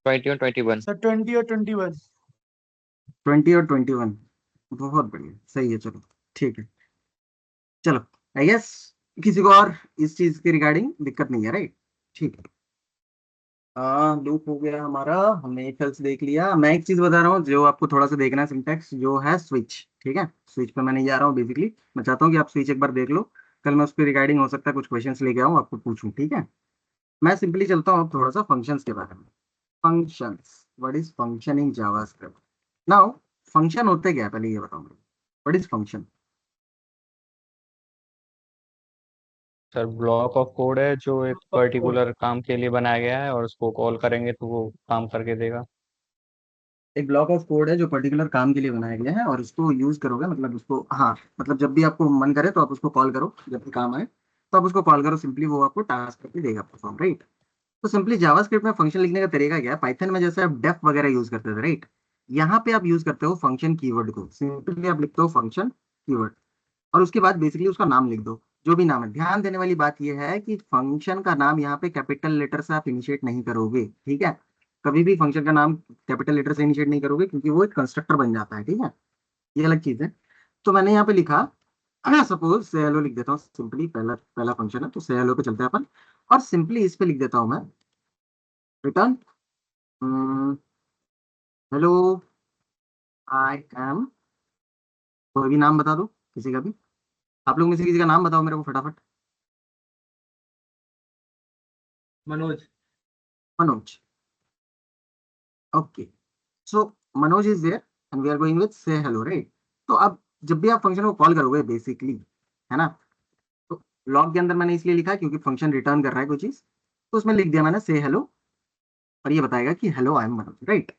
S9: 20 और 21।
S8: सर 20 और 21।
S2: 20 और 21, बहुत बढ़िया, सही है। चलो ठीक है, चलो आई गेस किसी को और इस चीज के रिगार्डिंग दिक्कत नहीं है, राइट। ठीक है, लूप हो गया हमारा, हमने एक सेल्स देख लिया। मैं एक चीज बता रहा हूँ जो आपको थोड़ा सा देखना है, सिंटैक्स जो है स्विच। ठीक है, स्विच पे मैं नहीं जा रहा हूँ बेसिकली, मैं चाहता हूँ कि आप स्विच एक बार देख लो। कल मैं उसके रिगार्डिंग हो सकता है कुछ क्वेश्चंस लेके आऊँ, आपको पूछूं, ठीक है। मैं सिंपली चलता हूँ अब थोड़ा सा फंक्शंस के बारे में। Functions, what is function in JavaScript? Now function होते क्या है, पहले ये बताओ मुझे, what is function?
S5: Sir block of code है जो एक पर्टिकुलर काम के लिए बनाया गया है और उसको कॉल करेंगे तो वो काम करके देगा।
S2: एक ब्लॉक ऑफ कोड है जो पर्टिकुलर काम के लिए बनाया गया है, और उसको यूज करोगे, मतलब उसको, हाँ मतलब जब भी आपको मन करे तो आप उसको कॉल करो, जब भी काम आए तो आप उसको कॉल करो, सिंपली वो आपको टास्क करके देगा परफॉर्म, राइट। तो सिंपली जावास्क्रिप्ट में फंक्शन लिखने का तरीका क्या है? पाइथन में जैसे आप डेफ वगैरह यूज करते थे, राइट, यहाँ पे आप यूज करते हो फंक्शन कीवर्ड को। सिंपली आप लिखते हो फंक्शन कीवर्ड, और उसके बाद बेसिकली उसका नाम लिख दो, जो भी नाम है। ध्यान देने वाली बात यह है कि फंक्शन का नाम यहाँ पे कैपिटल लेटर से आप इनिशिएट नहीं करोगे, ठीक है। कभी भी फंक्शन का नाम कैपिटल लेटर से इनिशिएट नहीं करोगे, क्योंकि वो एक कंस्ट्रक्टर बन जाता है, ठीक है। ये अलग चीज है। तो मैंने यहाँ पे लिखा, सपोज से हेलो लिख देता हूँ सिंपली, पहला पहला फंक्शन है तो से हेलो पे चलते हैं अपन। और सिंपली इस पे लिख देता हूँ मैं रिटर्न हेलो आई एम, कोई भी नाम बता दो किसी का भी, आप लोग में से किसी का नाम बताओ मेरे को फटाफट।
S8: Manoj.
S2: Manoj, okay. So Manoj is there and we are going with say hello, right. तो अब जब भी आप फंक्शन को कॉल करोगे बेसिकली, है ना, तो लॉग के अंदर मैंने इसलिए लिखा क्योंकि फंक्शन रिटर्न कर रहा है कोई चीज, तो उसमें लिख दिया मैंने से हेलो, और ये बताएगा कि hello I am Manoj, right.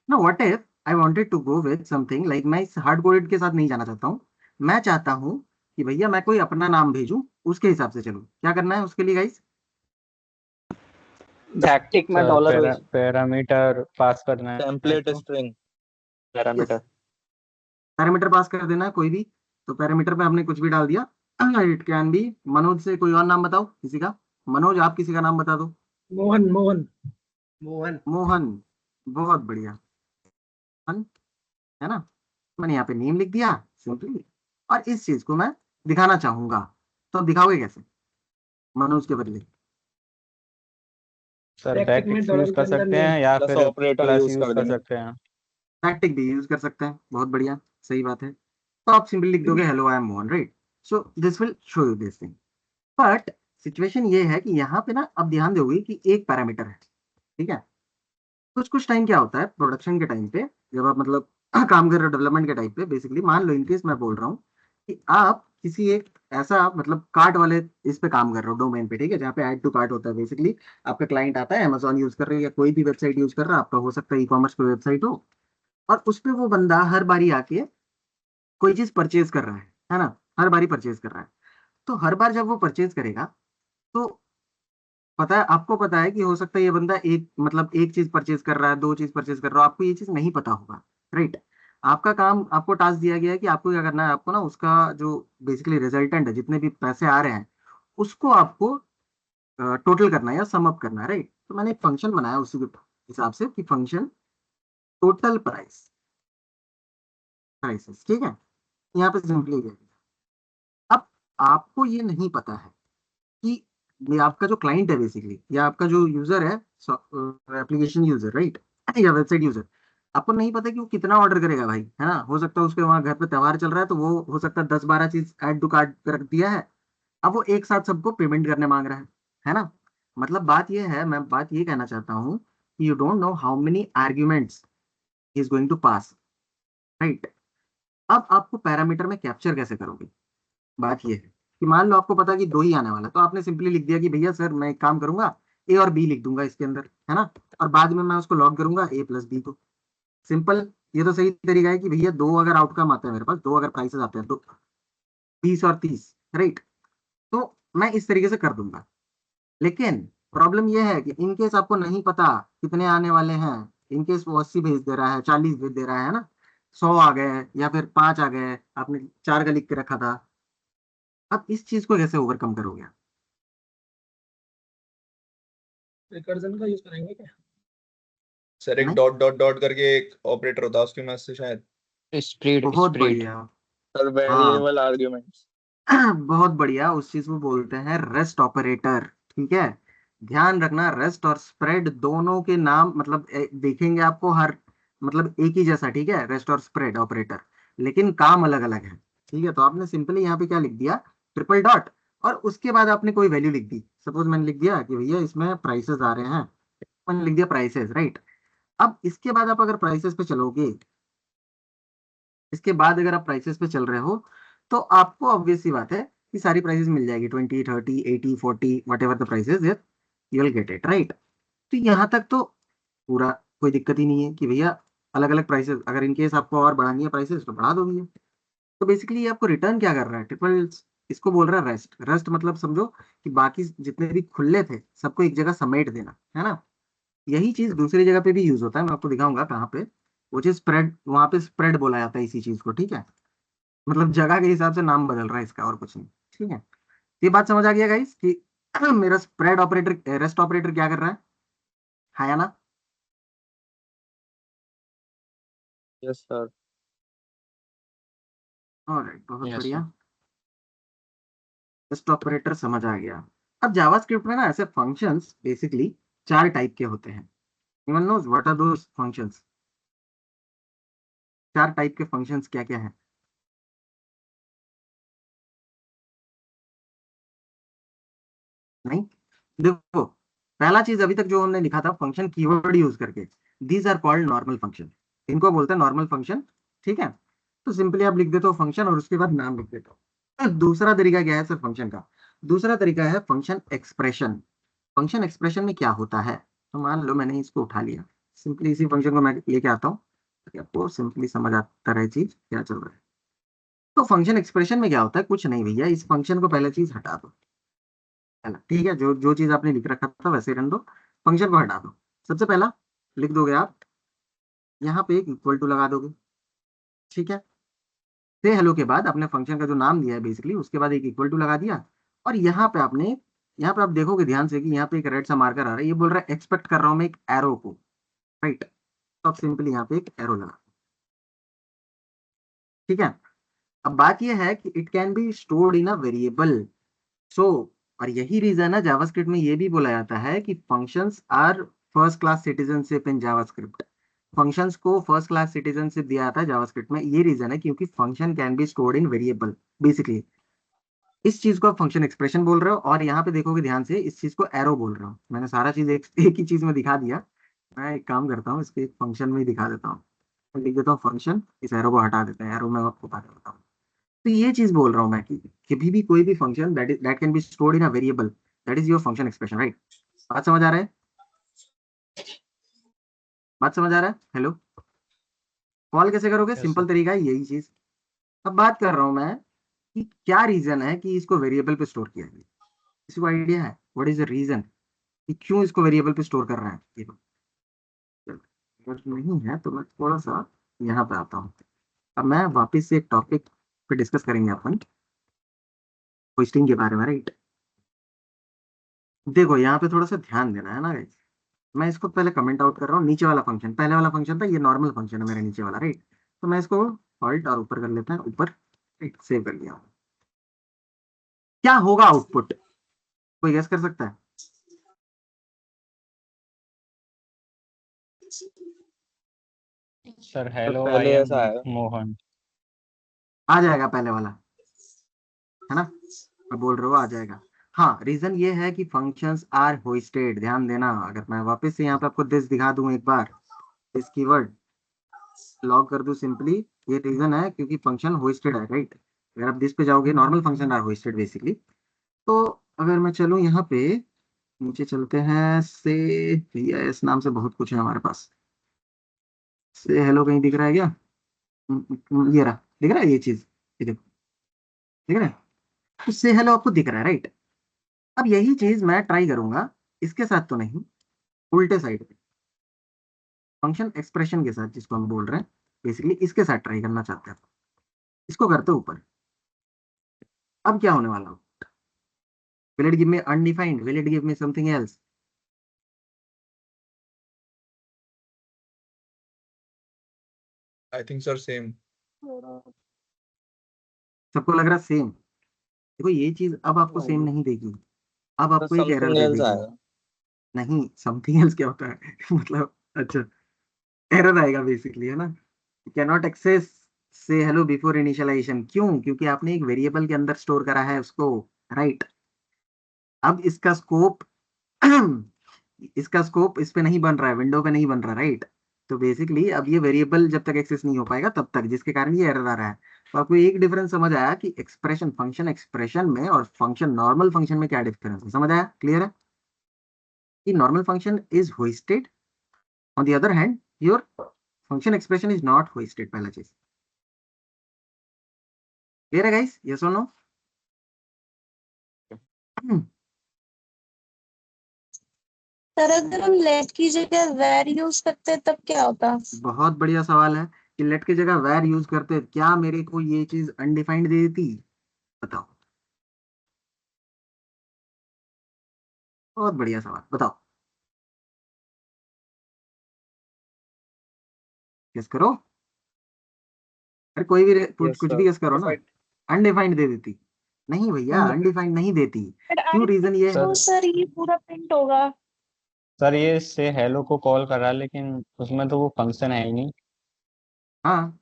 S2: ना what if I wanted to go with something like, मैं इस हार्ड कोडेड के साथ नहीं जाना चाहता हूँ, मैं चाहता हूँ कि कि भैया मैं कोई अपना नाम भेजूं, उसके हिसाब से चलूं। क्या करना है उसके लिए गाइस?
S7: बैकटिक में
S5: सर
S7: डॉलर भेज
S5: पैरामीटर पास करना है
S6: टेम्पलेट
S2: तो
S6: स्ट्रिंग
S5: पैरामीटर।
S2: पैरामीटर पास कर देना है कोई भी। तो पैरामीटर पे हमने कुछ भी डाल दिया। इट कैन बी मनोज से कोई और नाम बताओ किसी का। मनोज आप किसी का नाम बता दो।
S8: मोहन मोहन मोहन
S2: मोहन, बहुत बढ़िया। मोहन, है ना। मैंने यहाँ पे नेम लिख दिया सिंपली, और इस चीज को मैं दिखाना चाहूंगा, तो आप दिखाओगे कैसे मनोज के बदले?
S5: सर
S8: बैकटिक में
S5: बैकटिक्स
S8: डॉलर
S5: यूज
S8: के
S5: कर
S8: अंदर
S5: सकते
S8: नेम।
S5: हैं या
S6: प्लस
S5: फिर
S6: ऑपरेटर
S5: प्लस
S6: यूज
S5: यूज
S6: कर
S5: कर
S6: देंगे।
S5: सकते हैं।
S2: टैक्टिक भी यूज कर सकते हैं, बहुत बढ़िया, सही बात है। तो आप सिंपली लिख दोगे hello I M Mohan, right. So this will show you this thing. But situation ये है कि यहाँ पे ना अब ध्यान दोगे कि एक पैरामीटर है, ठीक है। कुछ कुछ टाइम क्या होता है प्रोडक्शन के टाइम पे, जब आप मतलब काम कर रहे हो डेवलपमेंट के टाइम पे, बेसिकली मान लो इनकेस मैं बोल रहा हूँ कि आप किसी एक ऐसा मतलब कार्ट वाले इस पे काम कर रहे हो डोमेन पे, ठीक है, जहाँ पे ऐड टू कार्ट होता है। बेसिकली आपका क्लाइंट आता है, अमेजोन यूज कर रहे हो या कोई भी वेबसाइट यूज कर रहा है, आपका हो सकता है ई कॉमर्स पे वेबसाइट हो, और उस पे वो बंदा हर बारी आके कोई चीज परचेज कर रहा है ना, हर बारी परचेज कर रहा है। तो हर बार जब वो परचेज करेगा, तो पता है, आपको पता है कि हो सकता है ये बंदा एक मतलब एक चीज परचेज कर रहा है, दो चीज परचेज कर रहा है, आपको ये चीज नहीं पता होगा, राइट। आपका काम, आपको टास्क दिया गया है कि आपको क्या करना है, आपको ना उसका जो बेसिकली रिजल्टेंट है, जितने भी पैसे आ रहे हैं, उसको आपको टोटल करना है या सम अप करना है, राइट। तो मैंने एक फंक्शन बनाया उसी के हिसाब से कि फंक्शन टोटल प्राइसेस, ठीक है। यहाँ पे सिंपली अब आपको ये नहीं पता है कि ये आपका जो क्लाइंट है बेसिकली, या आपका जो यूजर है, एप्लीकेशन यूजर, राइट, या वेबसाइट यूजर, आपको नहीं पता कि वो कितना ऑर्डर करेगा भाई, है ना। हो सकता है उसके वहां घर पे त्योहार चल रहा है, तो वो हो सकता है 10-12 चीज ऐड टू कार्ट पे रख दिया है। अब वो एक साथ सबको पेमेंट करने मांग रहा है ना। मतलब बात ये है, मैं बात ये कहना चाहता हूँ कि you don't know how many arguments is going to pass, right. अब आपको पैरामीटर में कैप्चर कैसे करोगे? बात ये है कि मान लो आपको पता है कि दो ही आने वाला है, तो आपने सिंपली लिख दिया कि भैया सर मैं एक काम करूंगा, ए और बी लिख दूंगा इसके अंदर, है ना, और बाद में मैं उसको लॉग करूंगा ए प्लस बी को। सिंपल। ये तो सही तरीका है कि भैया दो अगर आउटकम आते हैं मेरे पास, दो अगर प्राइसेस आते हैं, तो 20 और 30, राइट। तो मैं इस तरीके से कर दूंगा। लेकिन प्रॉब्लम यह है कि इनकेस आपको नहीं पता कितने आने वाले हैं, इनकेस वो 80 भेज दे रहा है, 40 भेज दे रहा है ना, 100 आ गए या फिर 5 आ गए, आपने 4 का लिख के रखा था, अब इस चीज को कैसे ओवरकम करोगे?
S8: रिकर्जन का यूज करेंगे क्या?
S11: सर एक
S2: नहीं?
S11: डॉट डॉट डॉट करके एक ऑपरेटर होता है उसकी मदद से शायद।
S5: स्प्लिट
S2: बहुत
S5: स्प्लिट
S2: बढ़िया।
S6: सर
S2: हाँ,
S6: वेरिएबल आर्ग्यूमेंट्स।
S2: बहुत बढ़िया, उस चीज को बोलते हैं रेस्ट ऑपरेटर, ठीक है। ध्यान रखना, रेस्ट और स्प्रेड दोनों के नाम मतलब देखेंगे आपको हर मतलब एक ही जैसा, ठीक है, रेस्ट और स्प्रेड ऑपरेटर, लेकिन काम अलग अलग है, ठीक है। तो आपने सिंपली यहाँ पे क्या लिख दिया, ट्रिपल डॉट, और उसके बाद आपने कोई वैल्यू लिख दी। सपोज मैंने लिख दिया कि भैया इसमें प्राइसेस आ रहे हैं, मैंने लिख दिया प्राइसेस, राइट। अब इसके बाद आप अगर प्राइसेस पे चलोगे, इसके बाद अगर आप प्राइसेस पे चल रहे हो, तो आपको ऑब्वियस सी बात है कि सारी प्राइसेस मिल जाएगी, 20, 30, 80, 40, what ever the prices, you will get it, right. तो यहाँ तक तो पूरा कोई दिक्कत ही नहीं है कि भैया अलग अलग प्राइसेस, अगर इनकेस आपको और बढ़ानी है प्राइसेस तो बढ़ा दो भैया। तो बेसिकली आपको रिटर्न क्या कर रहा है, ट्रिपल, इसको बोल रहा है रेस्ट। रेस्ट मतलब समझो कि बाकी जितने भी खुले थे सबको एक जगह समेट देना, है ना। यही चीज दूसरी जगह पे भी यूज होता है, मैं आपको दिखाऊंगा कहाँ पे। वो चीज स्प्रेड, वहां पे स्प्रेड बोला जाता है इसी चीज को, ठीक है। मतलब जगह के हिसाब से नाम बदल रहा है इसका, और कुछ नहीं, ठीक है। ये बात समझ आ गया गाइस कि मेरा स्प्रेड ऑपरेटर, रेस्ट ऑपरेटर क्या कर रहा है या ना?
S6: Yes sir.
S2: ऑलराइट, बहुत
S5: यस
S2: बढ़िया,
S5: सर।
S2: रेस्ट ऑपरेटर समझ आ गया। अब जावास्क्रिप्ट में ना ऐसे फंक्शंस बेसिकली 4 टाइप के होते हैं। Anyone knows what are those functions? 4 type के फंक्शंस क्या क्या है? नहीं, देखो, पहला चीज अभी तक जो हमने लिखा था फंक्शन कीवर्ड यूज करके, these are called normal function, इनको बोलते हैं नॉर्मल फंक्शन, ठीक है। तो सिंपली आप लिख देते हो फंक्शन और उसके बाद नाम लिख देते हो। दूसरा तरीका क्या है सर फंक्शन का? दूसरा तरीका है फंक्शन एक्सप्रेशन। फंक्शन एक्सप्रेशन में क्या होता है, तो मान लो मैंने इसको उठा लिया, सिंपली इसी फंक्शन को मैं लेके आता हूँ ताकि आपको सिंपली समझ आता रहे चीज क्या चल रहा है। तो फंक्शन एक्सप्रेशन में क्या होता है, कुछ नहीं भैया, इस फंक्शन को पहले चीज हटा दो, है ना, ठीक है, जो जो चीज आपने लिख रखा था वैसे रहने दो, फंक्शन को हटा दो। सबसे पहला लिख दोगे आप, यहाँ पे एक इक्वल टू लगा दोगे, ठीक है, से हेलो के बाद अपने फंक्शन का जो नाम दिया है बेसिकली, उसके बाद एक इक्वल टू लगा दिया, और यहाँ पे आपने, यहाँ पे आप देखोगे ध्यान से कि यहाँ पे एक रेड सा मार्कर आ रहा है, ये बोल रहा है एक्सपेक्ट कर रहा हूँ मैं एक एरो को, राइट, तो आप सिंपली यहाँ पे एक एरो लगा, ठीक है। अब बात यह है कि it can be stored in a variable, so और यही रीजन है जावास्क्रिप्ट में ये भी बोला जाता है कि functions are first class citizenship in JavaScript, functions को फर्स्ट क्लास सिटीजनशिप दिया जाता है जावास्क्रिप्ट में, ये रीजन है क्योंकि function can be stored in variable basically. इस चीज को आप फंक्शन एक्सप्रेशन बोल रहे हो, और यहाँ पे देखोगे ध्यान से, इस चीज को एरो बोल रहा हूँ, मैंने सारा चीज एक ही चीज में दिखा दिया। मैं एक काम करता हूँ, इसके फंक्शन में ही दिखा देता हूँ, मैं लिख देता हूँ फंक्शन, इस एरो को हटा देते हैं, एरो में आपको बता देता हूँ। तो ये चीज बोल रहा हूँ मैं कि कभी भी कोई भी function that can be stored in a variable, that is your function expression, right. बात समझ आ रहा है, बात समझ आ रहा है, हेलो, कॉल कैसे करोगे,
S4: Yes,
S2: सिंपल
S4: sir.
S2: तरीका है यही चीज। अब बात कर रहा हूँ मैं कि क्या रीजन है कि इसको वेरिएबल पे स्टोर किया गया, किसी को आइडिया है व्हाट इज द रीजन कि क्यों इसको वेरिएबल पे स्टोर कर रहा है, ये अगर नहीं है तो मैं थोड़ा सा यहाँ पे आता हूँ। अब मैं वापस से एक टॉपिक पे डिस्कस करेंगे अपन, होस्टिंग के बारे में, राइट। देखो यहाँ पे थोड़ा सा ध्यान देना है ना guys। मैं इसको पहले कमेंट आउट कर रहा हूँ, नीचे वाला फंक्शन, पहले वाला फंक्शन था, ये नॉर्मल फंक्शन है मेरा नीचे वाला, राइट। तो मैं इसको हॉल्ट और ऊपर कर लेता है, ऊपर सेव कर लिया। क्या होगा आउटपुट, कोई गेस कर सकता है?
S5: सर
S6: सर
S5: हेलो आई
S6: पहले
S5: एम
S6: ऐसा आएगा।
S5: मोहन।
S2: आ जाएगा पहले वाला, है ना, मैं बोल रहा हूँ आ जाएगा। हाँ, रीजन ये है कि फंक्शंस आर होस्टेड, ध्यान देना, अगर मैं वापस से यहाँ पे आपको दिस दिखा दूं एक बार, दिस कीवर्ड लॉग कर दूं सिंपली, ये रीजन है क्योंकि फंक्शन होस्टेड है, राइट। अगर आप दिस पे जाओगे, normal function are hoisted basically. तो अगर मैं चलूँ यहाँ पे नीचे चलते हैं, से भैया इस नाम से बहुत कुछ है हमारे पास, से हेलो कहीं दिख रहा है क्या? ये रहा, दिख रहा है ये चीज, ये देखो, दिख रहा है, तो से हेलो आपको दिख रहा है, राइट। अब यही चीज मैं ट्राई करूंगा, इसके साथ तो नहीं, उल्टे साइड पे, फंक्शन एक्सप्रेशन के साथ, जिसको हम बोल रहे हैं बेसिकली, इसके साथ ट्राई करना चाहते हैं। इसको करते ऊपर, अब क्या होने वाला हो, will it give me undefined, will it give me something else?
S11: I think sir same.
S2: सबको लग रहा सेम, देखो ये चीज अब आपको सेम नहीं देगी, अब
S6: सर
S2: आपको एक एरर
S6: समथिंग
S2: दे
S6: एल्स
S2: देगी।
S6: आएगा।
S2: नहीं, समथिंग एल्स क्या होता है मतलब, अच्छा, एरर आएगा बेसिकली, है ना, कैनॉट एक्सेस से हेलो बिफोर इनिशियलाइजेशन, क्यों, क्योंकि आपने एक वेरिएबल के अंदर स्टोर करा है उसको, राइट। अब इसका स्कोप इसका स्कोप इस पे नहीं बन रहा है, विंडो पे नहीं बन रहा, राइट। तो बेसिकली अब ये वेरिएबल जब तक एक्सेस नहीं हो पाएगा तब तक, जिसके कारण ये एरर आ रहा है। तो आपको एक डिफरेंस समझ आया कि एक्सप्रेशन, फंक्शन एक्सप्रेशन में और फंक्शन नॉर्मल फंक्शन में क्या डिफरेंस है, समझ आया, क्लियर है कि normal function is hosted, on the other hand your function expression is not hosted, पहला चीज, क्लियर है गाइस, यस और नो?
S12: सर अगर हम लेट की जगह वेर यूज करते तब क्या होता?
S2: बहुत बढ़िया सवाल है कि लेट की जगह वेर यूज करते, क्या मेरे को ये चीज अनडिफाइंड दे देती, बताओ, बहुत बढ़िया सवाल, बताओ, गेस करो, अरे कोई भी कुछ
S6: यस
S2: कुछ भी
S6: सर।
S2: गेस करो ना, अनडिफाइंड दे देती, नहीं भैया अनडिफाइंड नहीं देती, क्यों, रीजन ये है,
S12: तो सर ये पूरा प्रिंट होगा।
S5: सर ये से हेलो को कॉल कर रहा है लेकिन उसमें तो वो फंक्शन है ही नहीं,
S2: हाँ,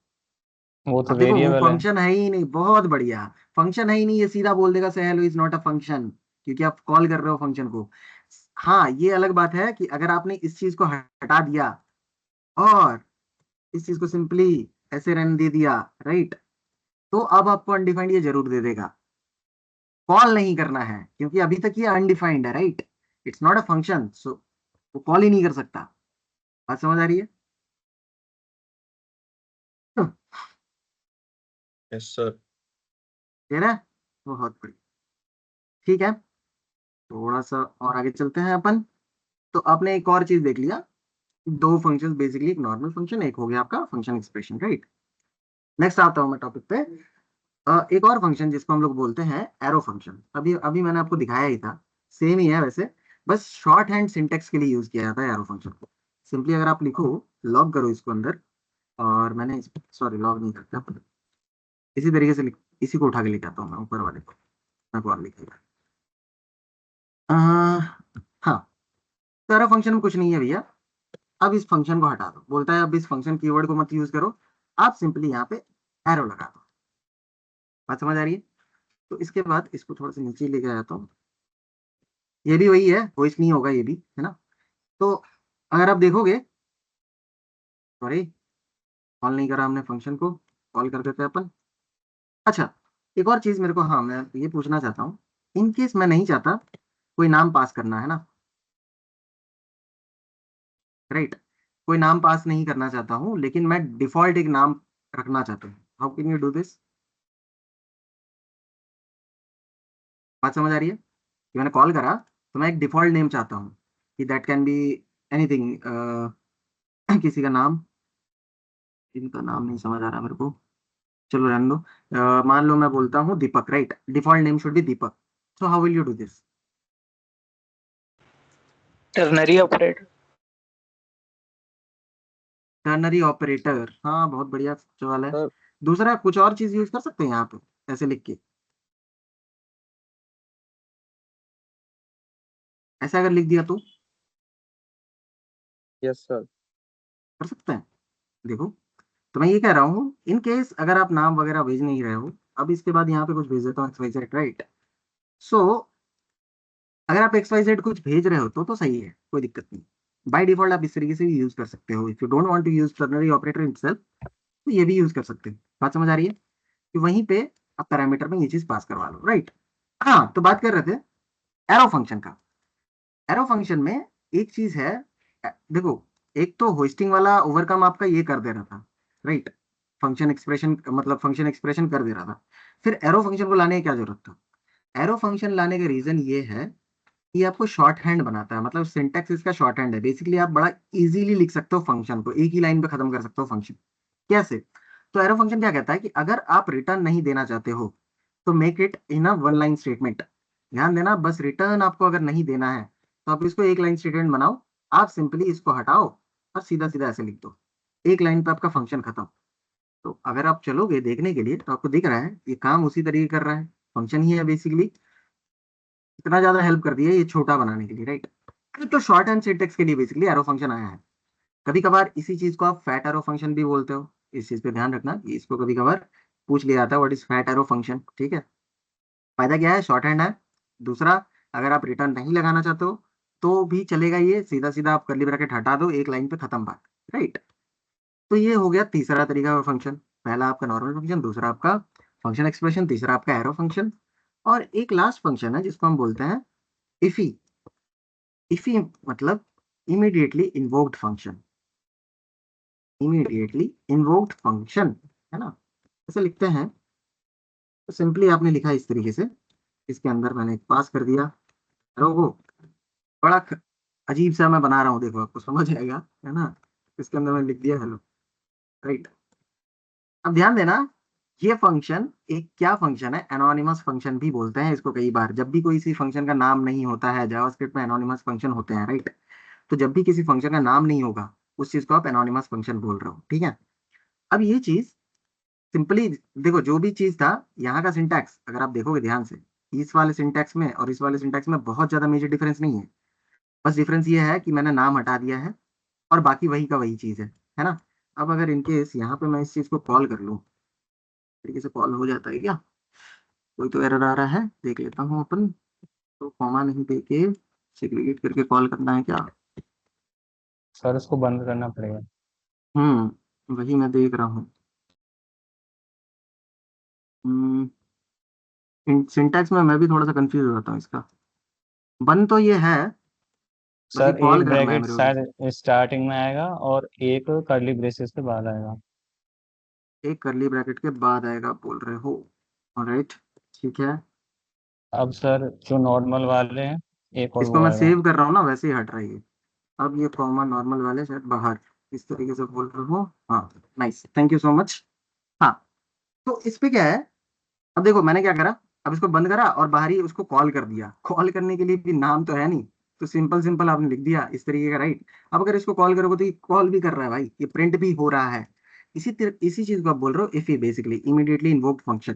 S5: वो तो
S2: अब देखो वो
S5: वेरिएबल है।
S2: फंक्शन है ही नहीं, बहुत बढ़िया, फंक्शन है ही नहीं, ये सीधा बोल देगा से hello is not a function, क्योंकि आप कॉल कर रहे हो फंक्शन को। हाँ, ये अलग बात है कि अगर आपने इस चीज को हटा दिया और इस चीज को सिंपली ऐसे रहने दे दिया, राइट, तो अब आपको अनडिफाइंड ये जरूर दे देगा, कॉल नहीं करना है क्योंकि अभी तक ये अनडिफाइंड है, right, it's not a function, so वो कॉल ही नहीं कर सकता। बात समझ आ रही है?
S11: Yes sir.
S2: क्लियर है? बहुत बढ़िया, ठीक है। थोड़ा सा और आगे चलते हैं अपन। तो आपने एक और चीज देख लिया, दो फंक्शंस बेसिकली, एक नॉर्मल फंक्शन, एक हो गया आपका फंक्शन एक्सप्रेशन, राइट। नेक्स्ट आता हूँ मैं टॉपिक पे। एक और फंक्शन जिसको हम लोग बोलते हैं एरो फंक्शन। अभी अभी मैंने आपको दिखाया ही था, सेम ही है वैसे, बस शॉर्ट हैंड सिंटेक्स के लिए यूज किया जाता है एरो फंक्शन को। सिंपली अगर आप लिखो, लॉग करो इसको अंदर, और मैंने सॉरी लॉग नहीं करता, इसी तरीके से इसी को उठा के लेके आता हूँ मैं ऊपर वाले को, मैं और लिखेगा। हाँ, तो एरो फंक्शन में कुछ नहीं है भैया। अब इस फंक्शन को हटा दो, बोलता है अब इस फंक्शन कीवर्ड को मत यूज करो, आप सिंपली यहाँ पे एरो लगा दो। बात समझ आ रही है? तो इसके बाद इसको थोड़ा सा नीचे लेके आया हूँ, ये भी वही है, वॉइस नहीं होगा ये भी, है ना। तो अगर आप देखोगे, सॉरी कॉल नहीं करा हमने फंक्शन को, कॉल कर देते हैं अपन। अच्छा, एक और चीज मेरे को, हाँ मैं ये पूछना चाहता हूँ, इन केस मैं नहीं चाहता कोई नाम पास करना, है ना, राइट, कोई नाम पास नहीं करना चाहता हूँ, लेकिन मैं डिफॉल्ट एक नाम रखना चाहता हूँ, how can you do this? बात समझ आ रही है कि मैंने कॉल करा तो मैं एक डिफॉल्ट नेम चाहता हूँ, कि दैट कैन बी एनीथिंग, किसी का नाम, इनका नाम नहीं समझ आ रहा मेरे को, चलो रहने दो। मान लो मैं बोलता हूँ Deepak, right, default name should be Deepak. So how will you do this?
S7: Ternary operator.
S2: Ternary operator, हाँ बहुत बढ़िया सवाल है।
S6: सर
S2: दूसरा कुछ और चीज यूज कर सकते हैं यहाँ पे ऐसे लिख के, ऐसा अगर लिख दिया तो
S6: यस सर।
S2: कर सकते हैं। देखो, तो मैं ये कह रहा हूँ, इन केस अगर आप नाम वगैरह भेज नहीं रहे हो, अब इसके बाद यहाँ पे कुछ भेज देता हूँ XYZ, राइट। सो अगर आप XYZ कुछ भेज रहे हो तो सही है, कोई दिक्कत नहीं। बाय डिफॉल्ट आप इस तरीके से भी यूज कर सकते हो, if you don't want to use ternary operator itself, तो ये भी यूज कर सकते हो। बात समझ आ रही है कि वहीं पे आप पैरामीटर में ये चीज पास करवा लो, राइट। हाँ, तो बात कर रहे थे एरो फंक्शन का। एरो फंक्शन में एक चीज है, देखो, एक तो होस्टिंग वाला ओवरकम आपका ये कर दे रहा था, राइट, फंक्शन एक्सप्रेशन, मतलब फंक्शन एक्सप्रेशन कर दे रहा था। फिर एरो फंक्शन को लाने की क्या जरूरत था? एरो फंक्शन लाने का रीजन ये है कि आपको शॉर्ट हैंड बनाता है, मतलब सिंटैक्स इसका शॉर्ट हैंड है, बेसिकली आप बड़ा इजीली लिख सकते हो फंक्शन को, एक ही लाइन पे खत्म कर सकते हो फंक्शन। कैसे? तो एरो फंक्शन क्या कहता है कि अगर आप रिटर्न नहीं देना चाहते हो तो make it in a one line statement. ध्यान देना, बस रिटर्न आपको अगर नहीं देना है तो आप इसको एक लाइन स्टेटमेंट बनाओ। आप सिंपली इसको हटाओ और सीधा सीधा ऐसे लिख दो, एक लाइन पे आपका फंक्शन खत्म। तो अगर आप चलोगे देखने के लिए तो आपको दिख रहा है ये काम उसी तरीके कर रहा है, फंक्शन ही है बेसिकली। इतना ज्यादा हेल्प कर दिया ये छोटा बनाने के लिए, राइट। तो शॉर्ट एंड सिंटेक्स के लिए बेसिकली एरो फंक्शन आया है। कभी कभार इसी चीज को आप फैट एरो फंक्शन भी बोलते हो, इस चीज पे ध्यान रखना कि इसको कभी कभार पूछ लिया जाता है what is fat arrow function, ठीक है। फायदा क्या है? शॉर्ट हैंड है। दूसरा, अगर आप रिटर्न नहीं लगाना चाहते हो तो भी चलेगा, ये सीधा सीधा आप कर्ली ब्रैकेट हटा दो, एक लाइन पे खत्म बात, राइट। तो ये हो गया तीसरा तरीका का फंक्शन। पहला आपका नॉर्मल फंक्शन, दूसरा आपका फंक्शन एक्सप्रेशन, तीसरा आपका एरो फंक्शन। और एक लास्ट फंक्शन है जिसको हम बोलते हैं इफी। इफी मतलब immediately invoked function, immediately invoked function, है ना, ऐसे लिखते हैं। तो सिंपली आपने लिखा इस तरीके से, इसके अंदर मैंने एक पास कर दिया रोगो, बड़ा अजीब सा मैं बना रहा हूँ, देखो आपको समझ आएगा, है ना। इसके अंदर मैंने लिख दिया हेलो, राइट। अब ध्यान देना, ये फंक्शन एक क्या फंक्शन है, एनोनिमस फंक्शन भी बोलते हैं इसको। कई बार जब भी कोई सी फंक्शन का नाम नहीं होता है, जावास्क्रिप्ट में एनोनिमस फंक्शन होते हैं, राइट। तो जब भी किसी फंक्शन का नाम नहीं होगा उस चीज को आप एनोनिमस फंक्शन बोल रहे हो, ठीक है। अब ये चीज सिंपली देखो, जो भी चीज था यहाँ का सिंटैक्स अगर आप देखोगे ध्यान से, इस वाले सिंटैक्स में और इस वाले सिंटैक्स में बहुत ज्यादा मेजर डिफरेंस नहीं है। बस डिफरेंस ये है कि मैंने नाम हटा दिया है और बाकी वही का वही चीज है ना। अब अगर इनकेस यहाँ पे मैं इस चीज को कॉल कर लूँ, तरीके से कॉल हो जाता है क्या? कोई तो एरर आ रहा है, देख लेता हूँ अपन। तो कॉमा नहीं देके सेग्रीगेट करके कॉल करना है क्या?
S5: सर इसको बंद करना पड़ेगा।
S2: वही मैं देख रहा हूँ। सिंटैक्स में मैं भी थोड़ा सा कंफ्यूज हो जाता हूँ इसका। बंद तो ये है, बस ये
S5: सर
S2: कॉल
S5: एक
S2: करना है
S5: ब्रैकेट
S2: मेरे को।
S5: शायद स्टार्टिंग में आएगा और एक कर्ली ब्रेसेस के बाद आएगा।
S2: एक करली ब्रैकेट के बाद आएगा आप बोल रहे हो, ऑलराइट। ठीक है,
S5: अब सर जो नॉर्मल वाले हैं एक और
S2: इसको
S5: वो
S2: मैं
S5: आएगा।
S2: सेव कर रहा हूँ ना, वैसे ही हट रहा है ये। अब ये कॉमा नॉर्मल वाले शायद बाहर, इस तरीके से बोल रहा हूँ। हाँ, nice, thank you so much. हाँ, तो इस पे क्या है, अब देखो मैंने क्या करा, अब इसको बंद करा और बाहर ही उसको कॉल कर दिया। कॉल करने के लिए भी नाम तो है नहीं, तो सिंपल सिंपल आपने लिख दिया इस तरीके का, राइट। अब अगर इसको कॉल करोगे तो ये कॉल भी कर रहा है भाई, ये प्रिंट भी हो रहा है। इसी चीज को आप बोल रहे हो if, basically immediately invoked function.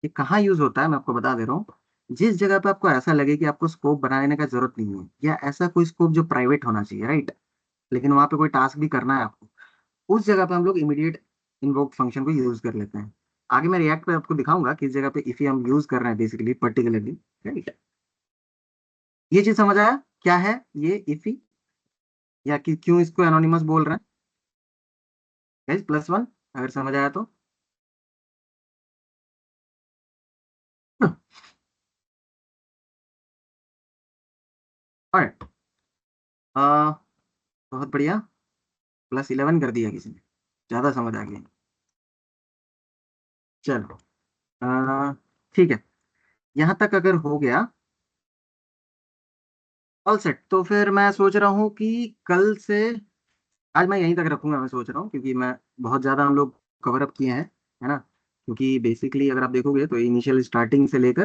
S2: ये कहाँ यूज होता है मैं आपको बता दे रहा हूँ। जिस जगह पे आपको ऐसा लगे कि आपको स्कोप बनाने का जरूरत नहीं है, या ऐसा कोई स्कोप जो प्राइवेट होना चाहिए, राइट, लेकिन वहां पे कोई टास्क भी करना है आपको, उस जगह पे हम लोग इमीडिएट इन्वोक फंक्शन को यूज कर लेते हैं। आगे मैं रिएक्ट पे आपको दिखाऊंगा किस जगह पे इफ हम यूज कर रहे हैं बेसिकली पर्टिकुलरली, राइट। ये चीज समझ आया क्या है ये इफी, या कि क्यों इसको एनोनिमस बोल रहे हैं गाइस? +1 अगर समझ आया तो। ऑलराइट, बहुत बढ़िया, +11 कर दिया किसी ने, ज्यादा समझ आ गया। चलो, ठीक है, यहाँ तक अगर हो गया ऑल सेट, तो फिर मैं सोच रहा हूँ कि कल से, आज मैं यहीं तक रखूंगा मैं सोच रहा हूँ, क्योंकि मैं बहुत ज़्यादा हम लोग कवर अप किए हैं, है ना। क्योंकि बेसिकली अगर आप देखोगे तो इनिशियल स्टार्टिंग से लेकर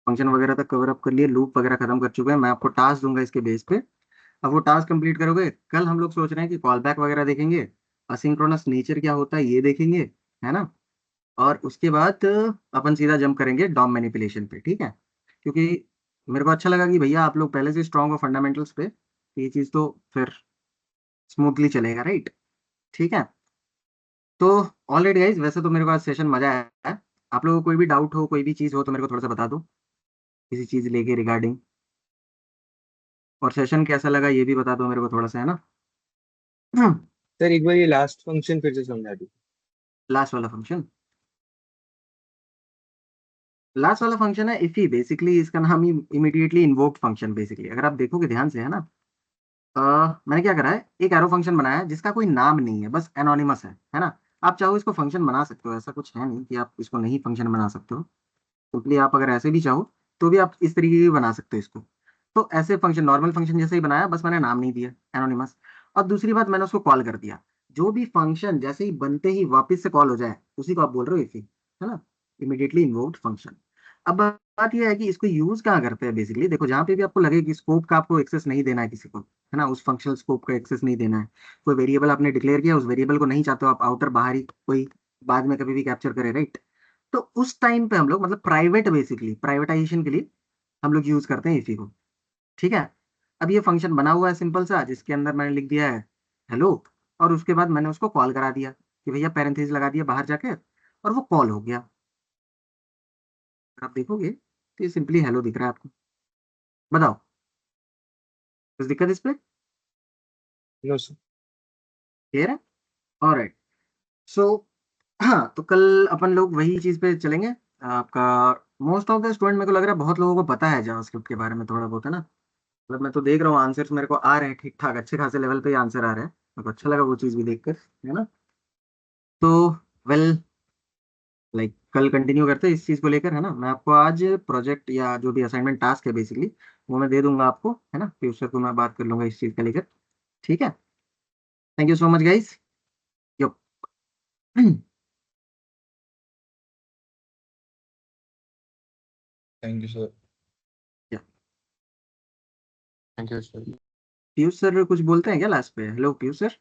S2: फंक्शन वगैरह तक कवर अप कर लिए, लूप वगैरह खत्म कर चुके हैं। मैं आपको टास्क दूंगा इसके बेस पे, अब वो टास्क कंप्लीट करोगे। कल हम लोग सोच रहे हैं कि कॉल बैक वगैरह देखेंगे, असिंक्रोनस नेचर क्या होता है ये देखेंगे, है ना। और उसके बाद अपन सीधा जंप करेंगे डॉम मैनिपुलेशन पे, ठीक है। क्योंकि मेरे को अच्छा लगा कि भैया आप लोग पहले से स्ट्रॉन्ग हो फंडामेंटल्स पे, तो ये चीज़ तो फिर स्मूथली चलेगा, राइट। ठीक है, तो ऑलरेडी गाइज, वैसे तो मेरे को आज सेशन मजा आया है। आप लोगों को कोई भी डाउट हो, कोई भी चीज़ हो, तो मेरे को थोड़ा सा बता दो किसी चीज़ लेके रिगार्डिंग। और सेशन कैसा लगा ये भी बता दो मेरे को थोड़ा सा, है ना।
S6: सर एक बार ये लास्ट फंक्शन फिर से समझा दो।
S2: लास्ट वाला फंक्शन, लास्ट वाला फंक्शन है इफी, बेसिकली इसका नाम ही इमीडिएटली इन्वोक्ड फंक्शन बेसिकली, अगर आप देखोगे ध्यान से, है ना। मैंने क्या करा है, एक एरो फंक्शन बनाया है जिसका कोई नाम नहीं है, बस एनोनिमस है ना। आप चाहो इसको फंक्शन बना सकते हो, ऐसा कुछ है नहीं कि आप इसको नहीं फंक्शन बना सकते हो। सिंपली आप अगर ऐसे भी चाहो तो भी आप इस तरीके की बना सकते हो इसको। तो ऐसे फंक्शन नॉर्मल फंक्शन जैसे ही बनाया, बस मैंने नाम नहीं दिया, एनोनिमस। और दूसरी बात, मैंने उसको कॉल कर दिया। जो भी फंक्शन जैसे ही बनते ही वापस से कॉल हो जाए, उसी को आप बोल रहे हो इफी, है ना, इमीडिएटली इन्वोक्ड फंक्शन। अब बात यह है कि इसको यूज कहाँ करते हैं बेसिकली, देखो जहां पे भी आपको लगे कि स्कोप का आपको एक्सेस नहीं देना है किसी को, है ना, उस फंक्शनल स्कोप का एक्सेस नहीं देना है। कोई वेरिएबल आपने डिक्लेयर किया, उस वेरिएबल को नहीं चाहते हो आप आउटर बाहर ही कोई बाद में कभी भी कैप्चर करे, राइट। तो उस टाइम पे हम लोग मतलब प्राइवेट, बेसिकली प्राइवेटाइजेशन के लिए हम लोग यूज करते हैं इसी को, ठीक है। अब ये फंक्शन बना हुआ है सिंपल सा, जिसके अंदर मैंने लिख दिया है हेलो, और उसके बाद मैंने उसको कॉल करा दिया कि भैया पैरेंथेसिस लगा दिया बाहर जाके, और वो कॉल हो गया। आप देखोगे तो ये सिंपली हेलो दिख रहा है आपको। बताओ कुछ दिक्कत इस पे?
S6: No sir.
S2: क्लियर है? ऑलराइट, सो हाँ, तो कल अपन लोग वही चीज पे चलेंगे। आपका मोस्ट ऑफ द स्टूडेंट, मेरे को लग रहा है बहुत लोगों को पता है जावास्क्रिप्ट के बारे में थोड़ा बहुत, है ना। मतलब मैं तो देख रहा हूँ आंसर्स मेरे को आ रहे हैं ठीक ठाक, अच्छे खासे लेवल पे आंसर आ रहे हैं। मेरे को अच्छा लगा वो चीज़ भी देखकर, है ना। तो वेल, लाइक कल कंटिन्यू करते हैं इस चीज़ को लेकर, है ना। मैं आपको आज प्रोजेक्ट या जो भी असाइनमेंट टास्क है बेसिकली, वो मैं दे दूंगा आपको, है ना। फिर उससे तो मैं बात कर लूंगा इस चीज़ का लेकर, ठीक है। Thank you so much guys. Yo
S11: thank you sir.
S5: Thank you sir.
S2: Piyush sir कुछ बोलते हैं क्या लास्ट पे? Hello Piyush sir.